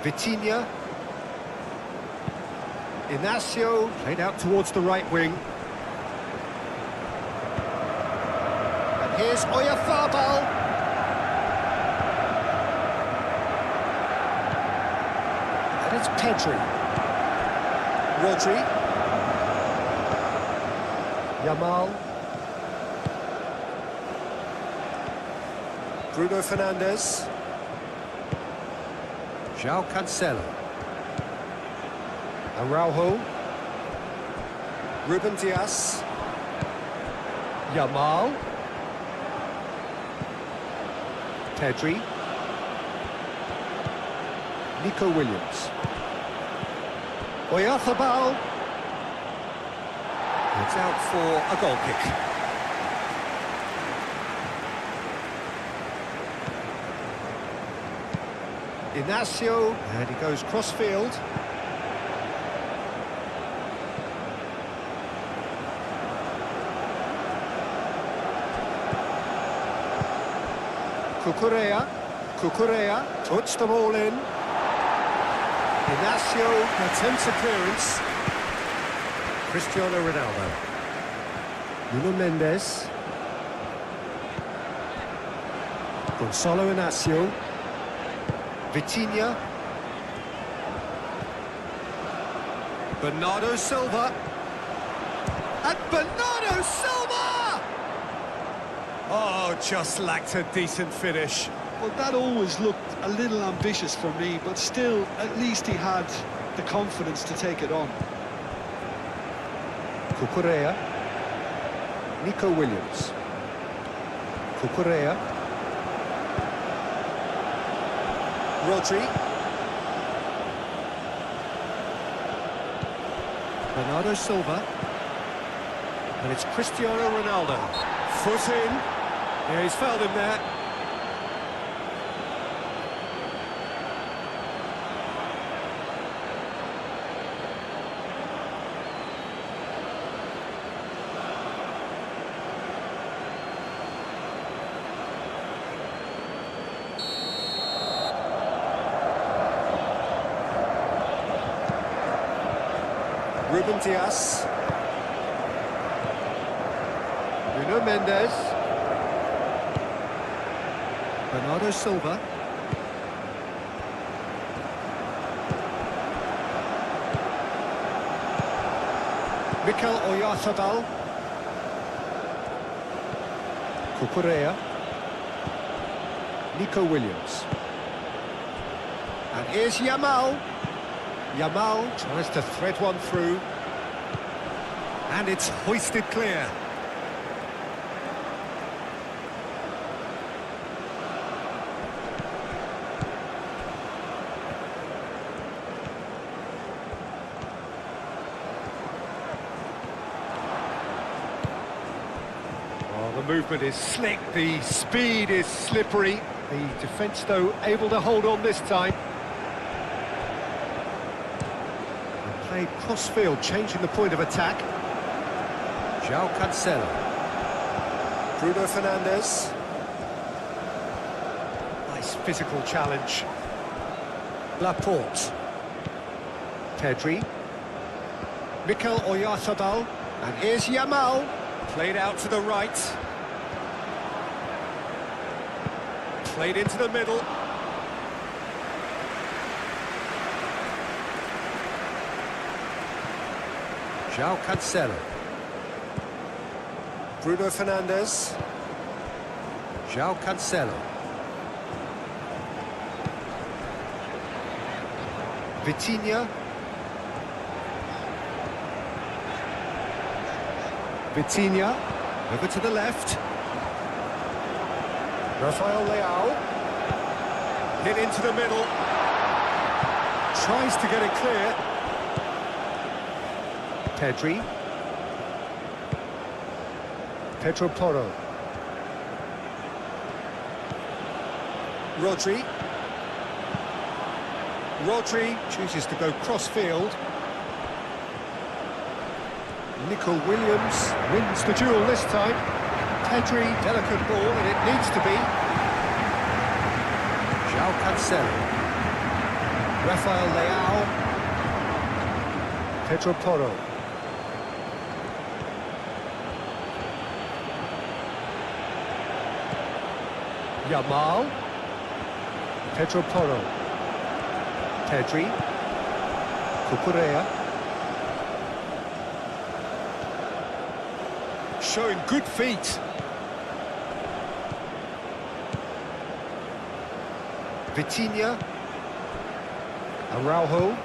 Vitinha. Inacio played out towards the right wing. And here's Oyarzabal. And it's Pedri. Rodri. Yamal. Bruno Fernandes. João Cancelo. Araujo. Ruben Dias. Yamal. Pedri. Nico Williams. Oyarzabal. It's out for a goal kick. Inacio, and he goes cross-field. Cucurella puts the ball in. Inacio attempts a clearance. Cristiano Ronaldo. Nuno Mendes. Gonzalo Inacio. Vitinha. Bernardo Silva. And Bernardo Silva! Oh, just lacked a decent finish. Well, that always looked a little ambitious for me, but still, at least he had the confidence to take it on. Cucurella. Nico Williams. Cucurella. Rodri. Bernardo Silva. And it's Cristiano Ronaldo. Foot in. Yeah, he's fouled him there. Ruben Dias. Nuno Mendes. Bernardo Silva. Mikel Oyarzabal. Cucurella. Nico Williams. And here's Yamal. Yamal tries to thread one through. And it's hoisted clear. Oh, the movement is slick, the speed is slippery. The defence, though, able to hold on this time. Played cross-field, changing the point of attack. João Cancelo. Bruno Fernandes. Nice physical challenge. Laporte. Pedri. Mikel Oyarzabal. And here's Yamal. Played out to the right. Played into the middle. João Cancelo. Bruno Fernandes. João Cancelo. Vitinha. Vitinha. Over to the left. Rafael Leao. Hit into the middle. Tries to get it clear. Pedri. Pedro Porro. Rodri. Rodri chooses to go cross-field. Nico Williams wins the duel this time. Pedri, delicate ball, and it needs to be. João Cancelo. Rafael Leao. Pedro Porro. Yamal. Pedro Porro. Pedri. Cucurella. Showing good feet. Vitinha. Araujo.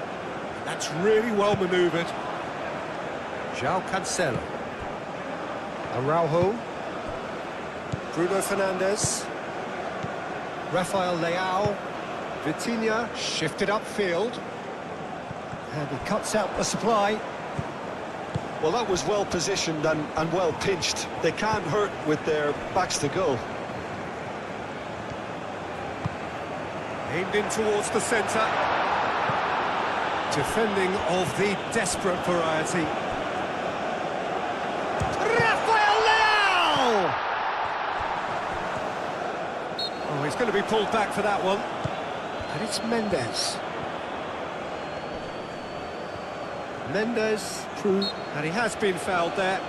That's really well manoeuvred. João Cancelo. Araujo. Bruno Fernandes. Rafael Leao. Vitinha shifted upfield. And he cuts out the supply. Well, that was well positioned and well pinched. They can't hurt with their backs to goal. Aimed in towards the centre. Defending of the desperate variety. Rafael Leao! Oh, he's going to be pulled back for that one. And it's Mendes. Mendes through, and he has been fouled there.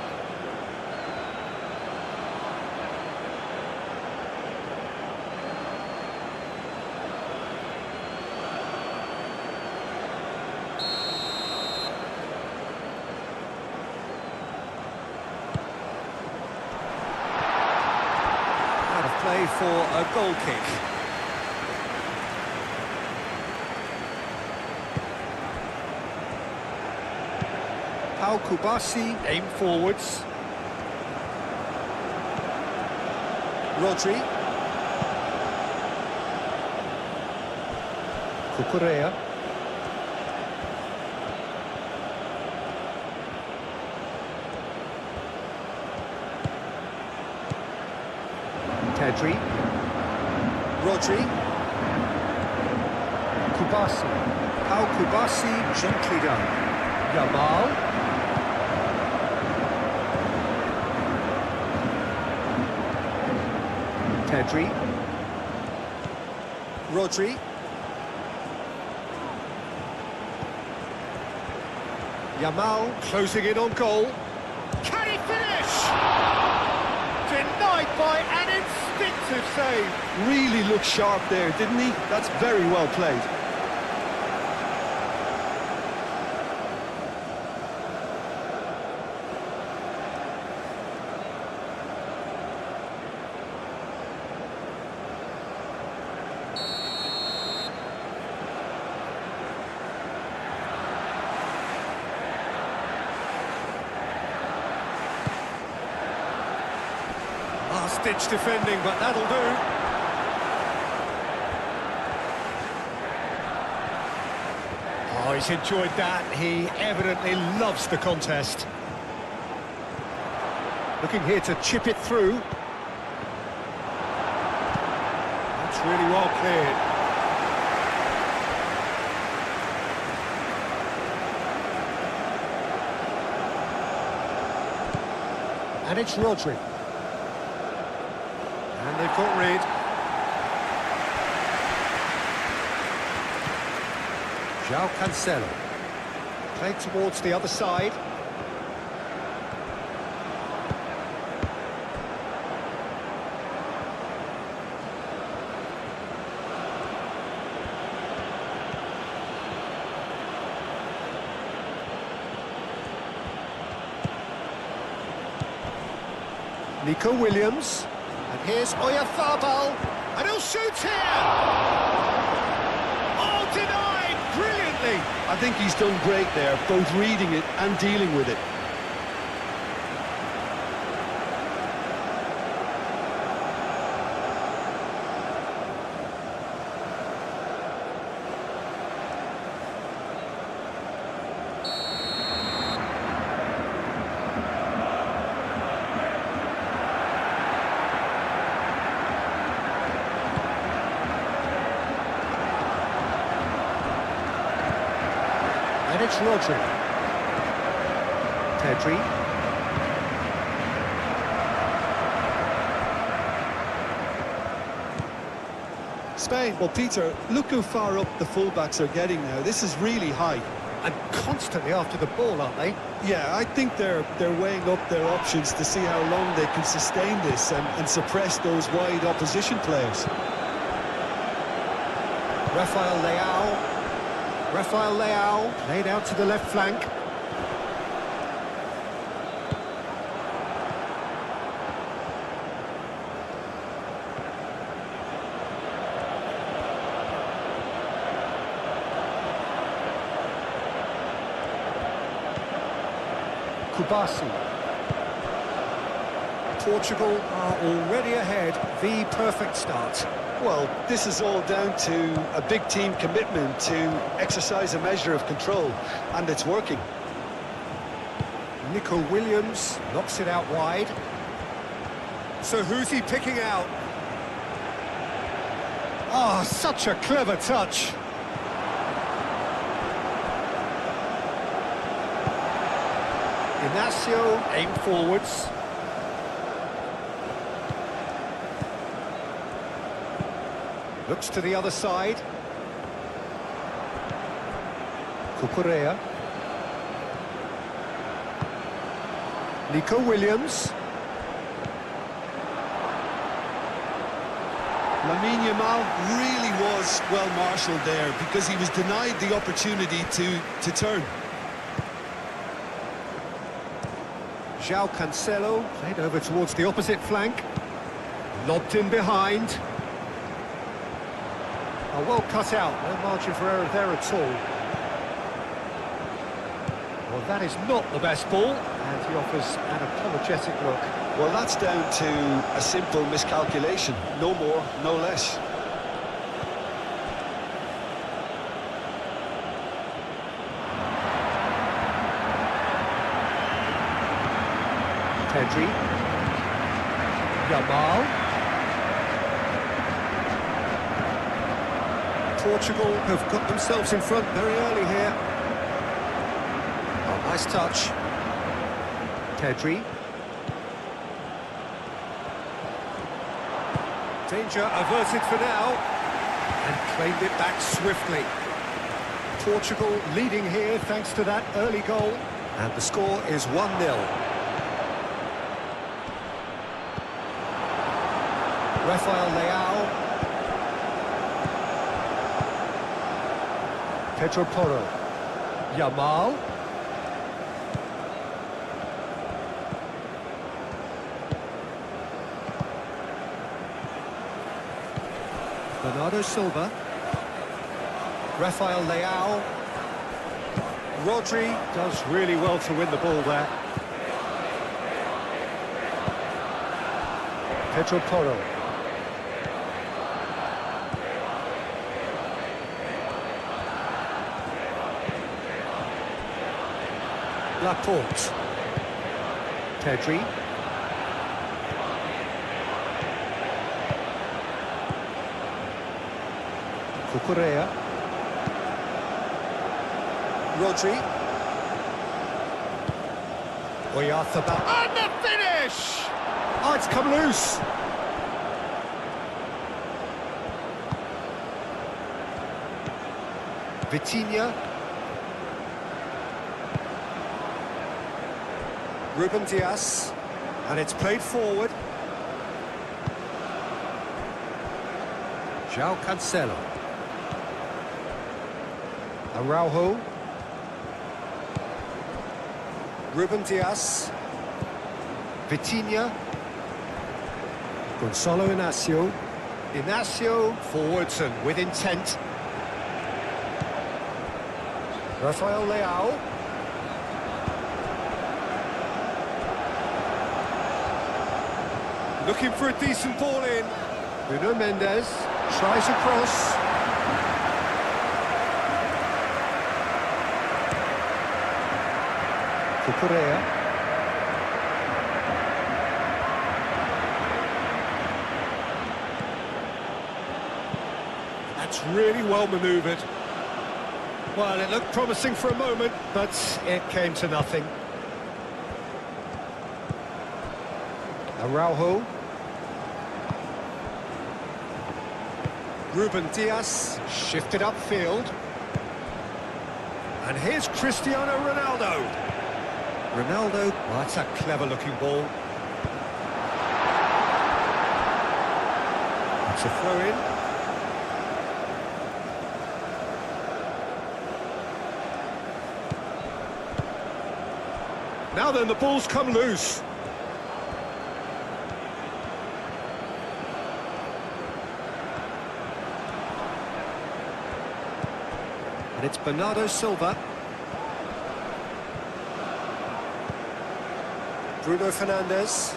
Out of play for a goal kick. Pau Kubasi, aim forwards. Rodri. Cucurella. Pedri. Rodri. Kubasi. Pau Kubasi, gently done. Yamal. Pedri. Rodri. Yamal closing in on goal. Can he finish? Denied by an instinctive save. Really looked sharp there, didn't he? That's very well played. Last-ditch defending, but that'll do. Oh, he's enjoyed that. He evidently loves the contest. Looking here to chip it through. That's really well cleared. And it's Rodri. And they've got rid. João Cancelo. Played towards the other side. Nico Williams, and here's Oyarzabal, and he'll shoot here! Oh, denied brilliantly! I think he's done great there, both reading it and dealing with it. And it's Rodri. Pedri. Spain, well, Peter, look how far up the fullbacks are getting now. This is really high. And constantly after the ball, aren't they? Yeah, I think they're weighing up their options to see how long they can sustain this and suppress those wide opposition players. Rafael Leao played out to the left flank. Kubasi. Portugal are already ahead, the perfect start. Well, this is all down to a big team commitment to exercise a measure of control, and it's working. Nico Williams knocks it out wide. So who's he picking out? Oh, such a clever touch. Inacio aimed forwards. Looks to the other side. Cucurella. Nico Williams. Lamine Yamal really was well marshalled there because he was denied the opportunity to turn. João Cancelo played over towards the opposite flank. Lobbed in behind. Oh, well cut out, no margin for error there at all. Well, that is not the best ball, and he offers an apologetic look. Well, that's down to a simple miscalculation. No more, no less. Pedri. Yamal. Portugal have got themselves in front very early here. Oh, nice touch. Pedri. Danger averted for now. And claimed it back swiftly. Portugal leading here thanks to that early goal. And the score is 1-0. Rafael Leao. Pedro Porro. Yamal. Bernardo Silva. Rafael Leao. Rodri does really well to win the ball there. Pedro Porro. Laporte. Pedri. Cucurella. Rodri. Oyarzabal. And the finish! Oh, it's come loose. Vitinha. Ruben Dias. And it's played forward. João Cancelo. Araujo. Ruben Dias. Vitinha. Gonçalo Inácio. Inácio forwards and with intent. Rafael Leao. Looking for a decent ball in. Nuno Mendes tries a cross. Cucurella. That's really well manoeuvred. Well, it looked promising for a moment, but it came to nothing. Araujo. Ruben Dias shifted upfield. And here's Cristiano Ronaldo. Ronaldo, well, that's a clever-looking ball. It's a throw-in. Now then, the ball's come loose. And it's Bernardo Silva. Bruno Fernandes.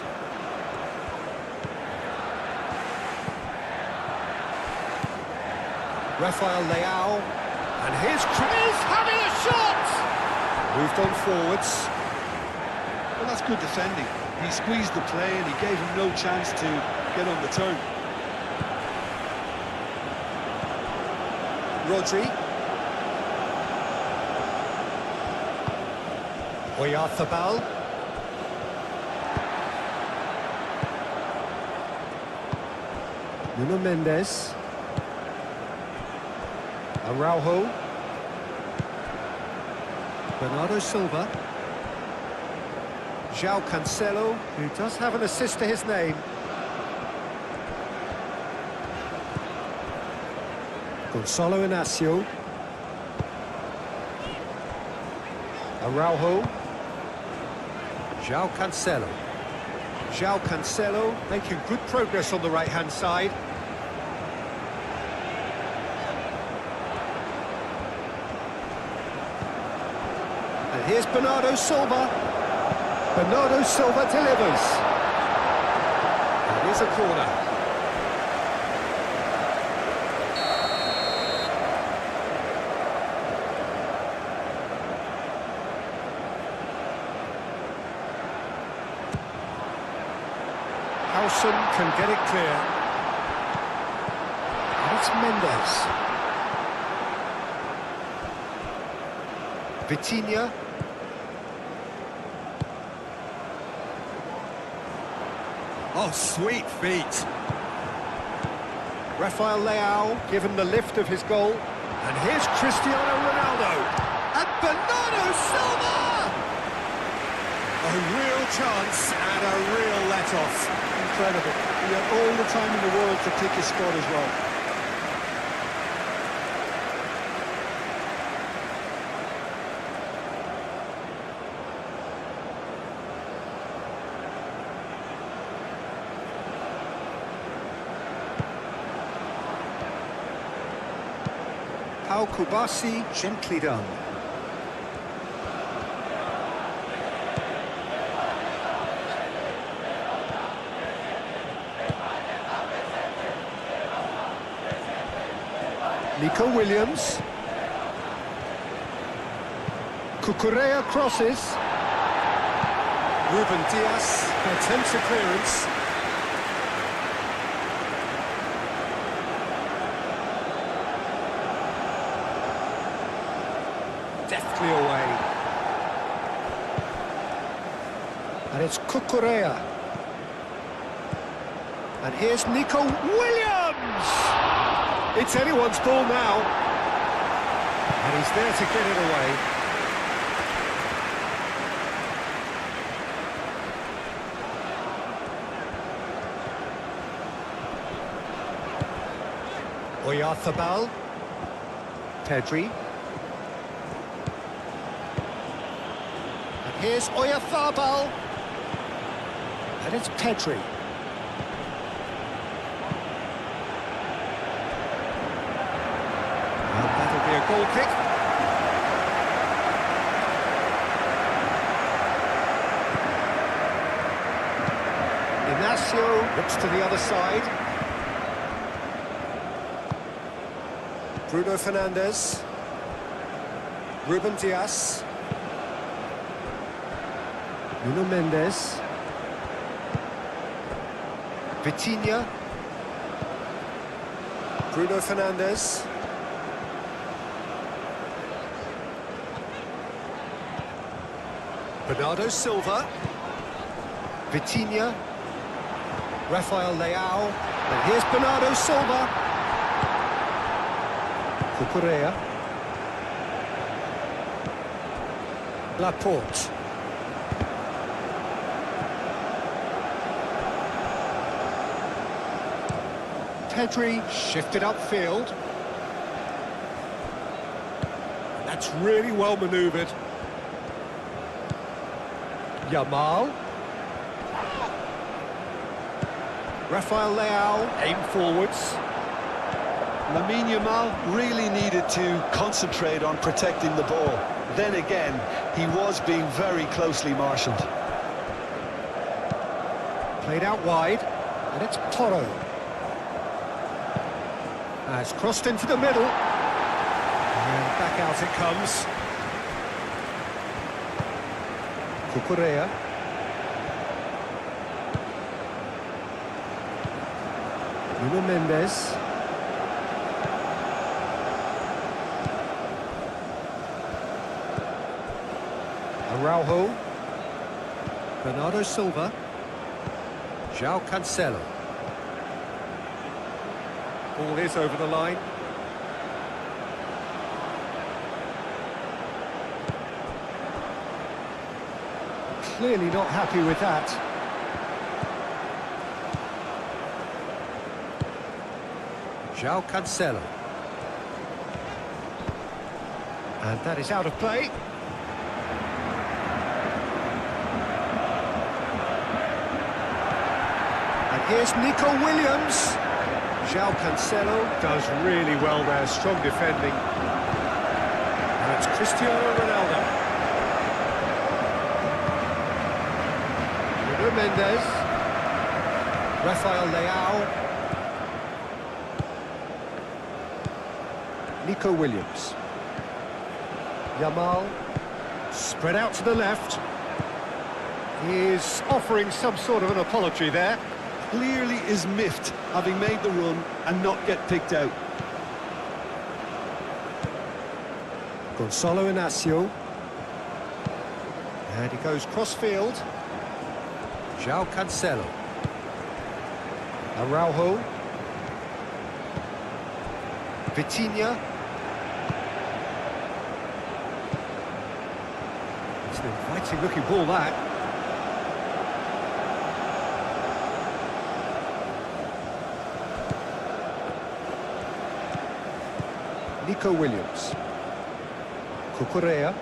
Rafael Leao. And here's having a shot! Moved on forwards. Well, that's good defending. He squeezed the play and he gave him no chance to get on the turn. Rodri. Oyarzabal. Nuno Mendes. Araujo. Bernardo Silva. João Cancelo, who does have an assist to his name. Gonçalo Inácio. Araujo. João Cancelo. João Cancelo making good progress on the right-hand side. And here's Bernardo Silva. Bernardo Silva delivers. And here's a corner. Howson can get it clear. And it's Mendes. Vitinha. Oh, sweet feet. Rafael Leao given the lift of his goal. And here's Cristiano Ronaldo. And Bernardo Silva! A real chance and a real let-off. Incredible. He had all the time in the world to pick his spot as well. Pau Kubasi, gently done. Nico Williams. Cucurella crosses. Ruben Dias attempts a clearance. Deftly away. And it's Cucurella. And here's Nico Williams! It's anyone's ball now. And he's there to get it away. Oyarzabal. Pedri. And here's Oyarzabal. And it's Pedri. And that'll be a goal kick. Inacio looks to the other side. Bruno Fernandes. Ruben Dias. Nuno Mendes. Vitinha. Bruno Fernandes. Bernardo Silva. Vitinha. Rafael Leao. And here's Bernardo Silva. Cucurella. Laporte. Pedri shifted upfield. That's really well manoeuvred. Yamal. Rafael Leao, aim forwards. Lamine Yamal really needed to concentrate on protecting the ball. Then again, he was being very closely marshalled. Played out wide, and it's Porro. It's crossed into the middle. And back out it comes. Cucurella. Nuno Mendes. Araujo. Bernardo Silva. João Cancelo. Ball is over the line. Clearly not happy with that. João Cancelo. And that is out of play. And here's Nico Williams. João Cancelo does really well there, strong defending. That's Cristiano Ronaldo. Nuno Mendes. Rafael Leao. Nico Williams. Yamal. Spread out to the left. He is offering some sort of an apology there. Clearly is miffed, having made the run and not get picked out. Gonzalo Inacio. And he goes cross-field. João Cancelo. Araujo. Vitinha. It's an inviting-looking ball, that. Nico Williams. Cucurella.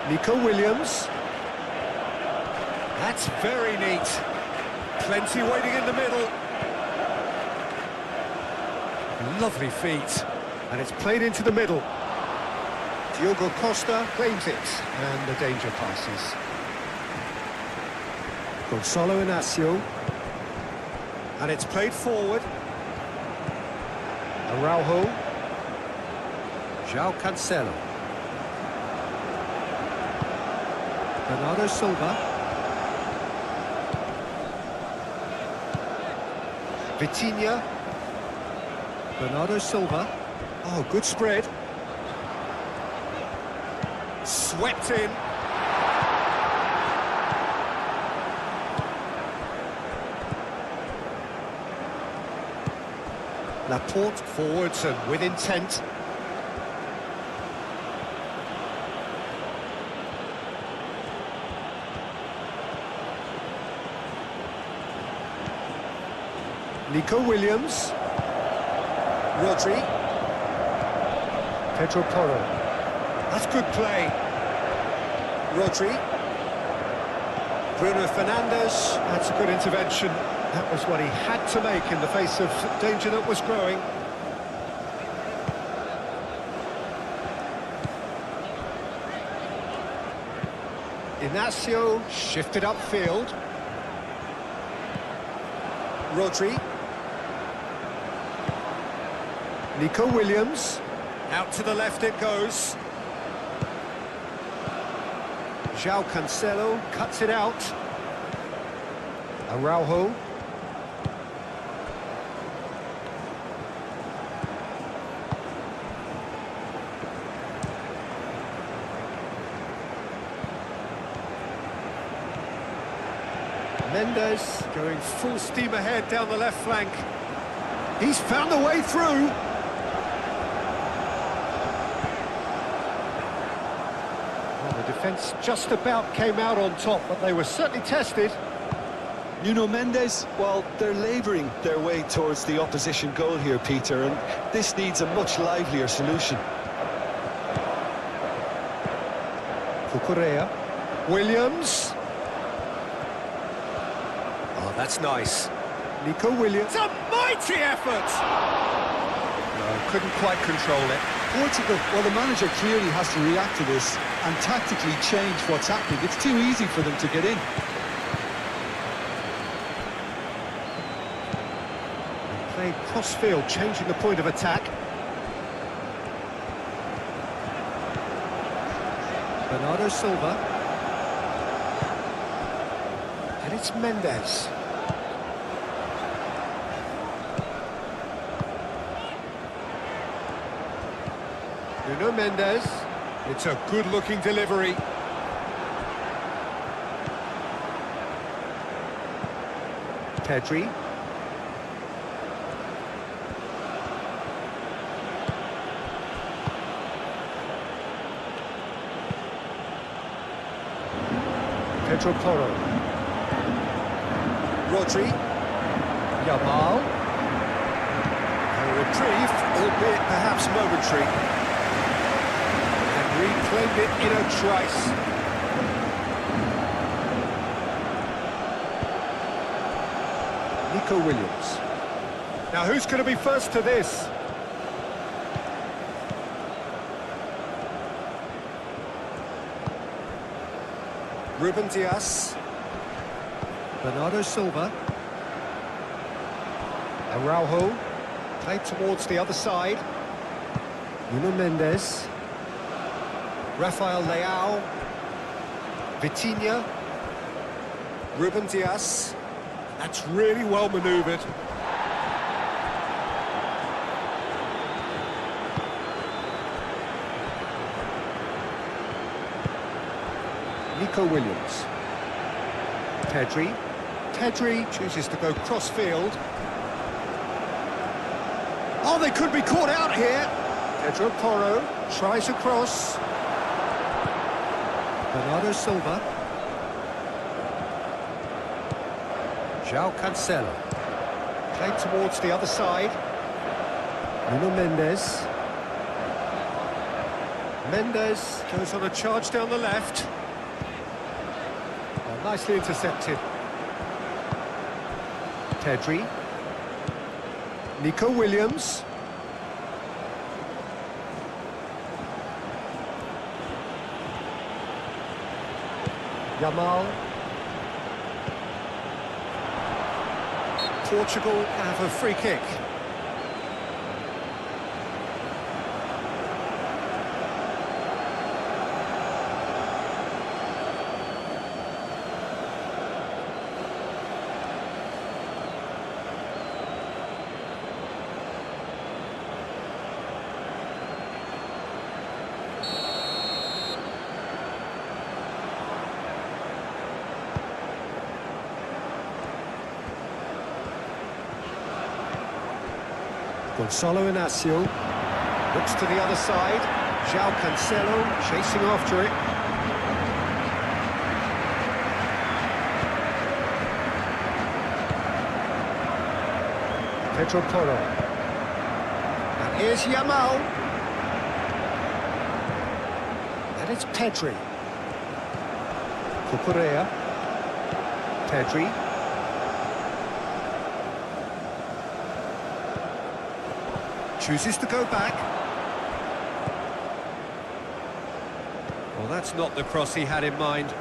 Nico Williams. That's very neat. Plenty waiting in the middle. Lovely feet. And it's played into the middle. Diogo Costa claims it. And the danger passes. Gonzalo Inacio. And it's played forward. Araujo. João Cancelo. Bernardo Silva. Vitinha. Bernardo Silva. Oh, good spread. Swept in. Laporte forwards and with intent. Nico Williams. Rodri. Pedro Porro. That's good play. Rodri. Bruno Fernandes. That's a good intervention. That was what he had to make in the face of danger that was growing. Inacio shifted upfield. Rodri. Nico Williams. Out to the left it goes. João Cancelo cuts it out. Araujo. Mendes going full steam ahead down the left flank. He's found a way through. Well, the defence just about came out on top, but they were certainly tested. Nuno Mendes, well, they're labouring their way towards the opposition goal here, Peter, and this needs a much livelier solution. Cucurella. Williams. Oh, that's nice. Nico Williams. A mighty effort! No, couldn't quite control it. Portugal, well, the manager clearly has to react to this and tactically change what's happening. It's too easy for them to get in. Played cross-field, changing the point of attack. Bernardo Silva. And it's Mendes. Nuno Mendes. It's a good-looking delivery. Pedri. Pedro Porro. Rodri. Yamal. A reprieve, albeit perhaps momentary. And reclaimed it in a trice. Nico Williams. Now who's going to be first to this? Ruben Dias. Bernardo Silva. Araujo. Played towards the other side. Nuno Mendes. Rafael Leao. Vitinha. Ruben Dias. That's really well manoeuvred. Nico Williams. Pedri. Pedri chooses to go cross-field. Oh, they could be caught out here. Pedro Porro tries a cross. Bernardo Silva. João Cancelo. Played towards the other side. Nuno Mendes. Mendes goes on a charge down the left. Nicely intercepted. Pedri. Nico Williams. Yamal. Portugal have a free kick. Gonzalo Inacio looks to the other side. João Cancelo chasing after it. Pedro Porro. And here's Yamal. And it's Pedri. Cucurella. Pedri. Chooses to go back. Well, that's not the cross he had in mind.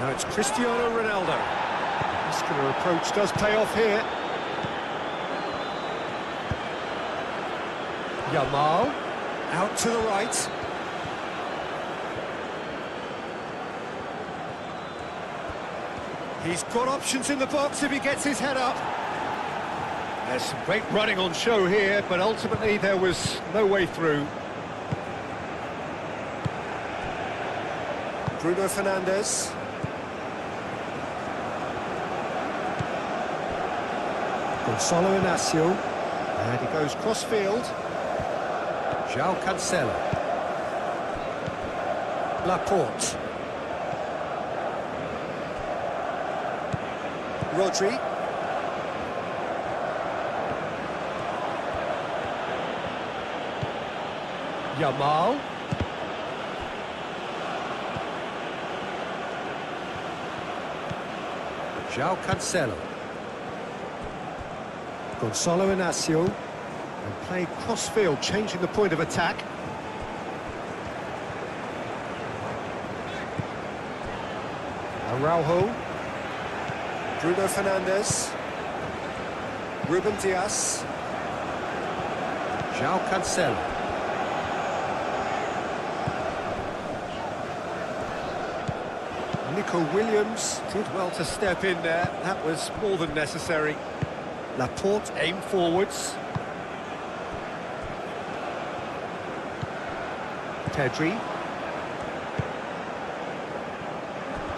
Now it's Cristiano Ronaldo. Muscular approach does pay off here. Yamal, out to the right. He's got options in the box if he gets his head up. There's some great running on show here, but ultimately there was no way through. Bruno Fernandes. Gonzalo Inacio. And he goes cross-field. João Cancelo. Laporte. Rodri. Yamal. João Cancelo. Gonzalo Inacio. And played cross-field, changing the point of attack. Araujo. Bruno Fernandes. Ruben Dias. João Cancelo. Nico Williams did well to step in there. That was more than necessary. Laporte aimed forwards. Pedri.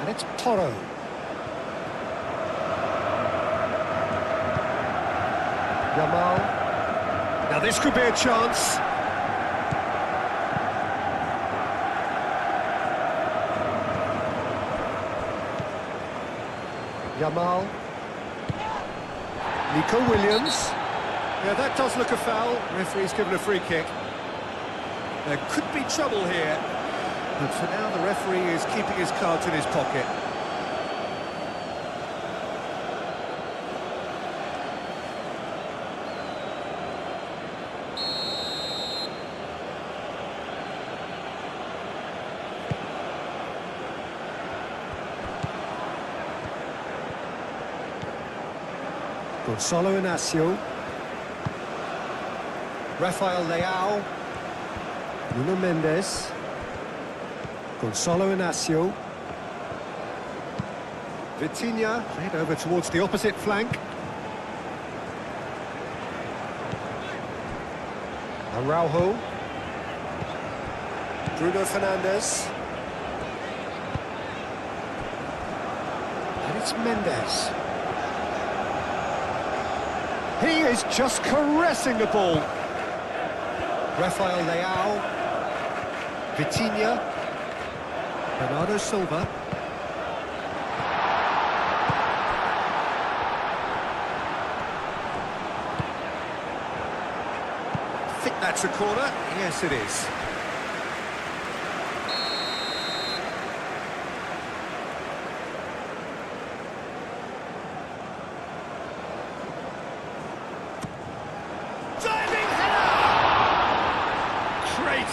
And it's Porro. Yamal. Now this could be a chance. Yamal. Nico Williams. Yeah, that does look a foul. Referee's given a free kick. There could be trouble here. But for now, the referee is keeping his cards in his pocket. Gonzalo Inacio. Rafael Leao. Nuno Mendes. Gonzalo Inacio. Vitinha played over towards the opposite flank. Araujo. Bruno Fernandes. And it's Mendes. He is just caressing the ball. Rafael Leao. Vitinha. Bernardo Silva. I think that's a corner. Yes, it is.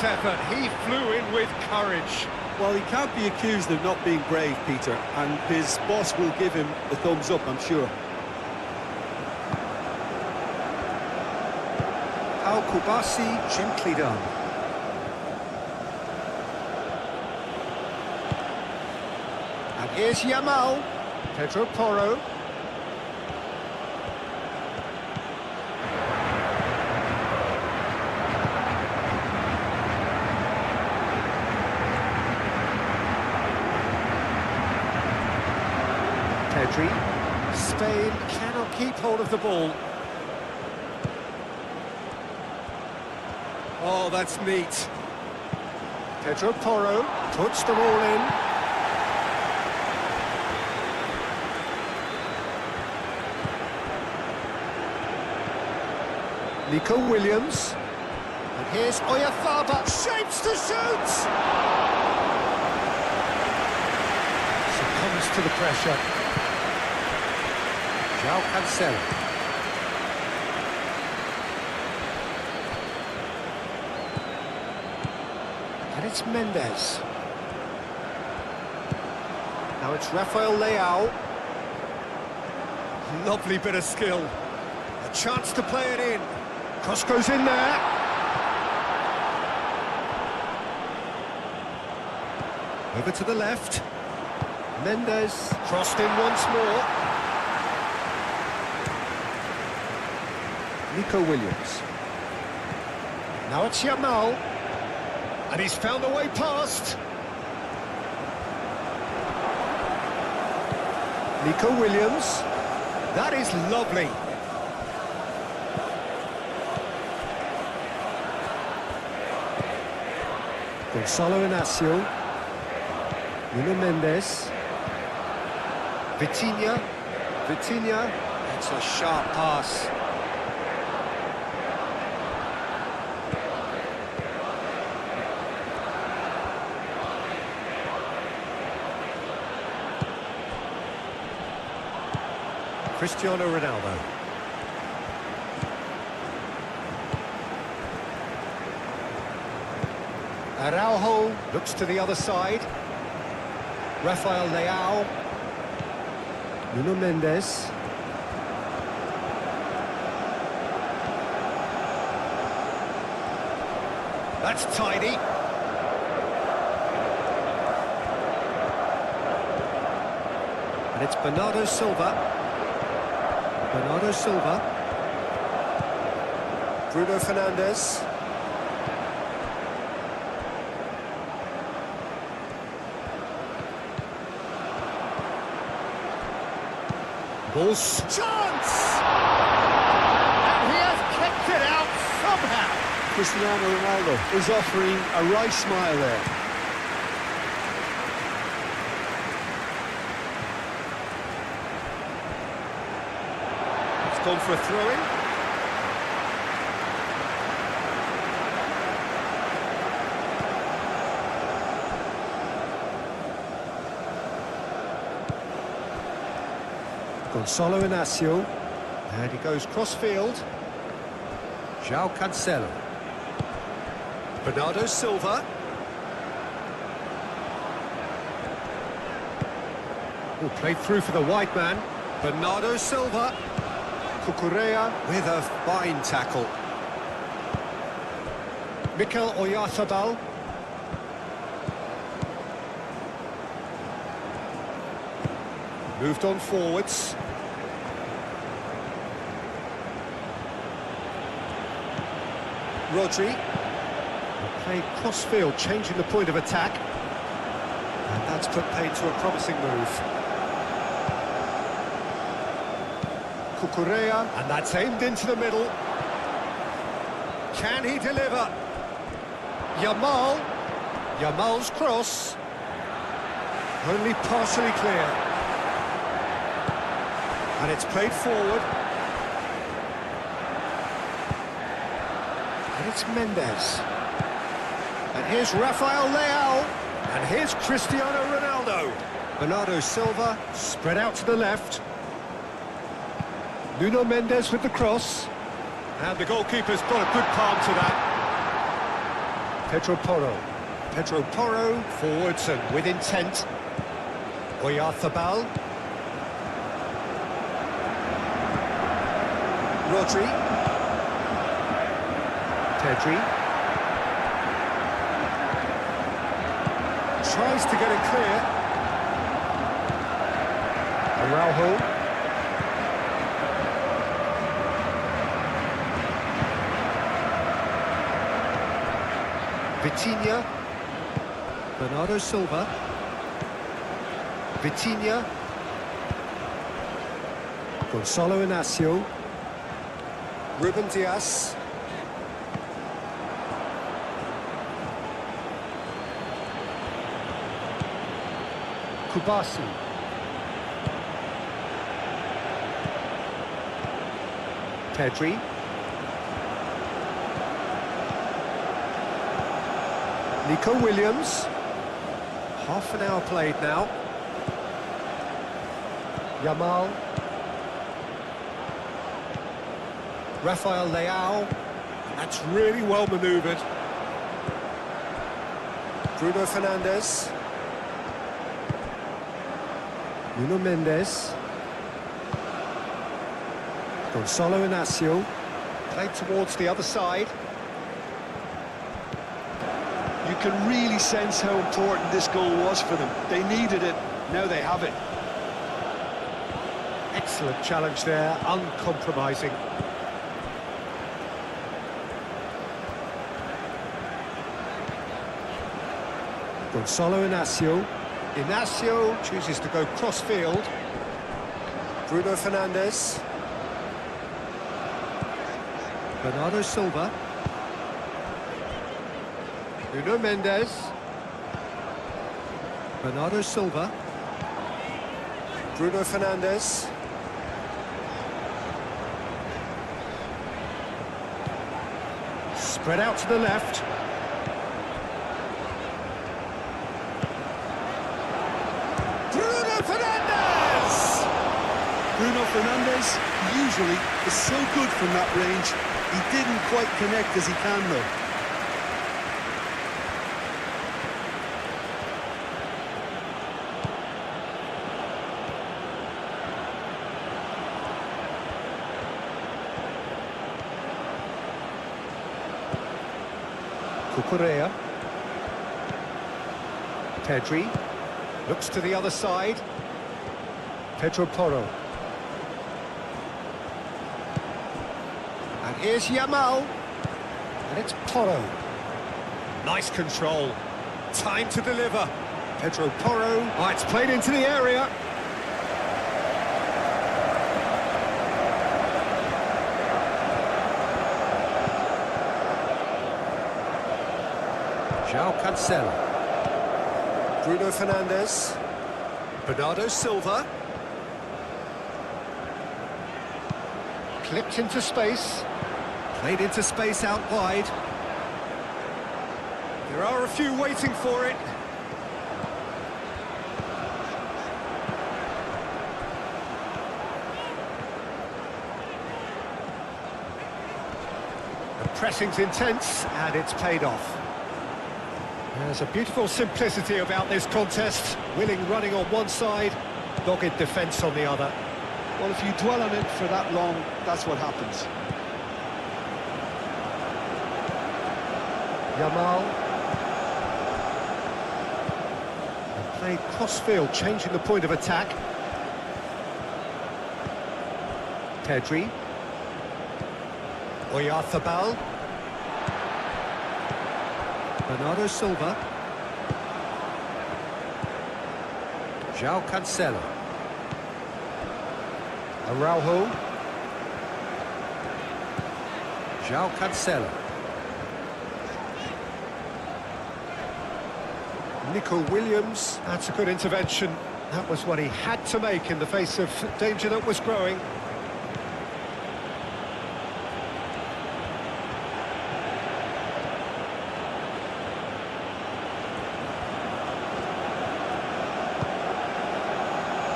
Effort. He flew in with courage. Well, he can't be accused of not being brave, Peter, and his boss will give him the thumbs up, I'm sure. Al Kubasi, gently done. And here's Yamal. Pedro Porro. Pedri. Spain cannot keep hold of the ball. Oh, that's neat. Pedro Porro puts them all in. Nico Williams. And here's Oyarzabal. Shapes to shoot! Succumbs to the pressure. João Cancelo. And it's Mendes. Now it's Rafael Leao. Lovely bit of skill. A chance to play it in. Cross goes in there. Over to the left. Mendes crossed in once more. Nico Williams. Now it's Yamal. And he's found a way past. Nico Williams. That is lovely. Gonzalo Inacio. Nuno Mendes. Vitinha. Vitinha. It's a sharp pass. Cristiano Ronaldo. Araujo looks to the other side. Rafael Leao. Nuno Mendes. That's tidy. And it's Bernardo Silva. Bernardo Silva. Bruno Fernandes. Ball's chance! And he has kicked it out somehow. Cristiano Ronaldo is offering a wry smile there. It's gone for a throw-in. Gonzalo Inacio. And he goes cross-field. João Cancelo. Bernardo Silva. Oh, played through for the white man. Bernardo Silva. Cucurella with a fine tackle. Mikel Oyarzabal. Moved on forwards. Rodri. Played cross-field, changing the point of attack. And that's put paid to a promising move. Cucurella, and that's aimed into the middle. Can he deliver? Yamal. Yamal's cross. Only partially clear. And it's played forward. And it's Mendes. And here's Rafael Leao. And here's Cristiano Ronaldo. Bernardo Silva spread out to the left. Nuno Mendes with the cross. And the goalkeeper's got a good palm to that. Pedro Porro. Pedro Porro forwards and with intent. Oyarzabal. Rodri. Pedri. Tries to get it clear. Araujo. Vitinha. Bernardo Silva. Vitinha. Gonzalo Inacio. Ruben Dias. Kubasi. Pedri. Nico Williams. Half an hour played now. Yamal. Rafael Leao. That's really well manoeuvred. Bruno Fernandes. Nuno Mendes. Gonzalo Inacio. Played towards the other side. You can really sense how important this goal was for them. They needed it, now they have it. Excellent challenge there, uncompromising. Gonzalo Inacio. Inacio chooses to go cross-field. Bruno Fernandes. Bernardo Silva. Nuno Mendes. Bernardo Silva. Bruno Fernandes. Spread out to the left. Bruno Fernandes! Bruno Fernandes usually is so good from that range. He didn't quite connect as he can though. Cucurella. Pedri. Looks to the other side. Pedro Porro. And here's Yamal. And it's Porro. Nice control. Time to deliver. Pedro Porro. Oh, it's played into the area. João Cancelo. Bruno Fernandes. Bernardo Silva. Clipped into space. Played into space out wide. There are a few waiting for it. The pressing's intense and it's paid off. There's a beautiful simplicity about this contest. Willing running on one side, dogged defence on the other. Well, if you dwell on it for that long, that's what happens. Yamal. And played cross-field, changing the point of attack. Pedri. Oyarzabal. Bernardo Silva. João Cancelo. Araujo. João Cancelo. Nico Williams. That's a good intervention. That was what he had to make in the face of danger that was growing.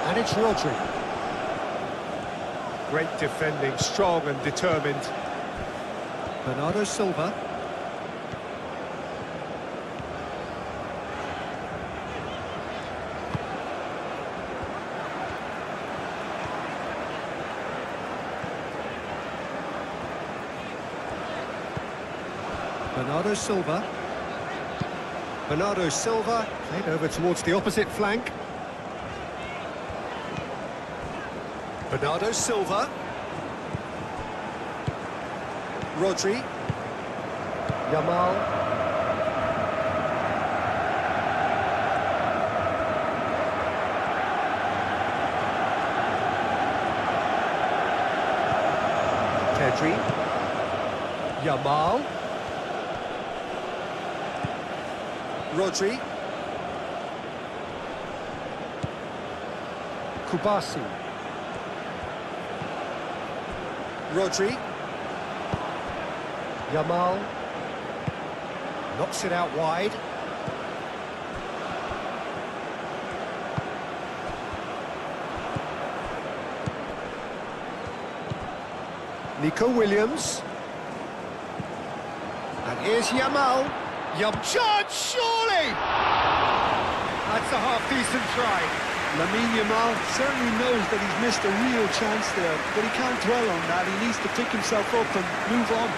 And it's Rodri. Great defending, strong and determined. Bernardo Silva. Bernardo Silva. Bernardo Silva played over towards the opposite flank. Bernardo Silva. Rodri. Yamal. Pedri. Yamal. Kubasi. Rodri. Yamal. Knocks it out wide. Nico Williams. And here's Yamal. Chance, surely! That's a half-decent try. Lamine Yamal certainly knows that he's missed a real chance there, but he can't dwell on that. He needs to pick himself up and move on.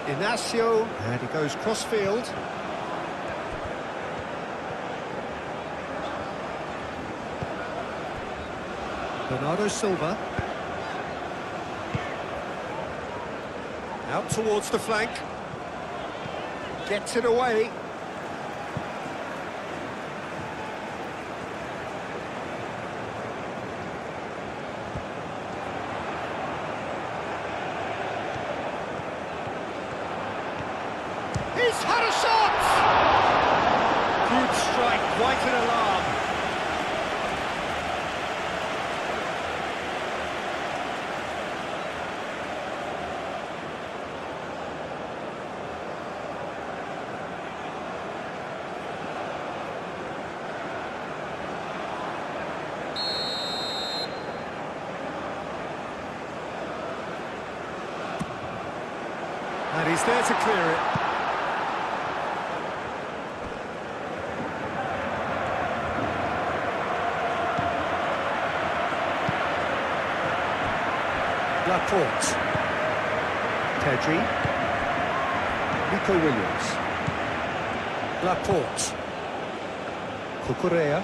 Inacio, and he goes cross-field. Bernardo Silva. Out towards the flank. Gets it away. He's had a shot! Good strike, quite an alarm. And he's there to clear it. Laporte. Pedri. Nico Williams. Laporte. Cucurella.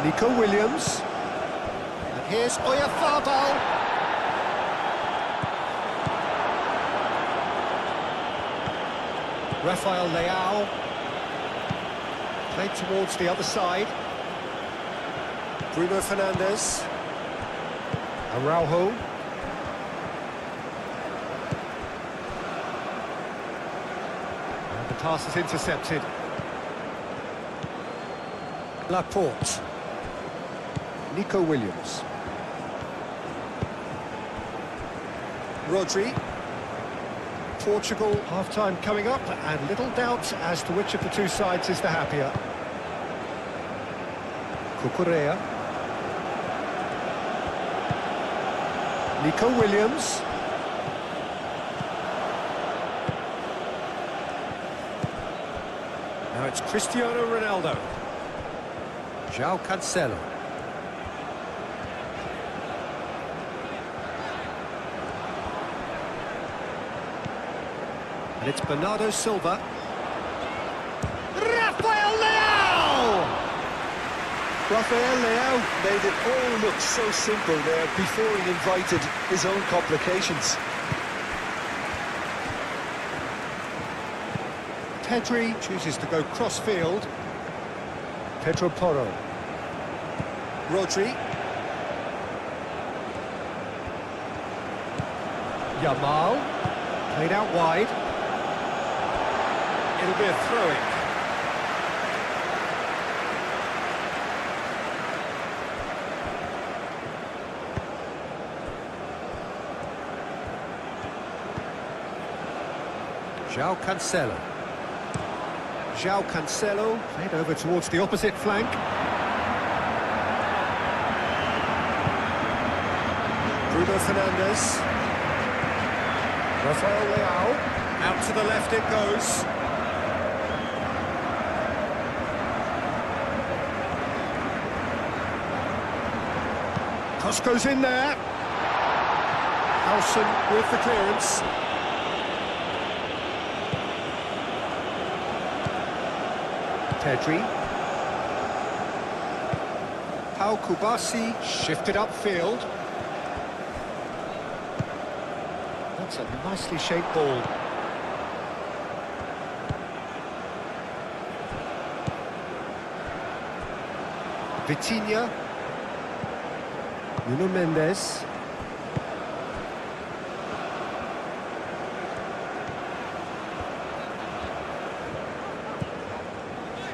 Nico Williams. And here's Oyarzabal. Rafael Leao. Played towards the other side. Bruno Fernandes. Araujo. And the pass is intercepted. Laporte. Nico Williams. Rodri. Portugal, half-time coming up, and little doubt as to which of the two sides is the happier. Cucurella. Nico Williams. Now it's Cristiano Ronaldo. João Cancelo. And it's Bernardo Silva. Rafael Leao! Rafael Leao made it all look so simple there before he invited his own complications. Pedri chooses to go cross-field. Pedro Porro. Rodri. Yamal. Played out wide. It'll be a throw-in. João Cancelo. João Cancelo played over towards the opposite flank. Bruno Fernandes. Rafael Leao. Out to the left it goes. Cross goes in there. Howson with the clearance. Pedri. Pau Kubasi shifted upfield. That's a nicely shaped ball. Vitinha. Nuno Mendes.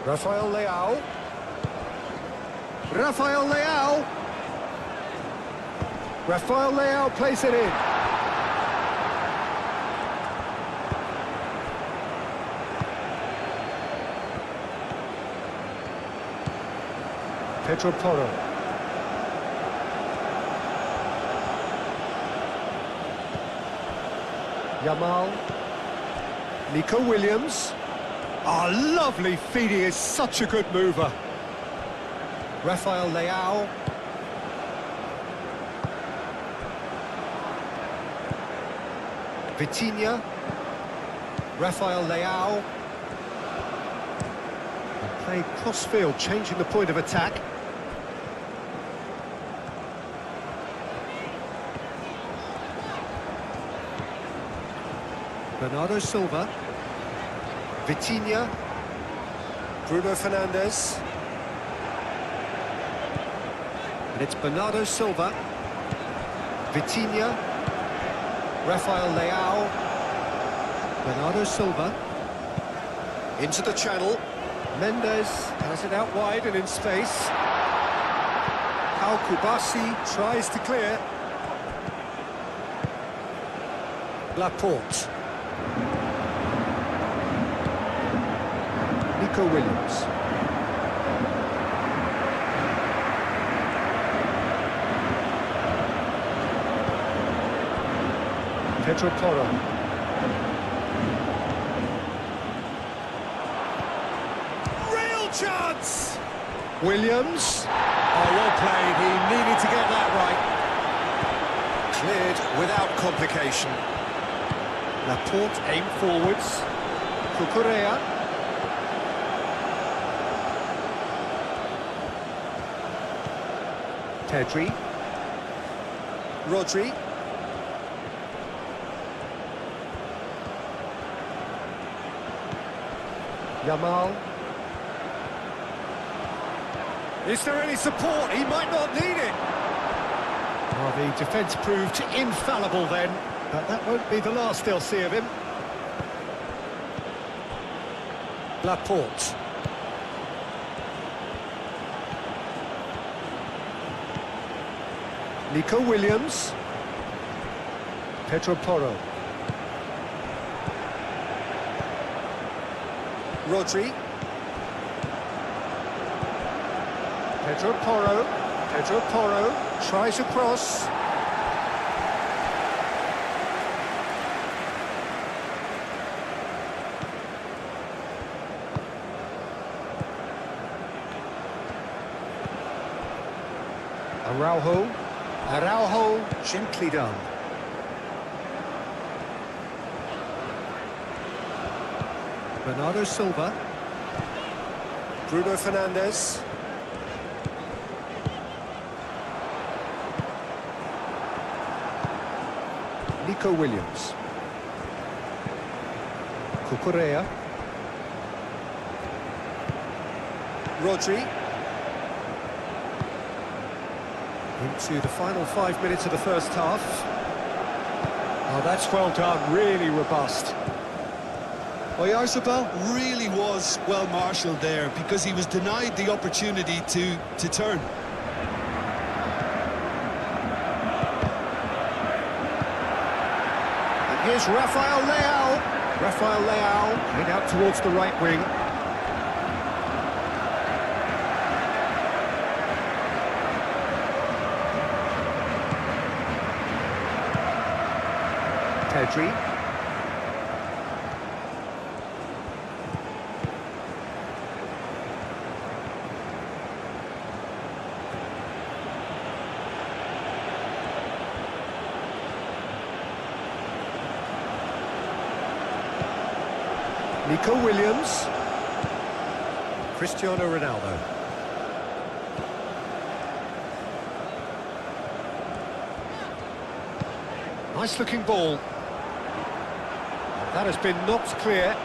Rafael Leao. Rafael Leao. Rafael Leao plays it in. Pedro Porro. Yamal. Nico Williams. Oh, lovely feed, he is such a good mover. Rafael Leao. Vitinha. Rafael Leao. And played cross-field, changing the point of attack. Bernardo Silva. Vitinha. Bruno Fernandes. And it's Bernardo Silva. Vitinha. Rafael Leao. Bernardo Silva. Into the channel. Mendes has it out wide and in space. Al Kubasi tries to clear. Laporte. Nico Williams. Pedro Porro. Real chance! Williams. Oh, well played. He needed to get that right. Cleared without complication. Laporte aimed forwards. Cucurella. Pedri. Rodri. Yamal. Is there any support? He might not need it. Well, the defence proved infallible then, but that won't be the last they'll see of him. Laporte. Nico Williams. Pedro Porro. Rodri. Pedro Porro. Pedro Porro tries a cross. Araujo, gently done. Bernardo Silva. Bruno Fernandes. Nico Williams. Cucurella. Rodri. Into the final 5 minutes of the first half. Oh, that's well done, really robust. Oyarzabal really was well marshalled there because he was denied the opportunity to turn. And here's Rafael Leao. Rafael Leao played out towards the right wing. Pedri. Nico Williams. Cristiano Ronaldo. Nice looking ball. That has been knocked clear.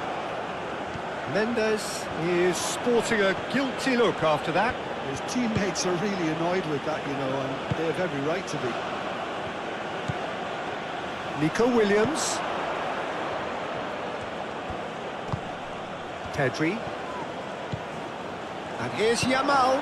Mendes is sporting a guilty look after that. His teammates are really annoyed with that, you know, and they have every right to be. Nico Williams. Pedri. And here's Yamal.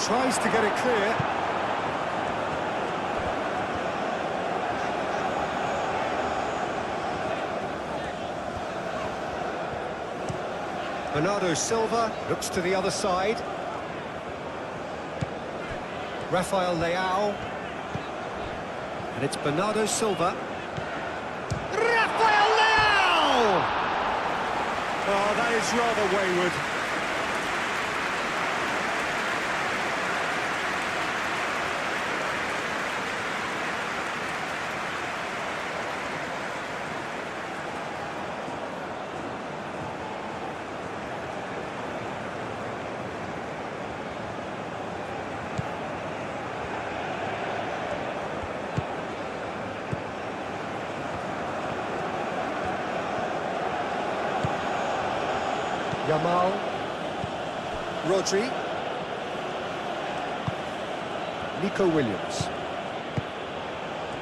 Tries to get it clear. Bernardo Silva looks to the other side. Rafael Leao. And it's Bernardo Silva. Rafael Leao! Oh, that is rather wayward. Yamal, Rodri, Nico Williams,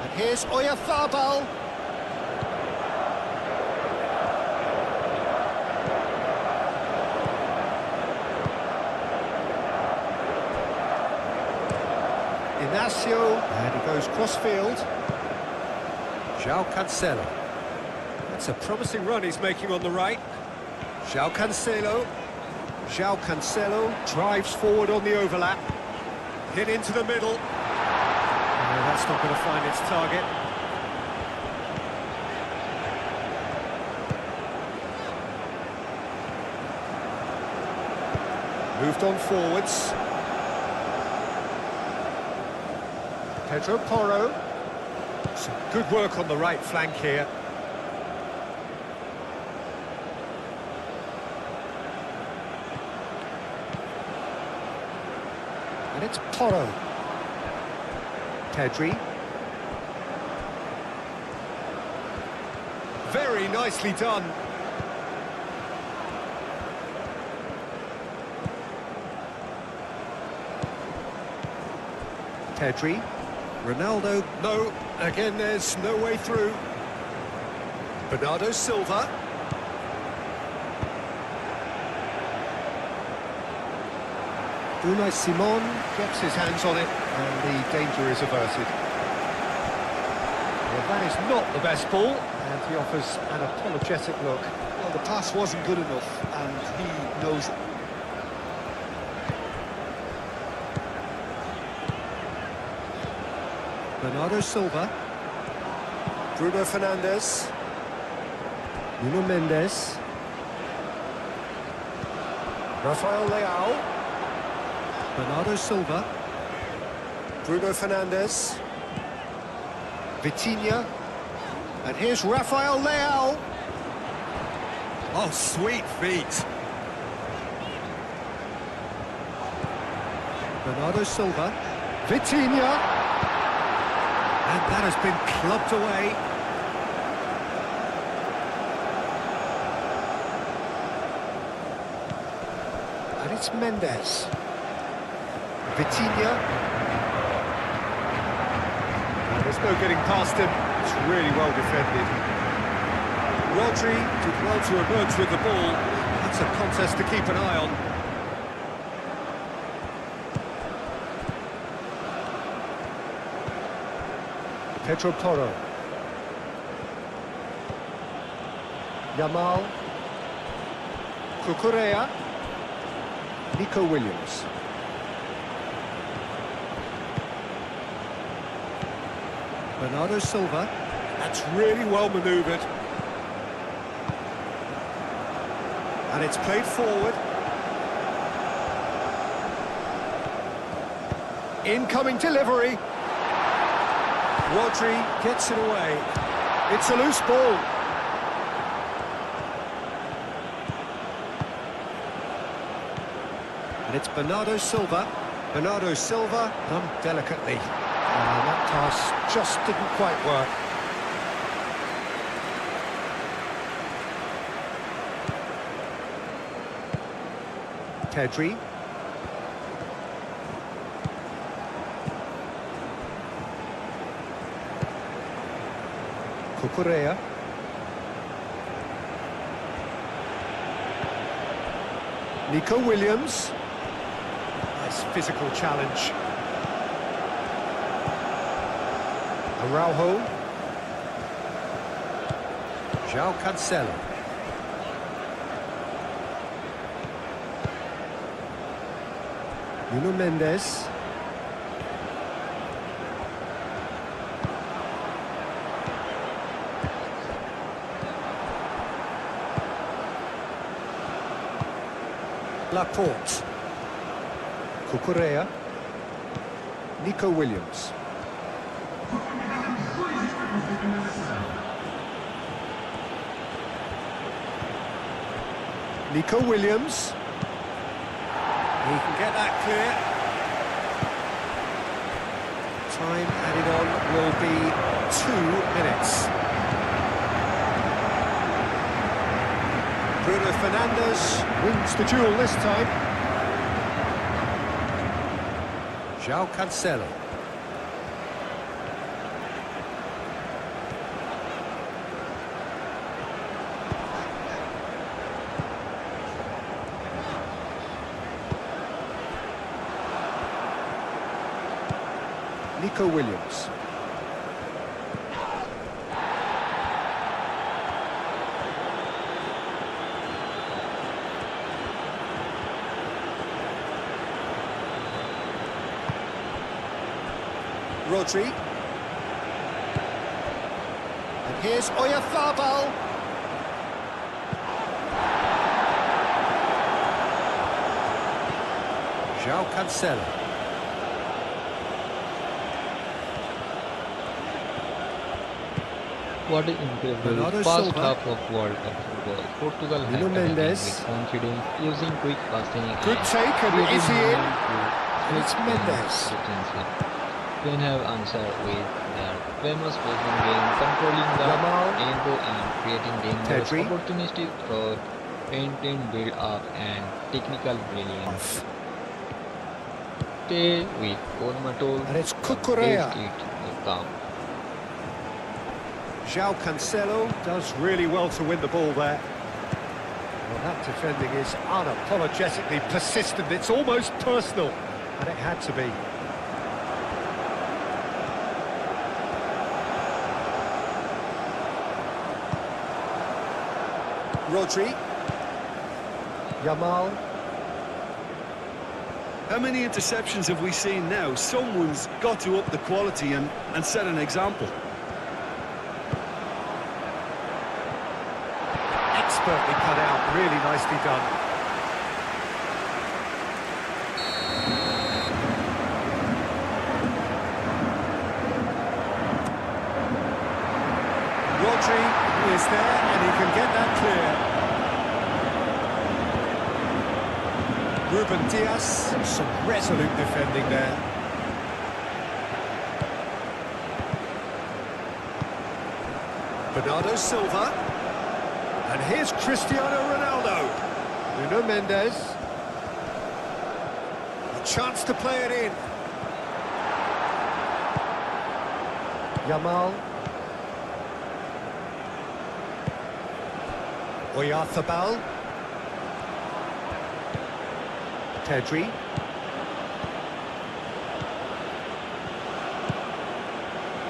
and here's Oyarzabal. Inacio, and he goes cross-field. João Cancelo. That's a promising run he's making on the right. João Cancelo drives forward on the overlap. Hit into the middle. No, that's not going to find its target. Moved on forwards. Pedro Porro. Some good work on the right flank here. And it's Porro. Pedri. Very nicely done. Pedri. Ronaldo. No, again there's no way through. Bernardo Silva. Unai Simon gets his hands on it, and the danger is averted. Well, that is not the best ball, and he offers an apologetic look. Well, the pass wasn't good enough, and he knows it. Bernardo Silva. Bruno Fernandes. Nuno Mendes. Rafael Leao. Bernardo Silva. Bruno Fernandes. Vitinha. And here's Rafael Leao. Oh, sweet feet. Bernardo Silva. Vitinha. And that has been clubbed away. And it's Mendes. Vitinha. And there's no getting past him. It's really well defended. Rodri did well to emerge with the ball. That's a contest to keep an eye on. Pedro Porro. Yamal. Cucurella. Nico Williams. Bernardo Silva. That's really well manoeuvred. And it's played forward. Incoming delivery. Rodri gets it away. It's a loose ball. And it's Bernardo Silva. Bernardo Silva done delicately. That pass just didn't quite work. Pedri. Cucurella. Nico Williams. Nice physical challenge. Araujo. João Cancelo. Nuno Mendes. Laporte. Cucurella. Nico Williams. Nico Williams. He can get that clear. Time added on will be 2 minutes. Bruno Fernandes wins the duel this time. João Cancelo. Nico Williams. Rodri. And here's Oyarzabal. João Cancelo. What an incredible Bernardo first Silva. half of World Cup football. Portugal had Nuno attacking Mendes. with confidence, using quick passing Good and take, and creative is he in? movement to It's switch Mendes. efficiency. Spain have answered with their famous passing game, controlling the Yamal. tempo and creating dangerous Pedri. opportunities through painted build-up and technical brilliance. Stay with GoalMatol. And it's the Cucurella. best it will come. João Cancelo does really well to win the ball there. Well, that defending is unapologetically persistent. It's almost personal, and it had to be. Rodri. Yamal. How many interceptions have we seen now? Someone's got to up the quality and set an example. Expertly cut out, really nicely done. Rodri is there, and he can get that clear. Ruben Dias, some resolute defending there. Bernardo Silva. And here's Cristiano Ronaldo. Nuno Mendes. A chance to play it in. Yamal. Oyarzabal. Pedri.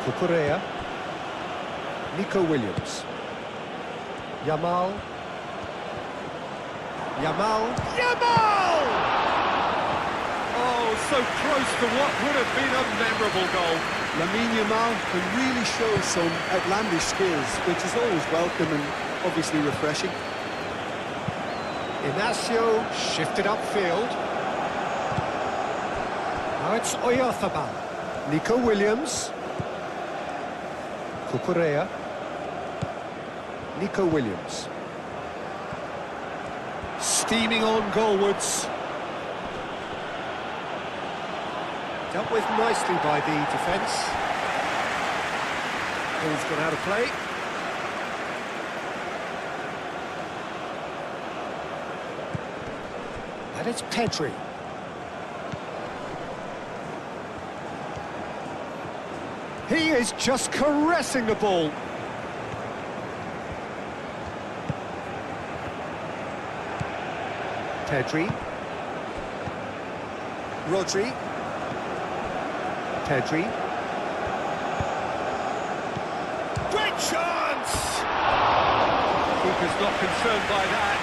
Cucurella. Nico Williams. Yamal. Yamal. Yamal! Oh, so close to what would have been a memorable goal. Lamine Yamal can really show some outlandish skills, which is always welcome and obviously refreshing. Inacio shifted upfield. Now it's Oyarzabal. Nico Williams. Cucurella. Nico Williams. Steaming on goalwards. Dealt with nicely by the defence. Ball's gone out of play. And it's Pedri. He is just caressing the ball. Pedri. Rodri. Pedri. Great chance! Keeper's not concerned by that.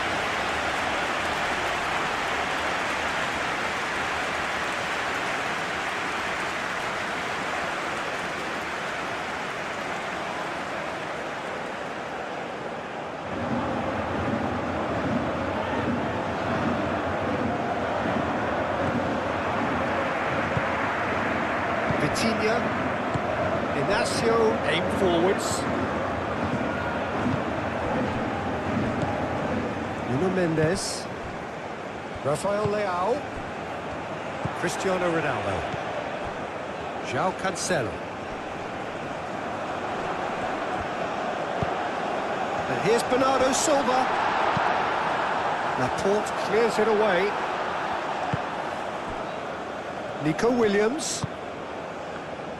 Vitinha, Inacio, aim forwards. Nuno Mendes, Rafael Leao, Cristiano Ronaldo, João Cancelo. And here's Bernardo Silva. Laporte clears it away. Nico Williams.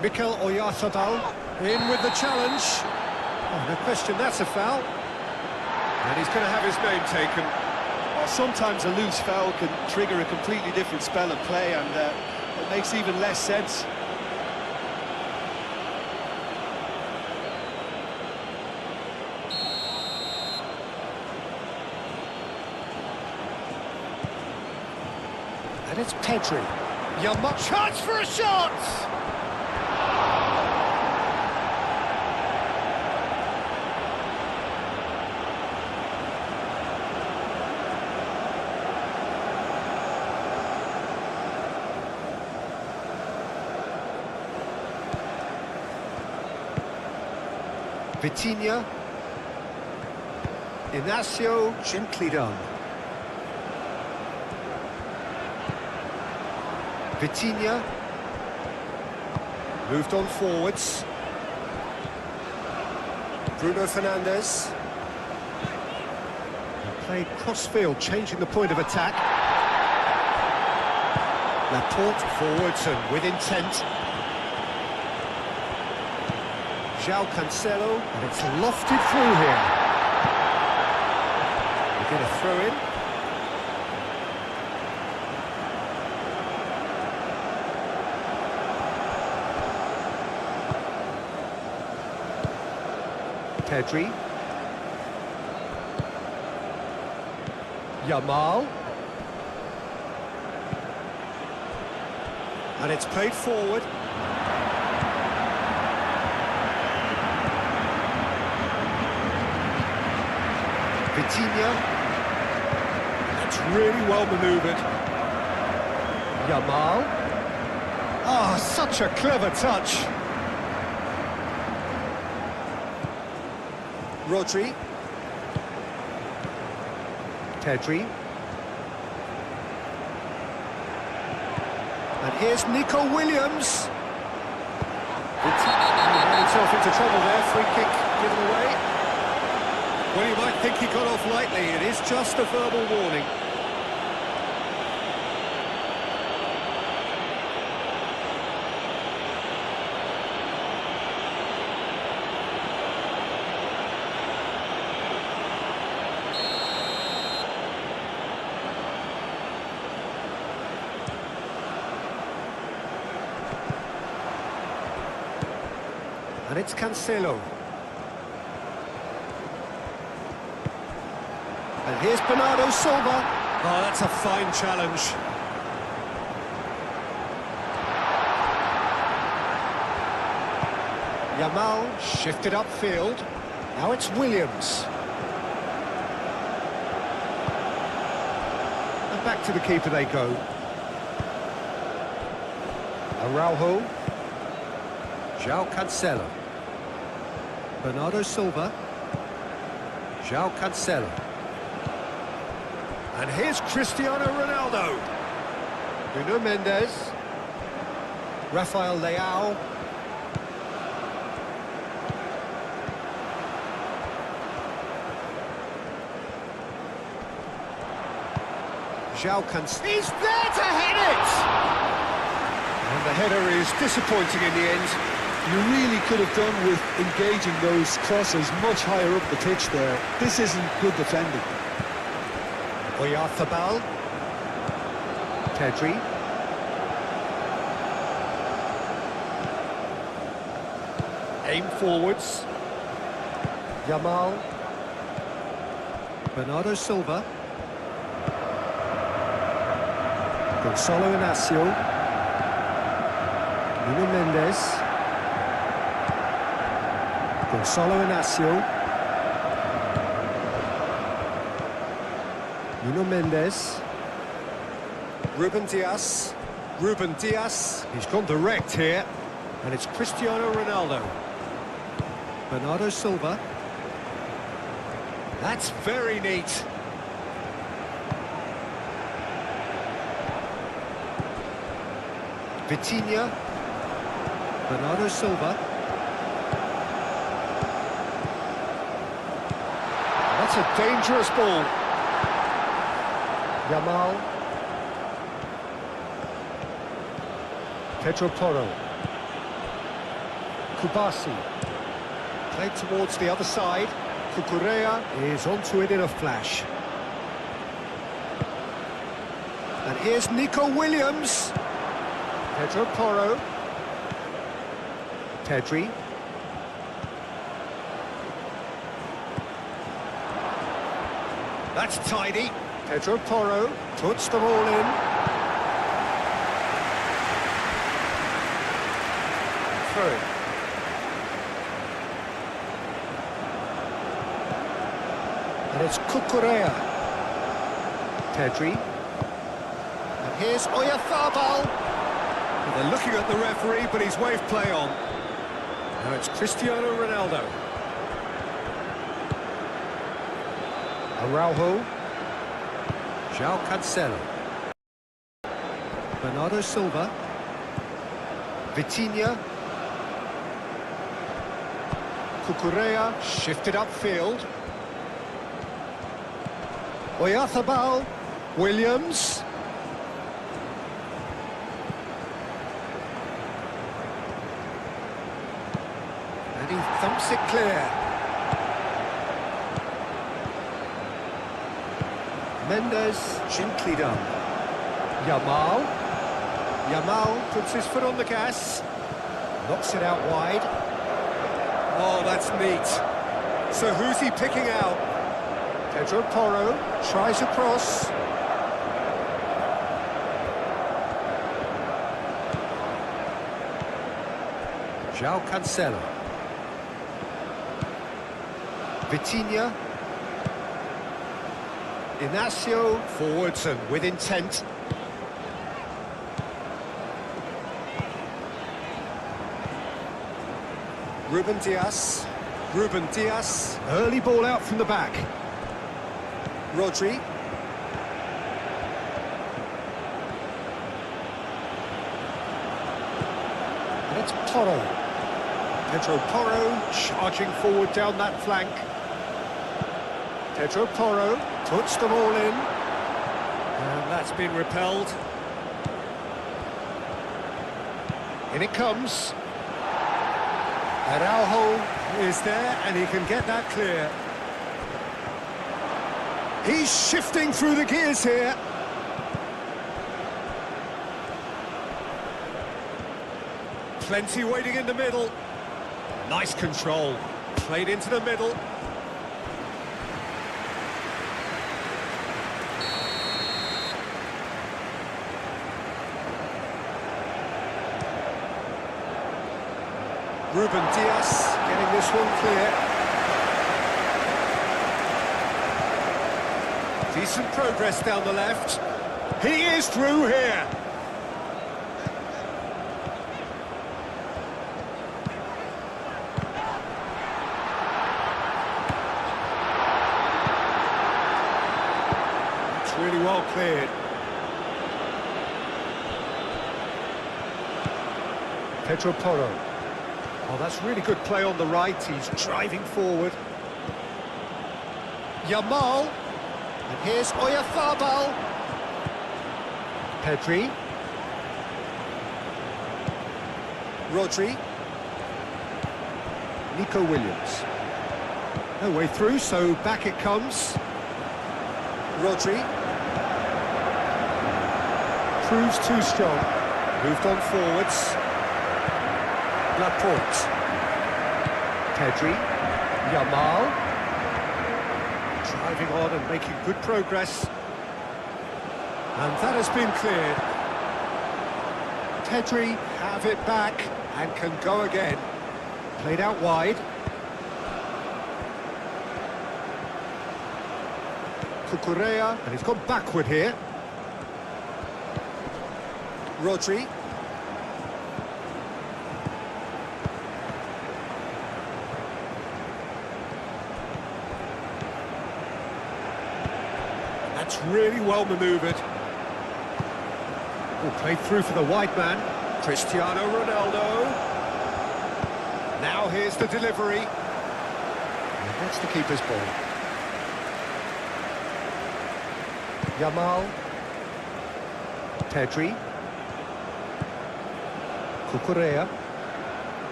Mikel Oyarzabal in with the challenge. Oh, no question, that's a foul. And he's going to have his name taken. Well, sometimes a loose foul can trigger a completely different spell of play, and it makes even less sense. And it's Pedri. Chance for a shot! Vitinha. Inacio, gently done. Vitinha. Moved on forwards. Bruno Fernandes. Played cross-field, changing the point of attack. Laporte forwards and with intent. João Cancelo, and it's lofted through here. We get a throw-in. Pedri. Yamal. And it's played forward. Vitinha. That's really well manoeuvred. Yamal. Ah, such a clever touch. Rodri. Pedri. And here's Nico Williams. Got himself into trouble there, free kick given away. Well, you might think he got off lightly, it is just a verbal warning. And it's Cancelo. And here's Bernardo Silva. Oh, that's a fine challenge. Yamal shifted upfield. Now it's Williams. And back to the keeper they go. Araujo. João Cancelo. Bernardo Silva. João Cancelo. And here's Cristiano Ronaldo. Nuno Mendes. Rafael Leao. João Cancelo. He's there to hit it! And the header is disappointing in the end. You really could have done with engaging those crosses much higher up the pitch there. This isn't good defending. Oyarzabal. Pedri. Aim forwards. Yamal. Bernardo Silva. Gonçalo Inácio. Nuno Mendes. Gonçalo Inácio. Nuno Mendes. Ruben Dias. Ruben Dias. He's gone direct here. And it's Cristiano Ronaldo. Bernardo Silva. That's very neat. Vitinha. Bernardo Silva. That's a dangerous ball. Yamal. Pedro Porro. Kubasi. Played towards the other side. Cucurella is onto it in a flash. And here's Nico Williams. Pedro Porro. Pedri. That's tidy. Pedro Porro puts them all in. Through. And it's Cucurella. Pedri. And here's Oyarzabal. Well, they're looking at the referee, but he's waved play on. Now it's Cristiano Ronaldo. Araujo. João Cancelo. Bernardo Silva. Vitinha. Cucurella shifted upfield. Oyarzabal. Williams. And he thumps it clear. Mendes, gently done. Yamal. Yamal puts his foot on the gas. Knocks it out wide. Oh, that's neat. So who's he picking out? Pedro Porro tries a cross. João Cancelo. Vitinha. Inácio forwards and with intent. Ruben Dias. Ruben Dias. Early ball out from the back. Rodri. And it's Porro. Pedro Porro charging forward down that flank. Pedro Porro puts them all in. And that's been repelled. In it comes. Araujo is there and he can get that clear. He's shifting through the gears here. Plenty waiting in the middle. Nice control. Played into the middle. Ruben Dias getting this one clear. Decent progress down the left. He is through here. It's really well cleared. Pedro Porro. Oh, that's really good play on the right. He's driving forward. Yamal. And here's Oyarzabal. Pedri. Rodri. Nico Williams. No way through, so back it comes. Rodri. Proves too strong. Moved on forwards. Laporte. Pedri. Yamal. Driving on and making good progress. And that has been cleared. Pedri have it back and can go again. Played out wide. Cucurella, and he's gone backward here. Rodri. That's really well manoeuvred. Oh, played through for the wide man. Cristiano Ronaldo. Now here's the delivery. And that's the keeper's ball. Yamal. Pedri. Cucurella.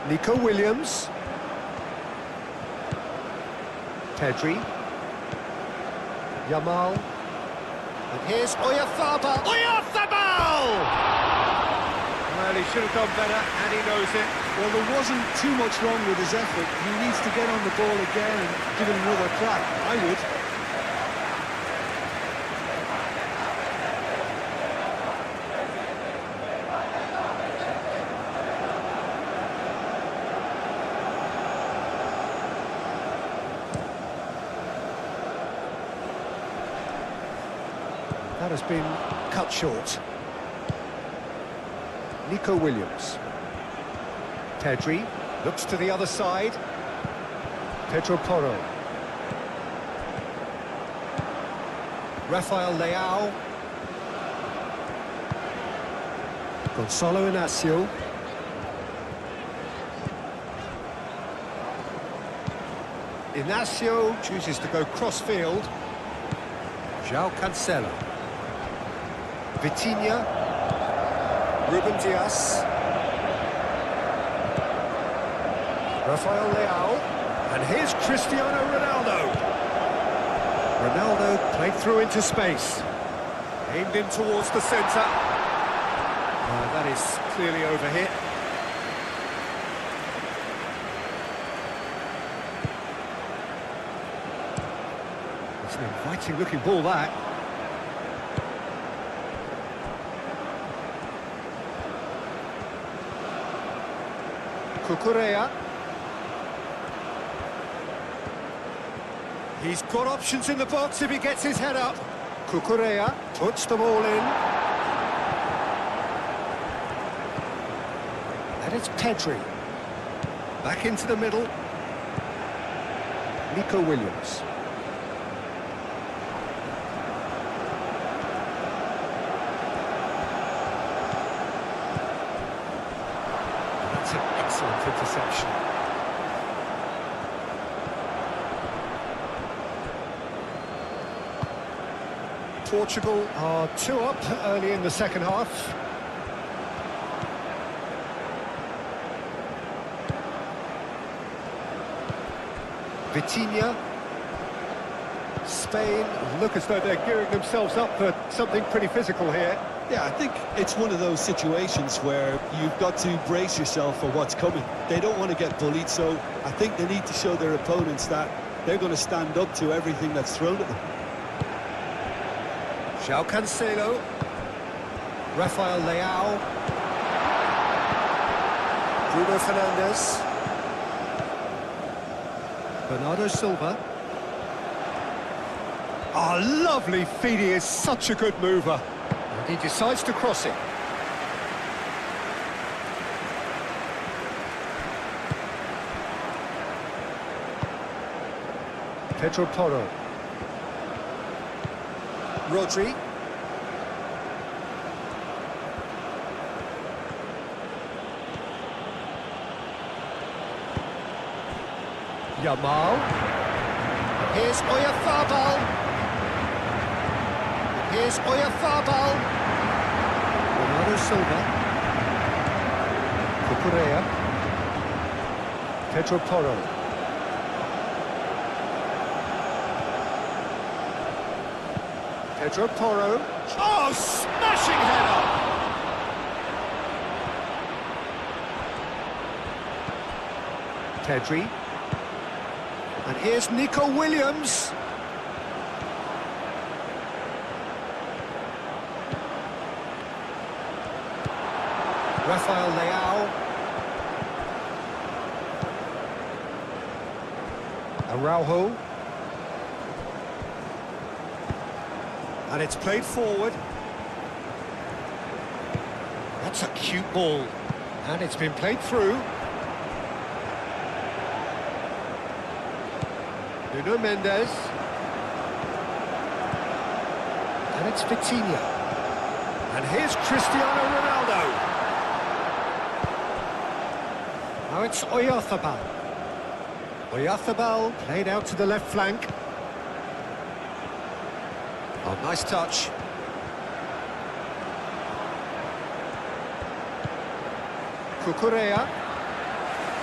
Nico Williams. Pedri. Yamal. And here's Oyarzabal. Oyarzabal! Well, he should have done better, and he knows it. Well, there wasn't too much wrong with his effort. He needs to get on the ball again and give it another crack. I would. That has been cut short. Nico Williams. Pedri looks to the other side. Pedro Porro. Rafael Leao. Gonzalo Inacio. Inacio chooses to go cross-field. João Cancelo. Vitinha. Ruben Dias. Rafael Leao. And here's Cristiano Ronaldo. Ronaldo played through into space. Aimed in towards the centre. That is clearly overhit. It's an inviting looking ball, that. Cucurella. He's got options in the box if he gets his head up. Cucurella puts the ball in. And it's Pedri. Back into the middle. Nico Williams. That's an excellent interception. Portugal are 2 up early in the second half. Vitinha. Spain look as though they're gearing themselves up for something pretty physical here. Yeah, I think it's one of those situations where you've got to brace yourself for what's coming. They don't want to get bullied, so I think they need to show their opponents that they're going to stand up to everything that's thrown at them. João Cancelo. Rafael Leao. Bruno Fernandes. Bernardo Silva. Oh, lovely feed. He is such a good mover. And he decides to cross it. Pedro Porro. Rodri. Yamal. Here's Oyarzabal. Here's Oyarzabal. Bernardo Silva. Cucurella. Pedro Porro. Pedro Porro. Oh, smashing header! Pedri. And here's Nico Williams. Rafael Leao. Araujo. And it's played forward. That's a cute ball. And it's been played through. Nuno Mendes. And it's Vitinha. And here's Cristiano Ronaldo. Now it's Oyarzabal. Oyarzabal played out to the left flank. Oh, nice touch. Cucurella.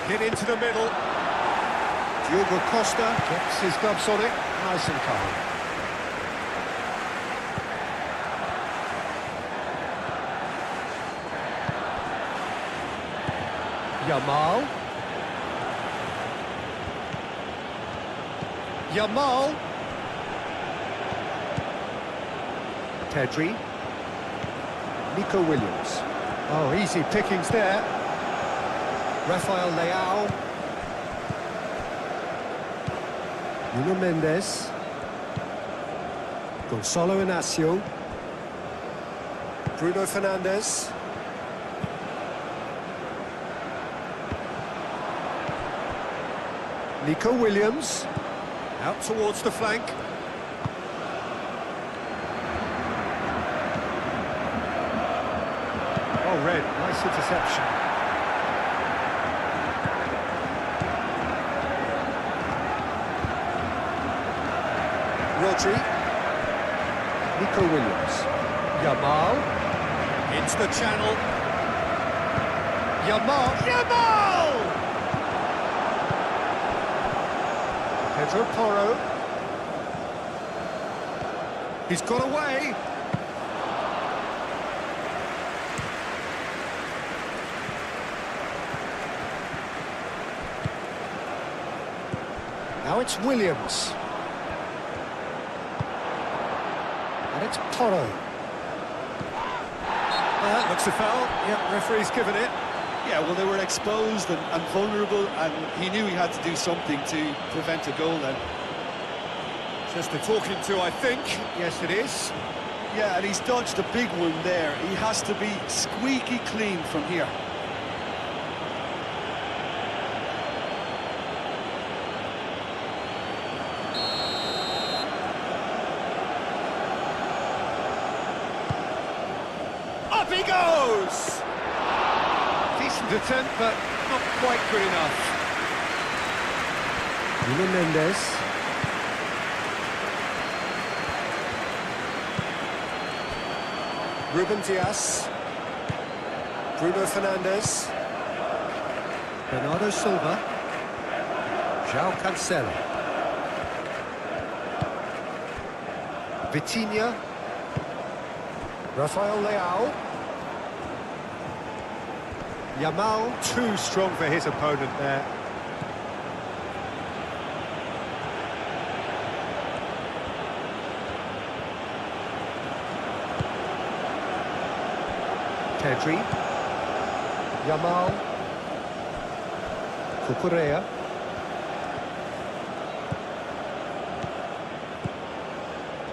Hit into the middle. Diogo Costa gets his gloves on it, nice and calm. Yamal. Yamal. Pedri. Nico Williams. Oh, easy pickings there. Rafael Leao. Nuno Mendes. Gonzalo Inacio. Bruno Fernandes. Nico Williams. Out towards the flank. Oh, red. Nice interception. Rodri. Nico Williams. Yamal. Into the channel. Yamal. Yamal! Pedro Porro. He's got away. Now it's Williams. And it's Porro. Looks a foul. Yeah, referee's given it. Yeah, well, they were exposed and vulnerable, and he knew he had to do something to prevent a goal then. Just a talking to, I think. Yes, it is. Yeah, and he's dodged a big one there. He has to be squeaky clean from here. Up he goes! Decent attempt, but not quite good enough. Nuno Mendes. Ruben Dias. Bruno Fernandes. Bernardo Silva. João Cancelo. Vitinha. Rafael Leao. Yamal, too strong for his opponent there. Pedri. Yamal. Cucurella.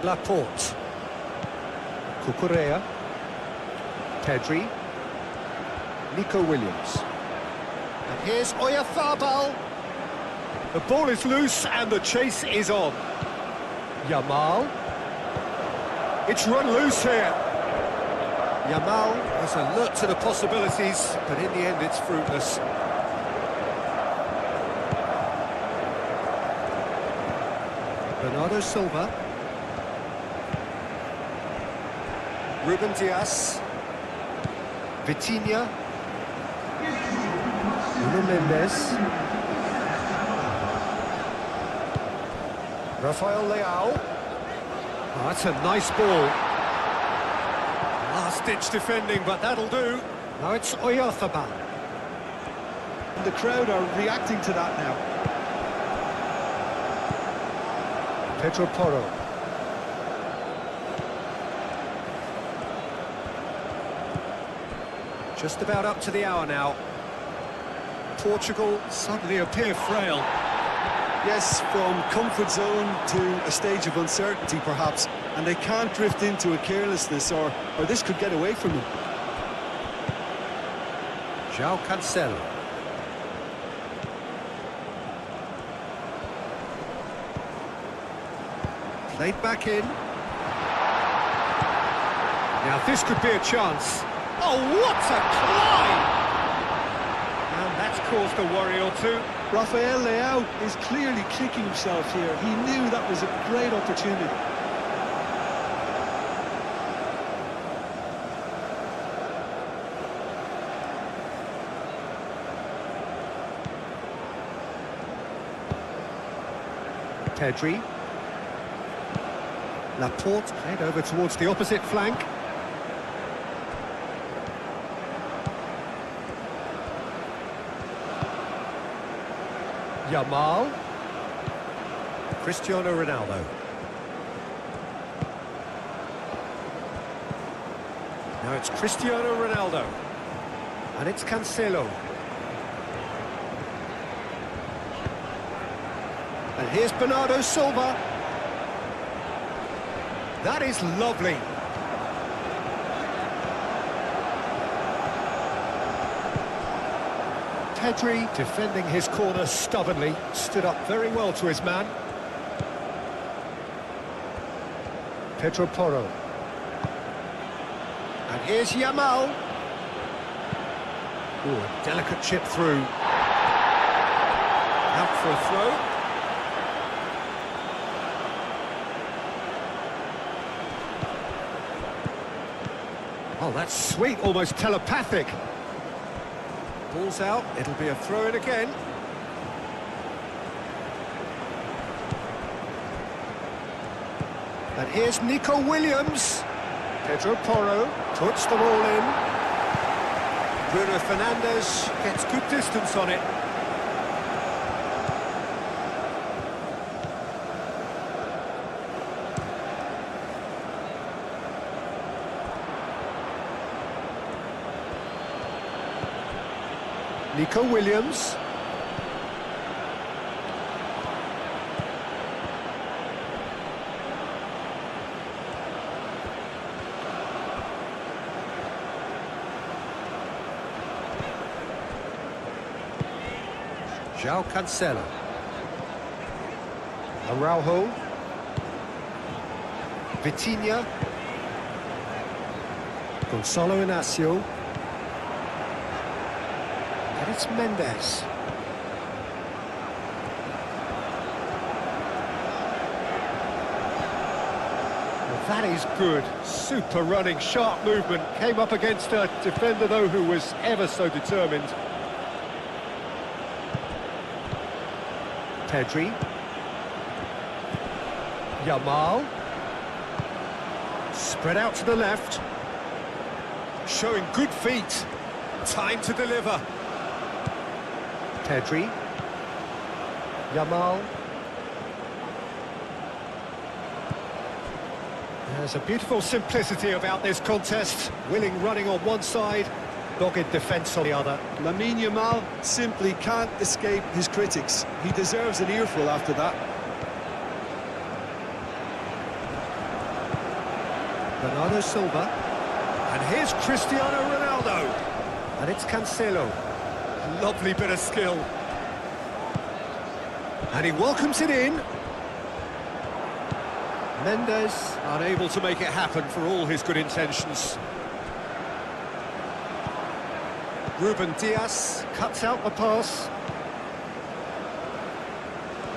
Laporte. Cucurella. Pedri. Nico Williams. And here's Oyarzabal. The ball is loose and the chase is on. Yamal. It's run loose here. Yamal was alert to the possibilities, but in the end it's fruitless. Bernardo Silva. Ruben Dias. Vitinha. Nuno Mendes. Rafael Leao. Oh, that's a nice ball. Last-ditch defending, but that'll do. Now it's Oyarzabal. The crowd are reacting to that now. Pedro Porro. Just about up to the hour now. Portugal suddenly appear frail. Yes, from comfort zone to a stage of uncertainty perhaps, and they can't drift into a carelessness or this could get away from them. João Cancelo. Played back in. Now this could be a chance. Oh, what a climb! And that's caused a worry or two. Rafael Leao is clearly kicking himself here. He knew that was a great opportunity. Pedri. Laporte played over towards the opposite flank. Yamal. Cristiano Ronaldo. Now it's Cristiano Ronaldo. And it's Cancelo. And here's Bernardo Silva. That is lovely. Pedri defending his corner stubbornly, stood up very well to his man. Pedro Porro. And here's Yamal. Ooh, a delicate chip through. Out for a throw. Oh, that's sweet, almost telepathic. Ball's out, it'll be a throw-in again. And here's Nico Williams. Pedro Porro puts them all in. Bruno Fernandes gets good distance on it. Nico Williams. João Cancelo. Araujo. Vitinha. Gonçalo Inácio. And it's Mendes. Well, that is good. Super running, sharp movement. Came up against a defender, though, who was ever so determined. Pedri. Yamal. Spread out to the left. Showing good feet. Time to deliver. Pedri. Yamal. There's a beautiful simplicity about this contest. Willing running on one side, dogged defence on the other. Lamine Yamal simply can't escape his critics. He deserves an earful after that. Bernardo Silva. And here's Cristiano Ronaldo. And it's Cancelo. Lovely bit of skill. And he welcomes it in. Mendes unable to make it happen for all his good intentions. Ruben Dias cuts out the pass.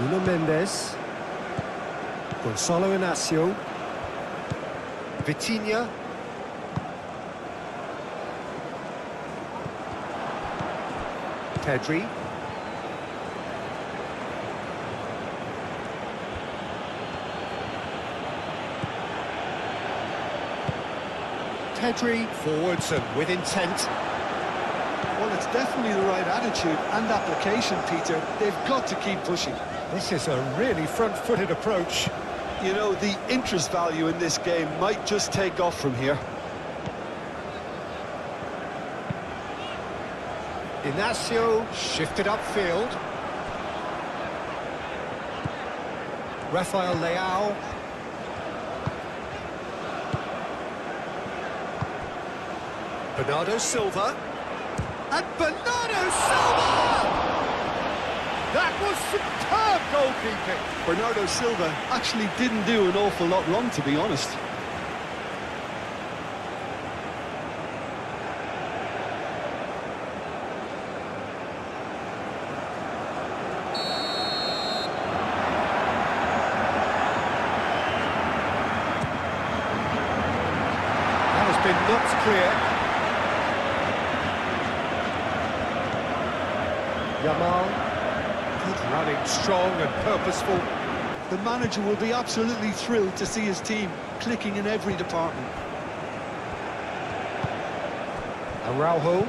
Nuno Mendes. Gonzalo Inacio. Vitinha. Pedri. Pedri forwards and with intent. Well, it's definitely the right attitude and application, Peter. They've got to keep pushing. This is a really front-footed approach. You know, the interest value in this game might just take off from here. Inacio shifted upfield. Rafael Leao. Bernardo Silva. And Bernardo Silva! That was superb goalkeeping. Bernardo Silva actually didn't do an awful lot wrong, to be honest. That has been knocked clear. Yamal, good running, strong and purposeful. The manager will be absolutely thrilled to see his team clicking in every department. Araujo.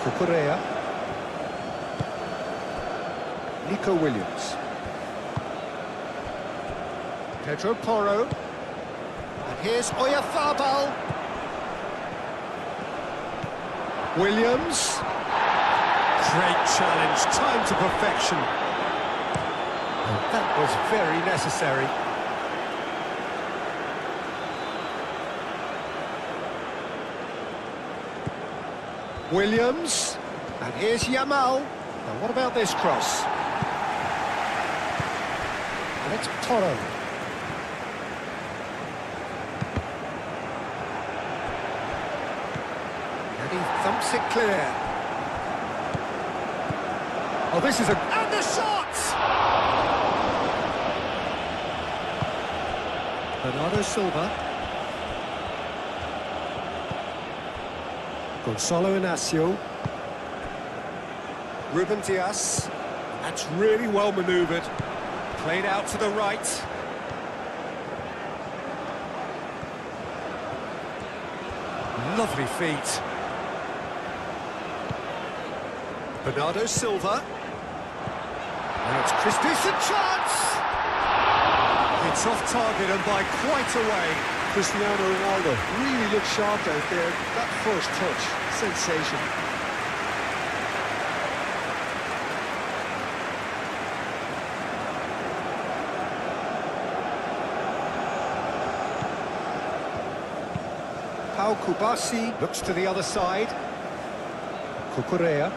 Cucurella. Nico Williams. Pedro Porro. And here's Oyarzabal. Williams. Great challenge, time to perfection. And that was very necessary. Williams. And here's Yamal. And what about this cross? And it's Porro. And he thumps it clear. Oh, this is a... And the shot! Bernardo Silva. Gonzalo Inacio. Ruben Dias. That's really well manoeuvred. Played out to the right. Lovely feet. Bernardo Silva. And it's Chris. Decent chance! It's off target and by quite a way. Cristiano Ronaldo really looked sharp out there. That first touch, sensational. Pau Kubasi looks to the other side. Cucurella.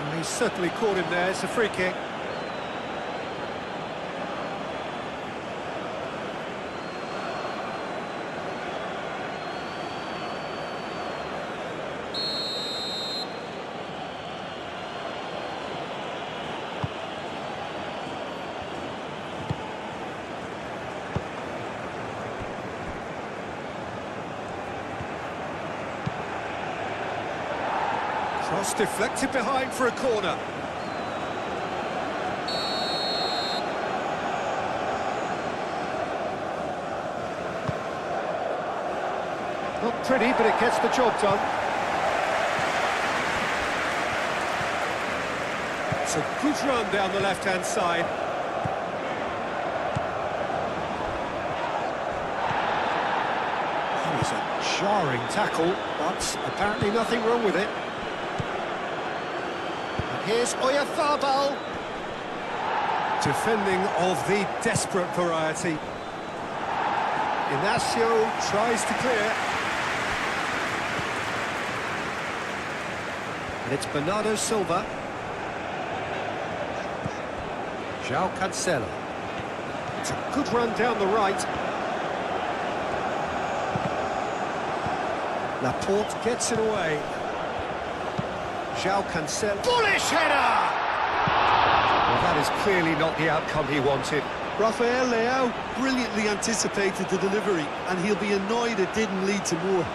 And he's certainly caught him there. It's a free kick. Cross deflected behind for a corner. Not pretty, but it gets the job done. It's a good run down the left-hand side. That was a jarring tackle, but apparently nothing wrong with it. Here's Oyarzabal. Defending of the desperate variety. Inacio tries to clear. And it's Bernardo Silva. João Cancelo. It's a good run down the right. Laporte gets it away. João Cancelo. Bullish header! Well, that is clearly not the outcome he wanted. Rafael Leao brilliantly anticipated the delivery, and he'll be annoyed it didn't lead to more.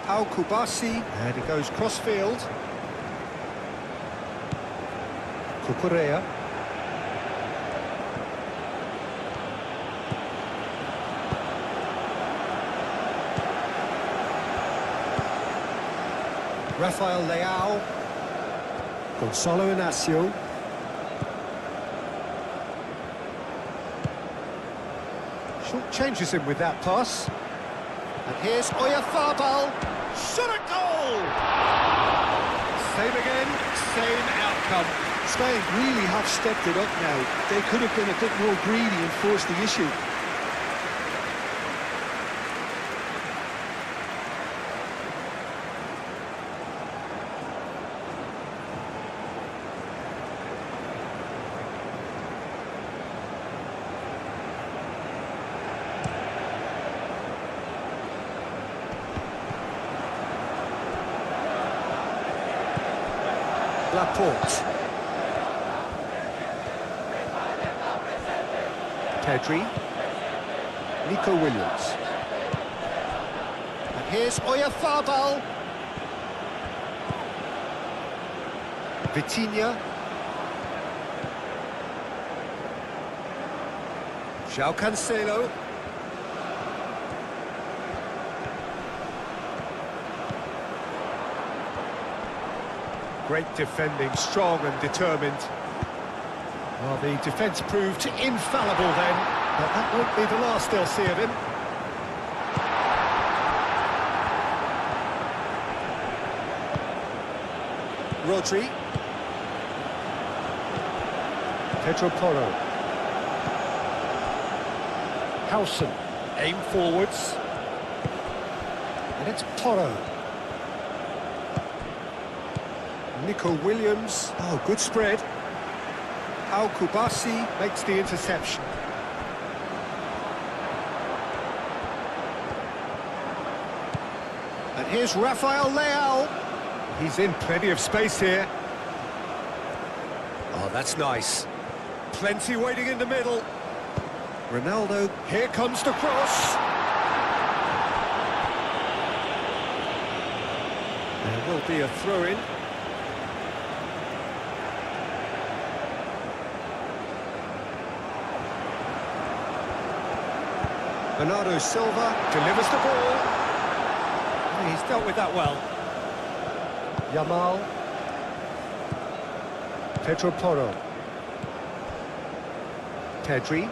Pau Kubasi, and he goes cross-field. Cucurella. Rafael Leao. Gonzalo Inacio. Short changes him with that pass. And here's Oyarzabal. Shot at goal! Same again, same outcome. Spain really have stepped it up now. They could have been a bit more greedy and forced the issue. Laporte. Pedri. Nico Williams. And here's Oyarzabal. Vitinha. João Cancelo. Great defending, strong and determined. Well, the defence proved infallible then, but that won't be the last they'll see of him. Rodri. Pedro Porro. Howson. Aim forwards. And it's Porro. Nico Williams. Oh, good spread. Pau Kubasi makes the interception. And here's Rafael Leao. He's in plenty of space here. Oh, that's nice. Plenty waiting in the middle. Ronaldo, here comes the cross. There will be a throw-in. Bernardo Silva delivers the ball. Oh, he's dealt with that well. Yamal. Pedro Porro. Pedri.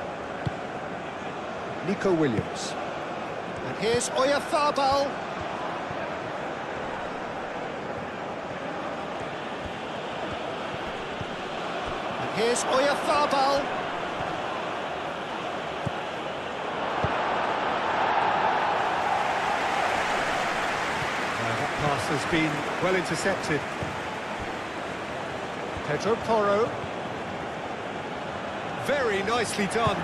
Nico Williams. And here's Oyarzabal. And here's Oyarzabal. That pass has been well intercepted. Pedro Porro. Very nicely done.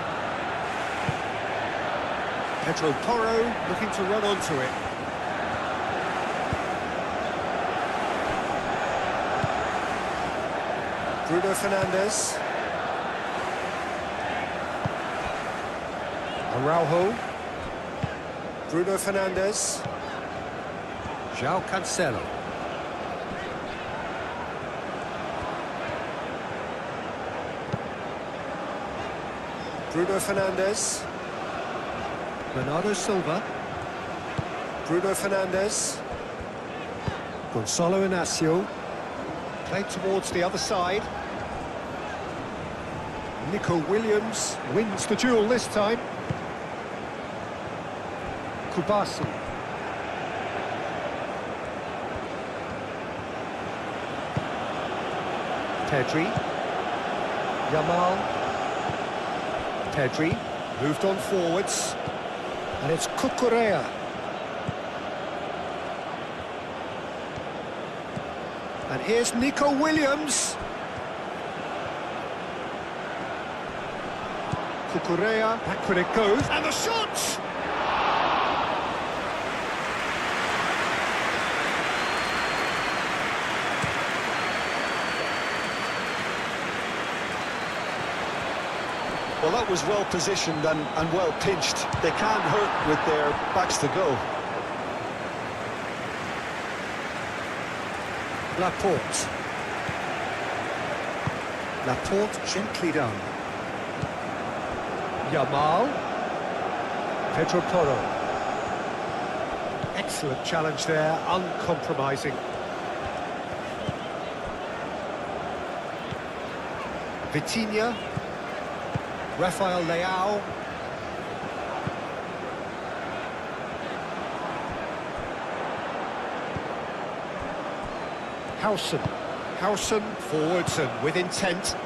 Pedro Porro looking to run onto it. Bruno Fernandes. Araujo. Bruno Fernandes. João Cancelo. Bruno Fernandes. Bernardo Silva. Bruno Fernandes. Gonzalo Inacio. Played towards the other side. Nico Williams wins the duel this time. Kubasi. Pedri. Yamal. Pedri moved on forwards. And it's Cucurella. And here's Nico Williams. Cucurella, back when it goes, and the shot! Well, that was well positioned and well pinched. They can't hurt with their backs to go. Laporte. Laporte gently done. Yamal. Pedro Porro. Excellent challenge there, uncompromising. Vitinha. Rafael Leao. Howson forwards and with intent.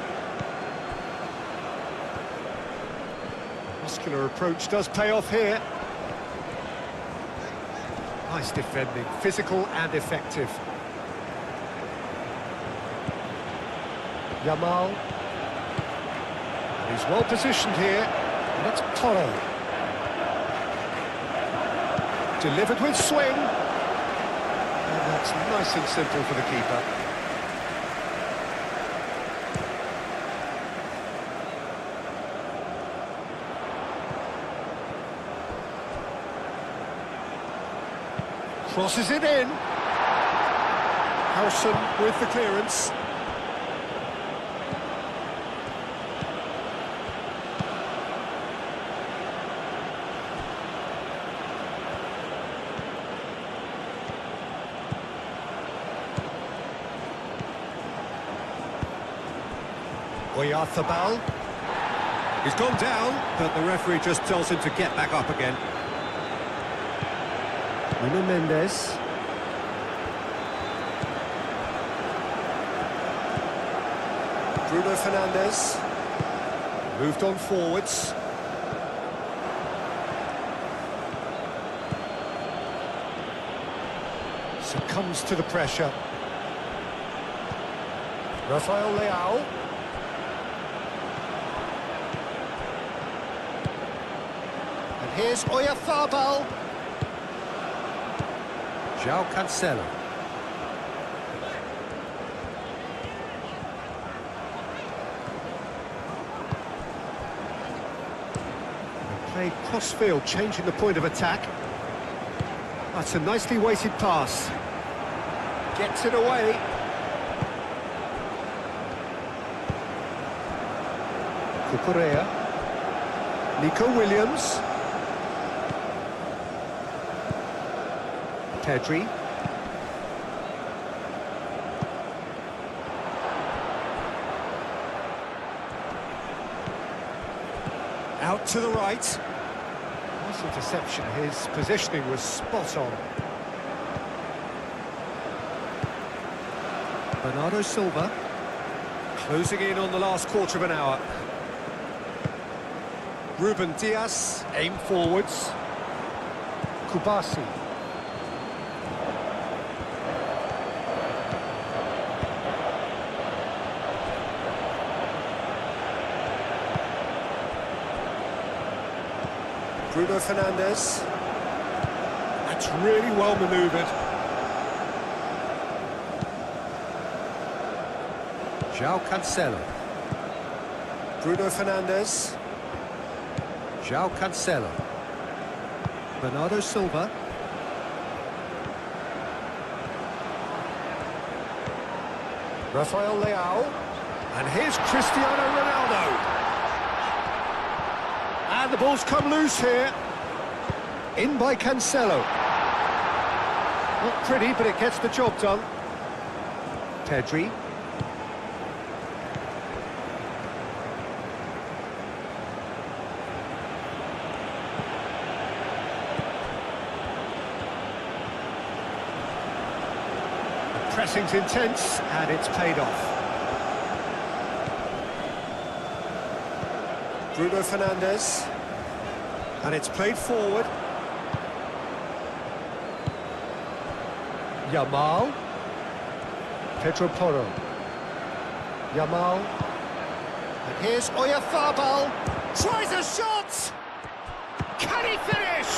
Muscular approach does pay off here. Nice defending, physical and effective. Yamal. He's well positioned here, and it's Porro. Delivered with swing. And that's nice and simple for the keeper. Crosses it in. Howson with the clearance. Oyarthabal. He's gone down, but the referee just tells him to get back up again. Nuno Mendes. Bruno Fernandes. Moved on forwards. Succumbs to the pressure. Rafael Leao. And here's Oyarthabal. João Cancelo. Played cross-field, changing the point of attack. That's a nicely weighted pass. Gets it away. Cucurella. Nico Williams. Pedri. Out to the right. Nice interception. His positioning was spot on. Bernardo Silva. Closing in on the last quarter of an hour. Ruben Dias. Aim forwards. Kubasi. Bruno Fernandes. That's really well manoeuvred. João Cancelo. Bruno Fernandes. João Cancelo. Bernardo Silva. Rafael Leao. And here's Cristiano Ronaldo. And the ball's come loose here. In by Cancelo. Not pretty, but it gets the job done. Pedri. The pressing's intense, and it's paid off. Bruno Fernandes. And it's played forward. Yamal. Pedro Porro. Yamal. And here's Oyarzabal. Tries a shot! Can he finish?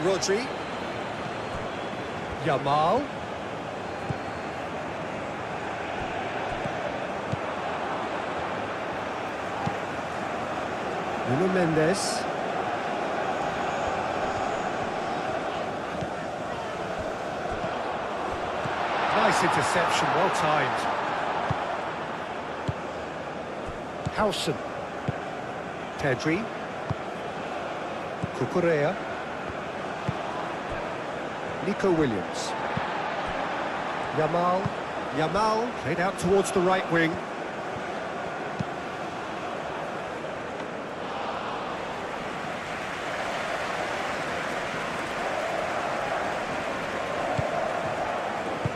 Rodri. Yamal. Nuno Mendes. Nice interception, well timed. Howson. Pedri. Cucurella. Nico Williams. Yamal. Yamal played out towards the right wing.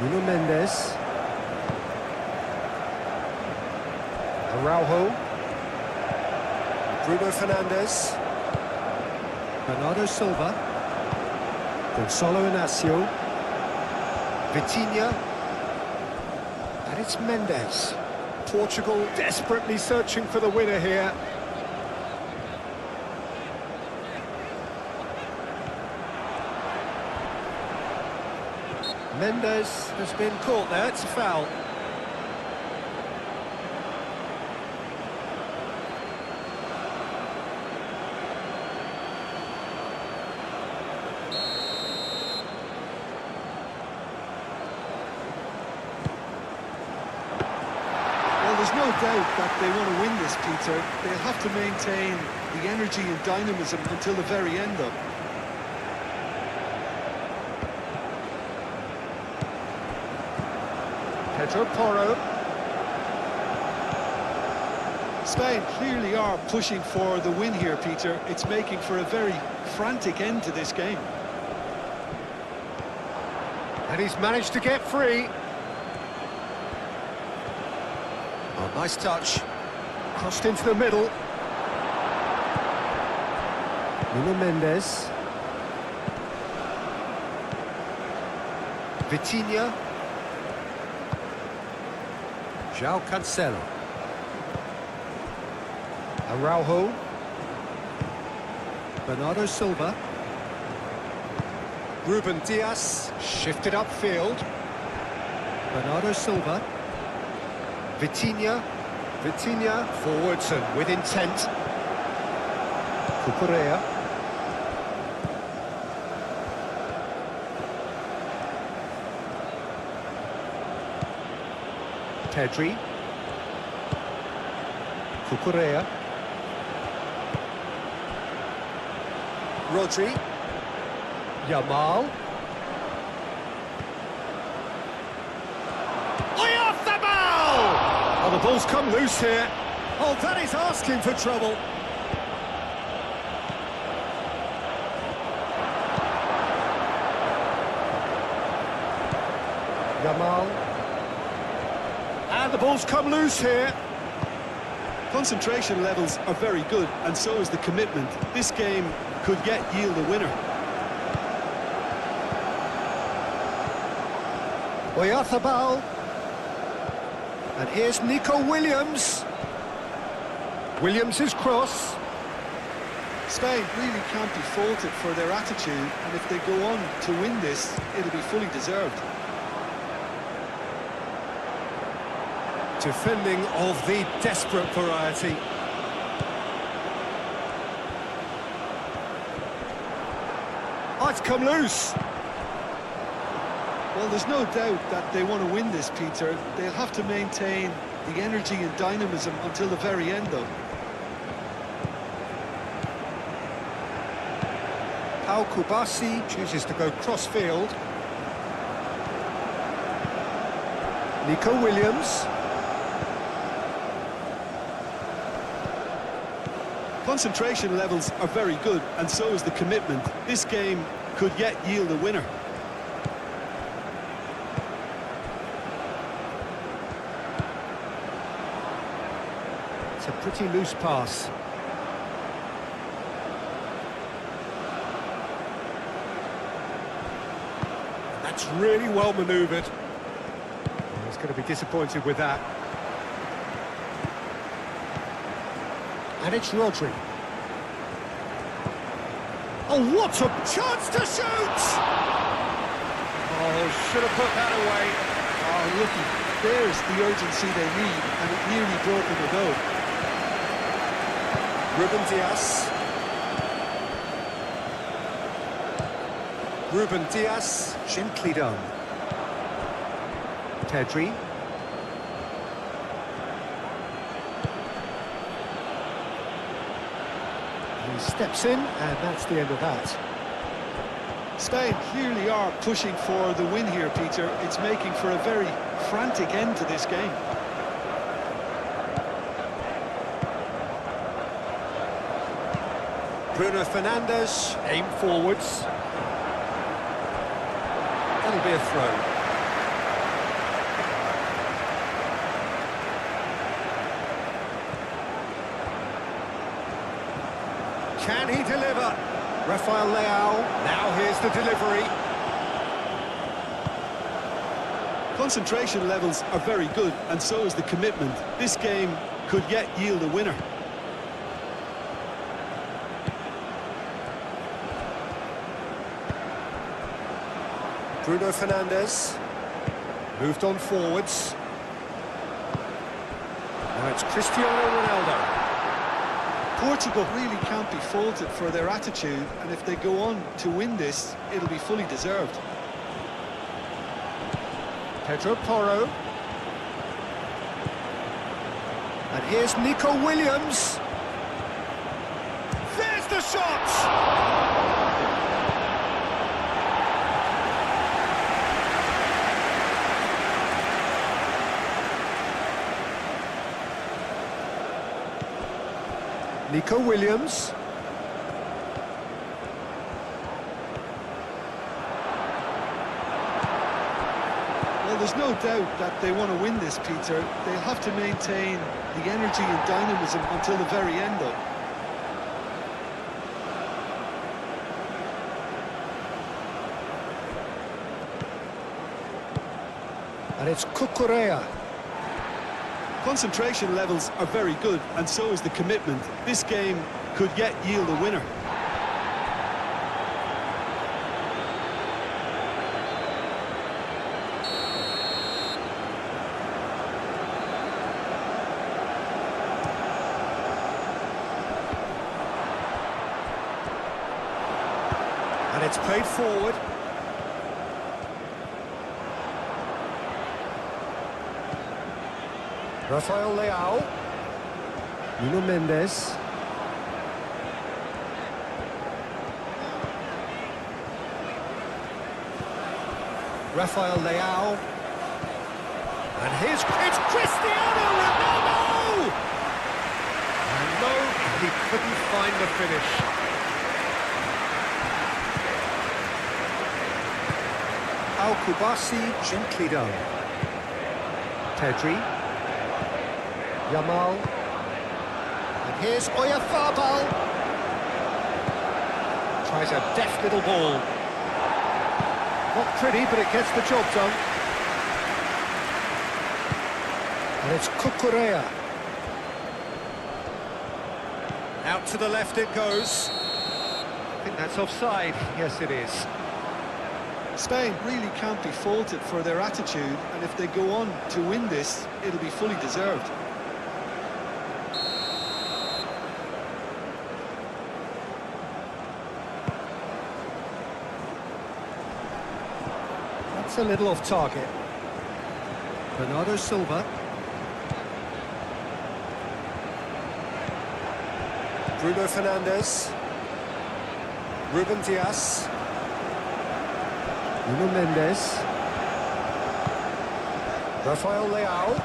Nuno Mendes. Araujo. Bruno Fernandes. Bernardo Silva. Gonzalo Inacio. Vitinha. And it's Mendes. Portugal desperately searching for the winner here. Mendes has been caught there, it's a foul. Well, there's no doubt that they want to win this, Peter. They'll have to maintain the energy and dynamism until the very end, though. Pedro Porro. Spain clearly are pushing for the win here, Peter. It's making for a very frantic end to this game. And he's managed to get free. Oh, nice touch. Crossed into the middle. Nuno Mendes. Vitinha. João Cancelo. Araujo. Bernardo Silva. Ruben Dias shifted upfield. Bernardo Silva. Vitinha. Vitinha forwards and with intent. Cucurella. Pedri. Cucurella. Rodri. Yamal. Oyarzabal! Oh, the ball's come loose here. Oh, that is asking for trouble. Yamal. And the ball's come loose here. Concentration levels are very good, and so is the commitment. This game could yet yield a winner. Oyarzabal. And here's Nico Williams. Williams' cross. Spain really can't be faulted for their attitude, and if they go on to win this, it'll be fully deserved. Defending of the desperate variety. Oh, it's come loose. Well, there's no doubt that they want to win this, Peter. They'll have to maintain the energy and dynamism until the very end, though. Pau Kubasi chooses to go cross-field. Nico Williams. Concentration levels are very good, and so is the commitment. This game could yet yield a winner. a pretty loose pass. That's really well manoeuvred. He's going to be disappointed with that. And it's Rodri. Oh, what a chance to shoot! Oh, should have put that away. Oh, rookie, there's the urgency they need, and it nearly brought them a goal. Ruben Dias. Ruben Dias, gently done. Pedri. He steps in, and that's the end of that. Spain clearly are pushing for the win here, Peter. It's making for a very frantic end to this game. Bruno Fernandes, aim forwards. That'll be a throw. Can he deliver? Rafael Leao, now here's the delivery. Concentration levels are very good, and so is the commitment. This game could yet yield a winner. Bruno Fernandes, moved on forwards. Now it's Cristiano Ronaldo. Portugal really can't be faulted for their attitude, and if they go on to win this, it'll be fully deserved. Pedro Porro. And here's Nico Williams. There's the shot! Nico Williams. Well, there's no doubt that they want to win this, Peter. They'll have to maintain the energy and dynamism until the very end, though. And it's Cucurella. Concentration levels are very good, and so is the commitment. This game could yet yield a winner. And it's played forward. Rafael Leao. Nuno Mendes. Rafael Leao. And here's it's Cristiano Ronaldo! And no, he couldn't find the finish. Al-Kubasi, gently done. Pedri. Yamal. And here's Oyarzabal. Tries a deft little ball. Not pretty, but it gets the job done. And it's Cucurella. Out to the left it goes. I think that's offside. Yes, it is. Spain really can't be faulted for their attitude, and if they go on to win this, it'll be fully deserved. That's a little off target. Bernardo Silva. Bruno Fernandes. Ruben Dias. Nuno Mendes. Rafael Leao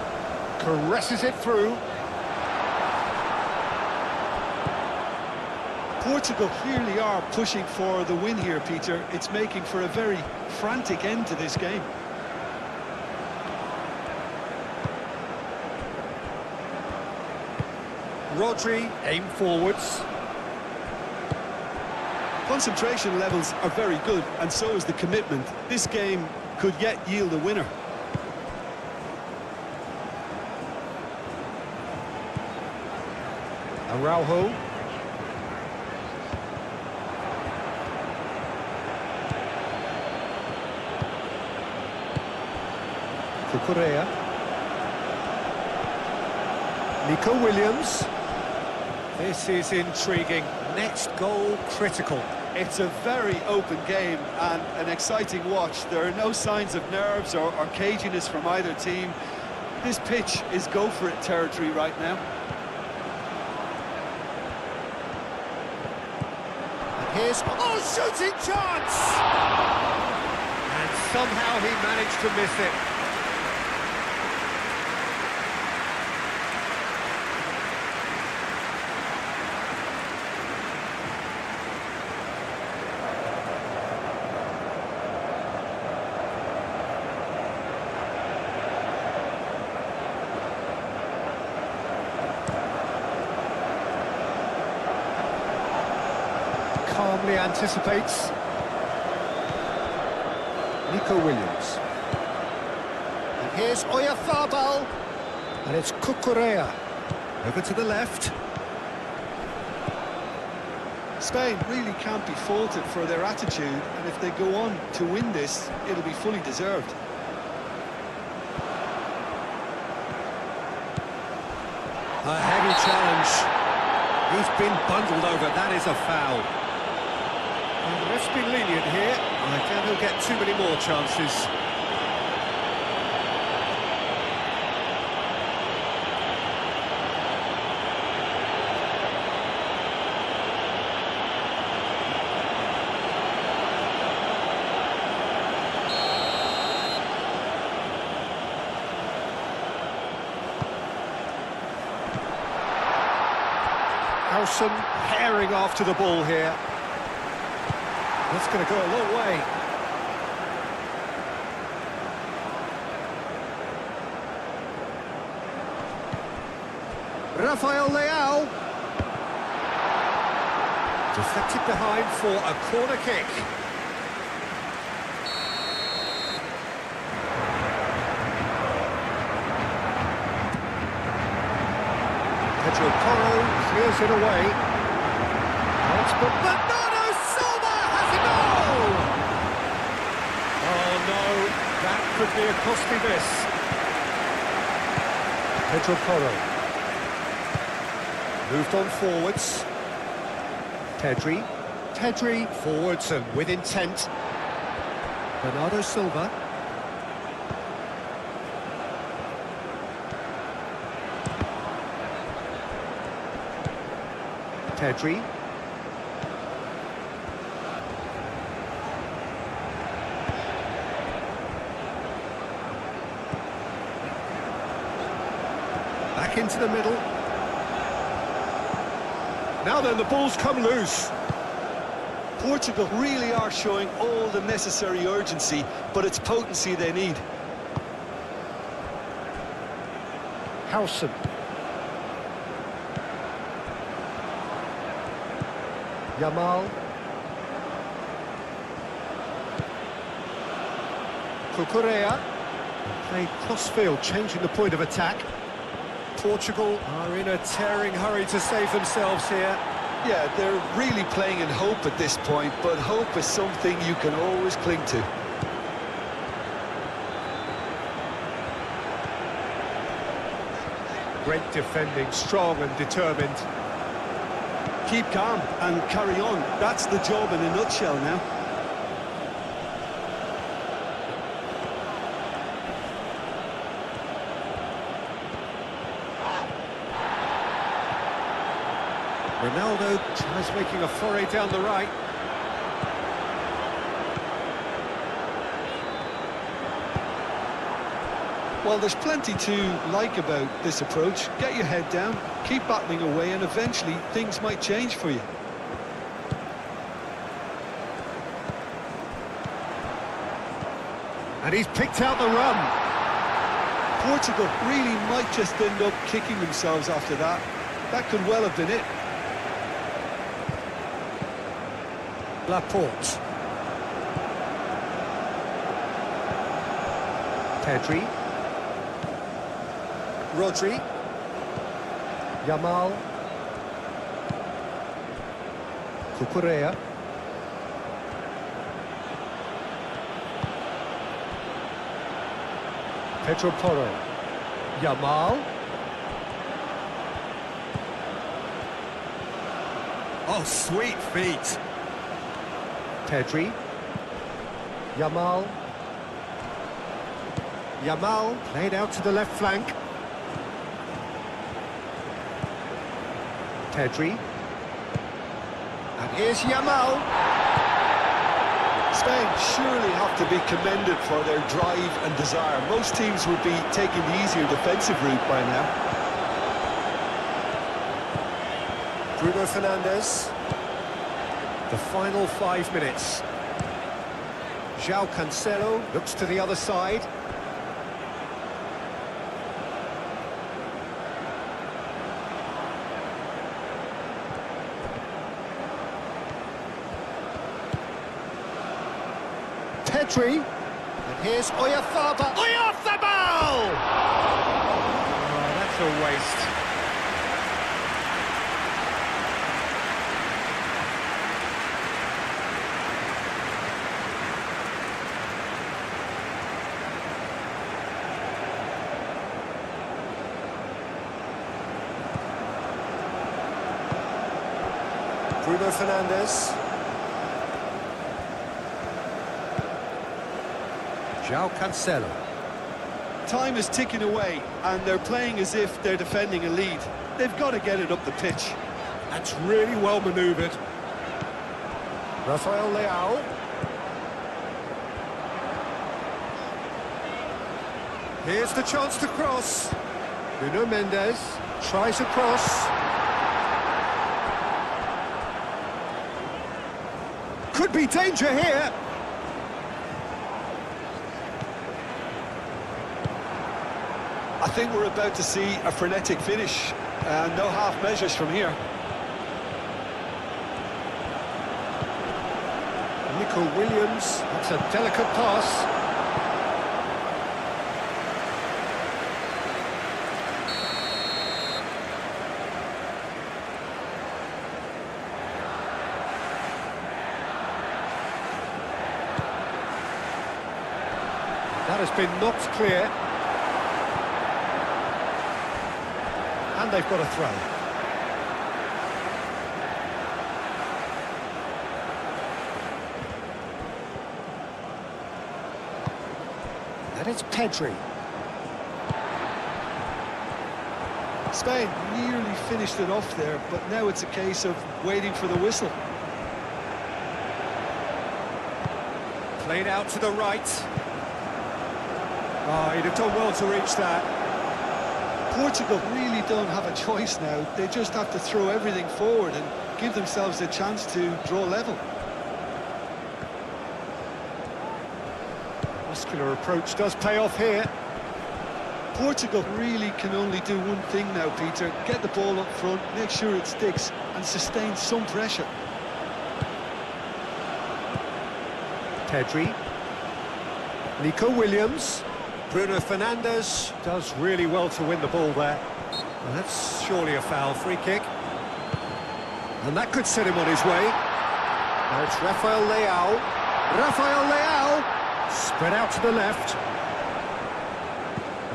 caresses it through. Portugal clearly are pushing for the win here, Peter. It's making for a very frantic end to this game. Rodri, aim forwards. Concentration levels are very good, and so is the commitment. This game could yet yield a winner. Araujo. Cucurella. Nico Williams. This is intriguing. Next goal critical. It's a very open game and an exciting watch. There are no signs of nerves or caginess from either team. This pitch is go-for-it territory right now. And here's... Oh, shooting chance! And somehow he managed to miss it. Calmly anticipates. Nico Williams. And here's Oyarzabal. And it's Cucurella. Over to the left. Spain really can't be faulted for their attitude, and if they go on to win this, it'll be fully deserved. A heavy challenge. He's been bundled over, that is a foul. And the ref's been lenient here. I doubt he'll get too many more chances. Howson herring after the ball here. That's going to go a long way. Rafael Leao. Deflected behind for a corner kick. Pedro Porro clears it away. That's good. Bernardo Silva has a goal! Oh no, that could be a costly miss. Pedro Porro. Moved on forwards. Pedri forwards and with intent. Bernardo Silva. Pedri. Back into the middle. Now then, the ball's come loose. Portugal really are showing all the necessary urgency, but it's potency they need. Howson. Yamal. Cucurella. Played crossfield, changing the point of attack. Portugal are in a tearing hurry to save themselves here. Yeah, they're really playing in hope at this point, but hope is something you can always cling to. Great defending, strong and determined. Keep calm and carry on. That's the job in a nutshell now. Ronaldo tries making a foray down the right. Well, there's plenty to like about this approach. Get your head down, keep battling away, and eventually things might change for you. And he's picked out the run. Portugal really might just end up kicking themselves after that. That could well have been it. Laporte. Pedri. Rodri. Yamal. Cucurella. Pedro Porro. Yamal. Oh, sweet feet. Pedri. Yamal. Yamal played out to the left flank. Pedri. And here's Yamal. Spain surely have to be commended for their drive and desire. Most teams would be taking the easier defensive route by now. Bruno Fernandes. The final 5 minutes. João Cancelo looks to the other side. Pedri. And here's Oyarzabal. Oyarzabal! Oh, that's a waste. Bruno Fernandes. João Cancelo. Time is ticking away, and they're playing as if they're defending a lead. They've got to get it up the pitch. That's really well manoeuvred. Rafael Leao. Here's the chance to cross. Nuno Mendes tries a cross. Could be danger here. I think we're about to see a frenetic finish, and no half measures from here. Nico Williams, that's a delicate pass. That has been knocked clear. And they've got a throw. And it's Pedri. Spain nearly finished it off there, but now it's a case of waiting for the whistle. Played out to the right. Oh, he'd have done well to reach that. Portugal really don't have a choice now. They just have to throw everything forward and give themselves a chance to draw level. Muscular approach does pay off here. Portugal really can only do one thing now, Peter. Get the ball up front, make sure it sticks, and sustain some pressure. Pedri. Nico Williams. Bruno Fernandes does really well to win the ball there. Well, that's surely a foul. Free kick. And that could set him on his way. Now it's Rafael Leao. Rafael Leao! Spread out to the left.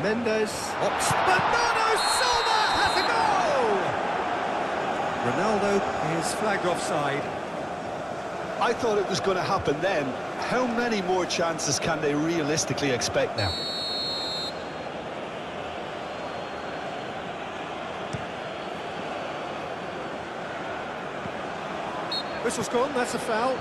Mendes. Ops. Bernardo Silva has a goal! Ronaldo is flagged offside. I thought it was going to happen then. How many more chances can they realistically expect now? Whistle's gone, that's a foul.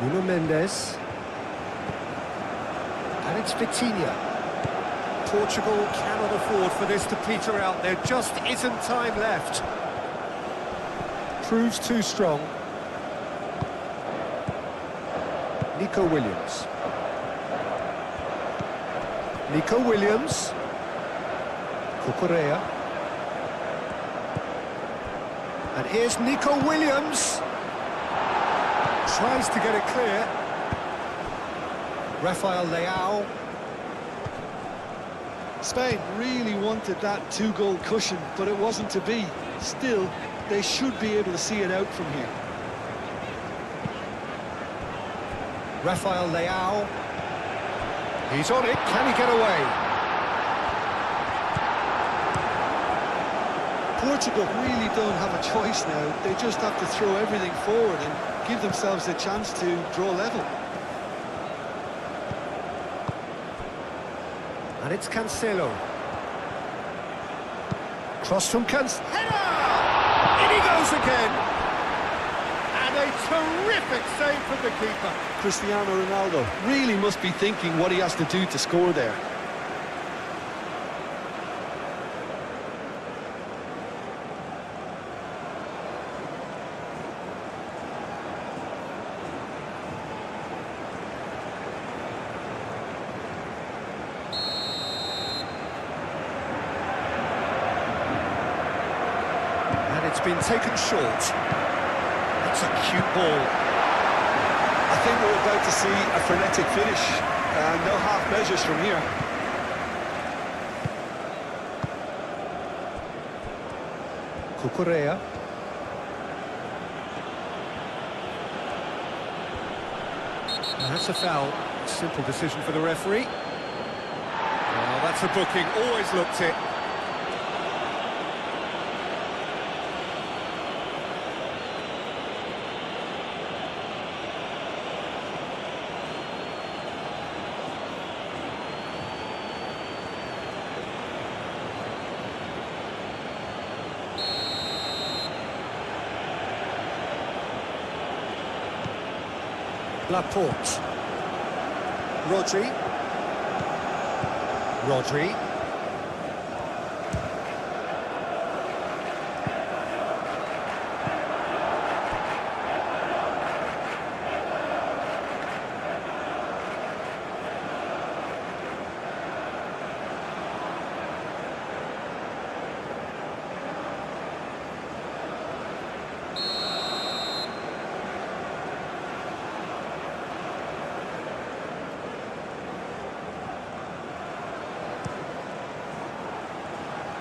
Nuno Mendes. And it's Vitinha. Portugal cannot afford for this to peter out. There just isn't time left. Proves too strong. Nico Williams. Nico Williams. Cucurella. And here's Nico Williams. Tries to get it clear. Rafael Leao. Spain really wanted that two-goal cushion, but it wasn't to be. Still, they should be able to see it out from here. Rafael Leao. He's on it. Can he get away? Portugal really don't have a choice now. They just have to throw everything forward and give themselves a chance to draw level. And it's Cancelo. Cross from Cancelo. Header! In he goes again! And a terrific save from the keeper. Cristiano Ronaldo really must be thinking what he has to do to score there. It's been taken short. That's a cute ball. I think we're about to see a frenetic finish. No half measures from here. Cucurella. And that's a foul. Simple decision for the referee. Oh, that's a booking. Always looked it. Laporte. Rodri.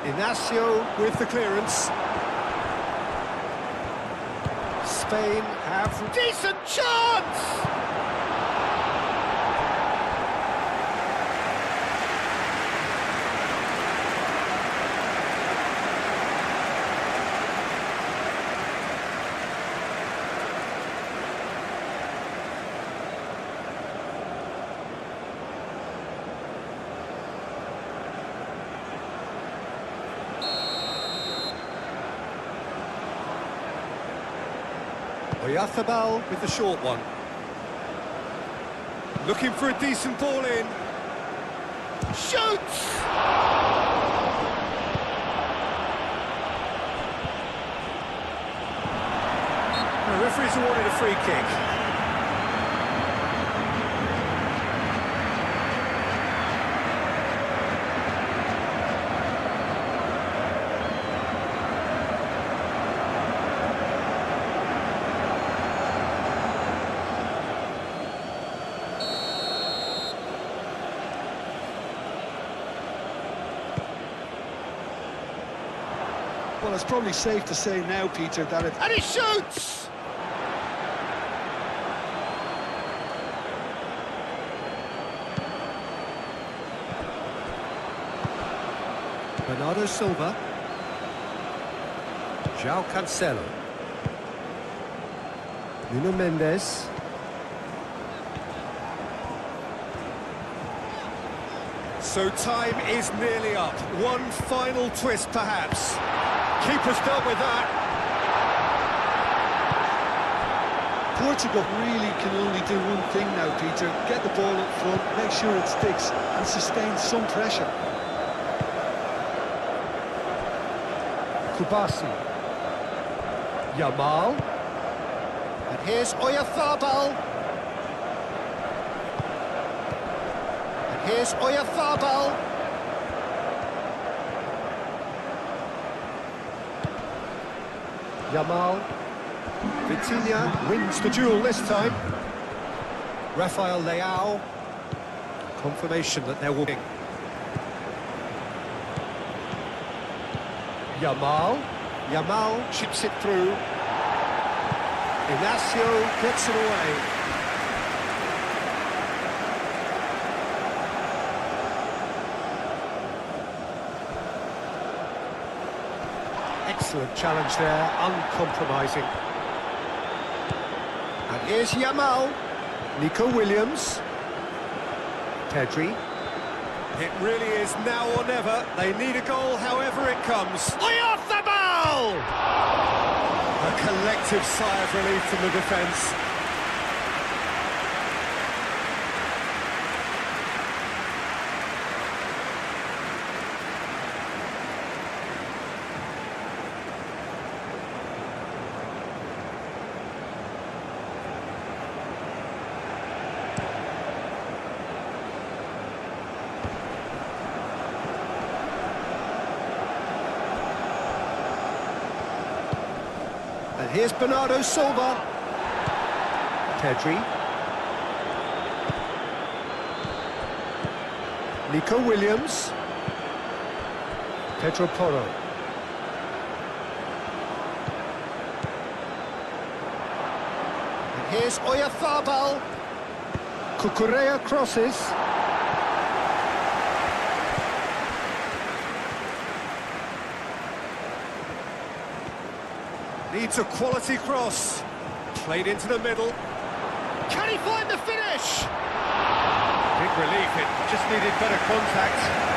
Inacio with the clearance. Spain have decent chance! Oyarzábal with the short one. Looking for a decent ball in. Shoots! The referee's awarded a free kick. Well, it's probably safe to say now, Peter, that it... And he shoots! Bernardo Silva. João Cancelo. Nuno Mendes. So time is nearly up. One final twist, perhaps. Keeper's dealt with that. Portugal really can only do one thing now, Peter. Get the ball up front, make sure it sticks, and sustain some pressure. Kubasi. Yamal. And here's Oyarzabal. And here's Oyarzabal. Yamal. Vitinha wins the duel this time. Rafael Leao. Confirmation that there will be. Yamal chips it through. Inacio gets it away. Excellent challenge there, uncompromising. And here's Yamal. Nico Williams. Pedri. It really is now or never. They need a goal however it comes. Oyarzabal! A collective sigh of relief from the defence. And here's Bernardo Silva. Pedri. Nico Williams. Pedro Porro. And here's Oyarzabal. Cucurella crosses. Needs a quality cross. Played into the middle. Can he find the finish? Big relief, it just needed better contact.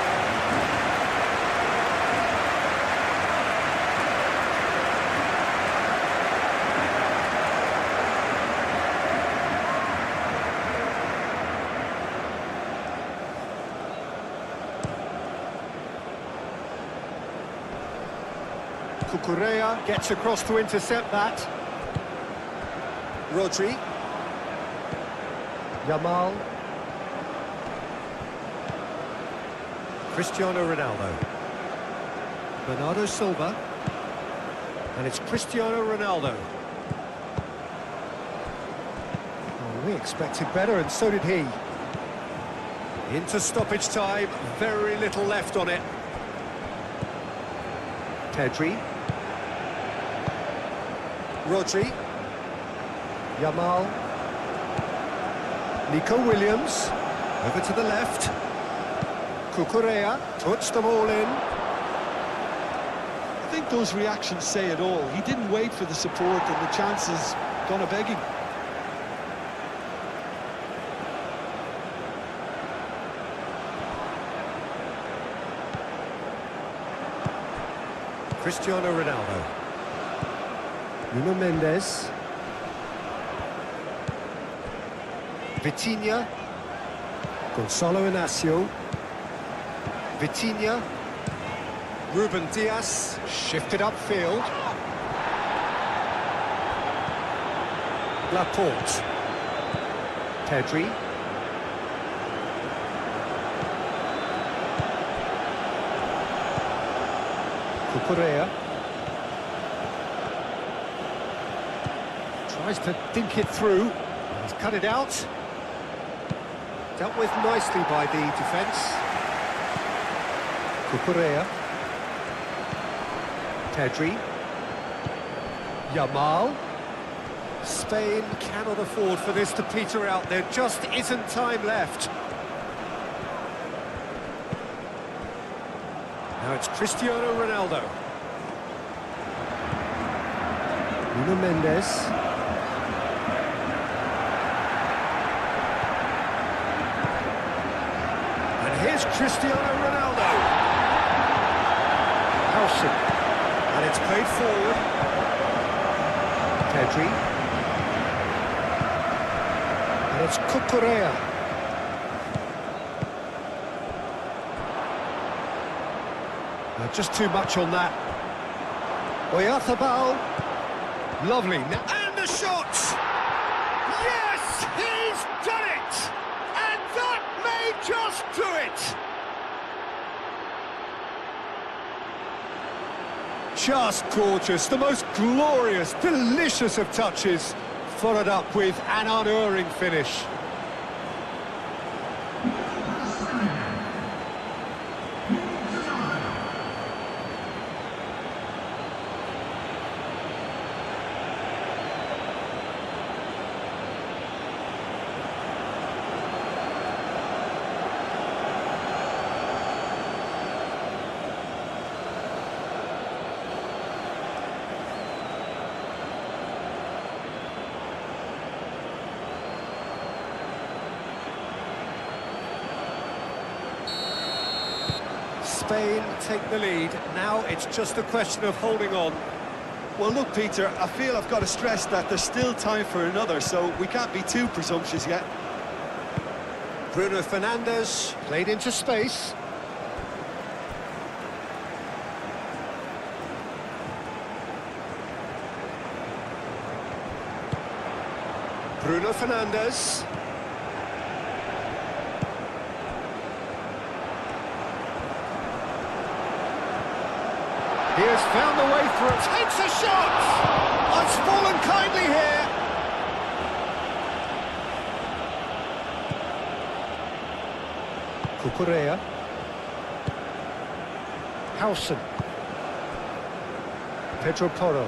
Cucurella gets across to intercept that. Rodri. Yamal. Cristiano Ronaldo. Bernardo Silva. And it's Cristiano Ronaldo. Oh, we expected better, and so did he. Into stoppage time, very little left on it. Pedri. Rodri. Yamal. Nico Williams. Over to the left. Cucurella puts them all in. I think those reactions say it all. He didn't wait for the support, and the chances gone a begging. Cristiano Ronaldo. Nuno Mendes. Vitinha. Gonzalo Inacio. Vitinha. Ruben Dias. Shifted upfield. Laporte. Pedri. Cucurella tries to dink it through. He's cut it out. Dealt with nicely by the defence. Cucurella. Pedri. Yamal. Spain cannot afford for this to peter out. There just isn't time left. Now it's Cristiano Ronaldo. Nuno Mendes. And here's Cristiano Ronaldo. Howson. And it's played forward. Pedri. It's Cucurella. Just too much on that. Oyarzabal. Lovely. And the shot! Yes, he's done it! And that may just do it! Just gorgeous, the most glorious, delicious of touches, followed up with an unerring finish. Spain take the lead. Now it's just a question of holding on. Well, look, Peter, I feel I've got to stress that there's still time for another, so we can't be too presumptuous yet. Bruno Fernandes played into space. Bruno Fernandes. He has found the way through. Takes a shot! Oh, it's fallen kindly here. Cucurella. Howson. Pedro Porro.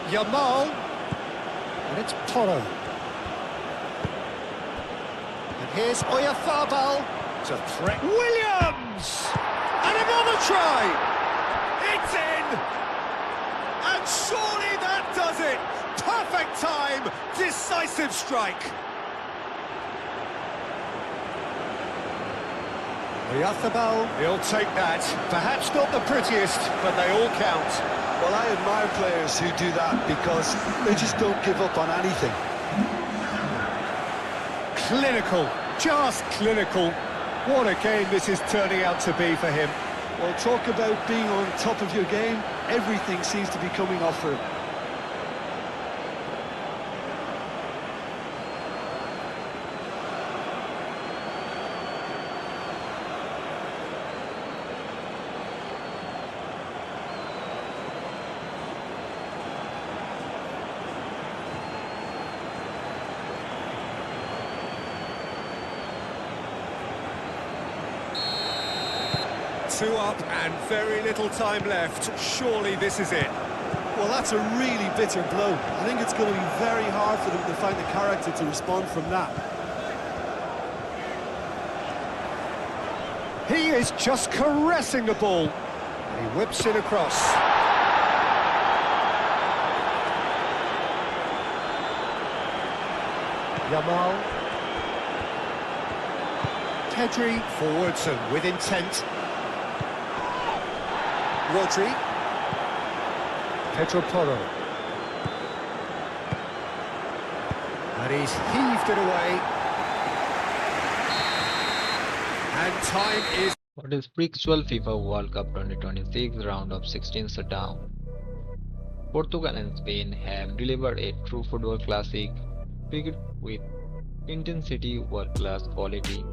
Yamal. And it's Porro. Here's Oyarzabal to threat. Williams! And another try! It's in! And surely that does it! Perfect time! Decisive strike! Oyarzabal, he'll take that. Perhaps not the prettiest, but they all count. Well, I admire players who do that because they just don't give up on anything. Clinical, just clinical. What a game this is turning out to be for him. Well, talk about being on top of your game. Everything seems to be coming off for him. Two up and very little time left. Surely this is it. Well, that's a really bitter blow. I think it's going to be very hard for them to find the character to respond from that. He is just caressing the ball. And he whips it across. Yamal. Pedri forwards and with intent. Rodri. Pedro Porro. And he's heaved it away. And time is... What is spiritual FIFA World Cup 2026 round of 16 shutdown? Portugal and Spain have delivered a true football classic, picked with intensity, world-class quality,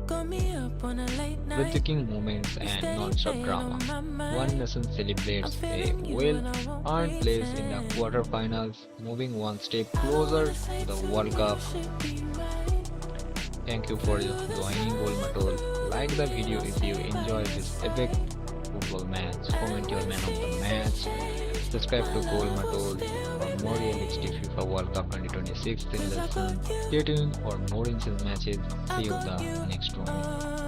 breathtaking moments and non-stop drama. One nation celebrates a well-earned place in the quarter-finals, moving one step closer to the World Cup. Thank you for joining GoalMatol. Like the video if you enjoyed this epic football match. Comment your man of the match. Subscribe to GoalMatol for more realistic FIFA World Cup 2026 simulation. Stay tuned for more instant matches. See you the next one.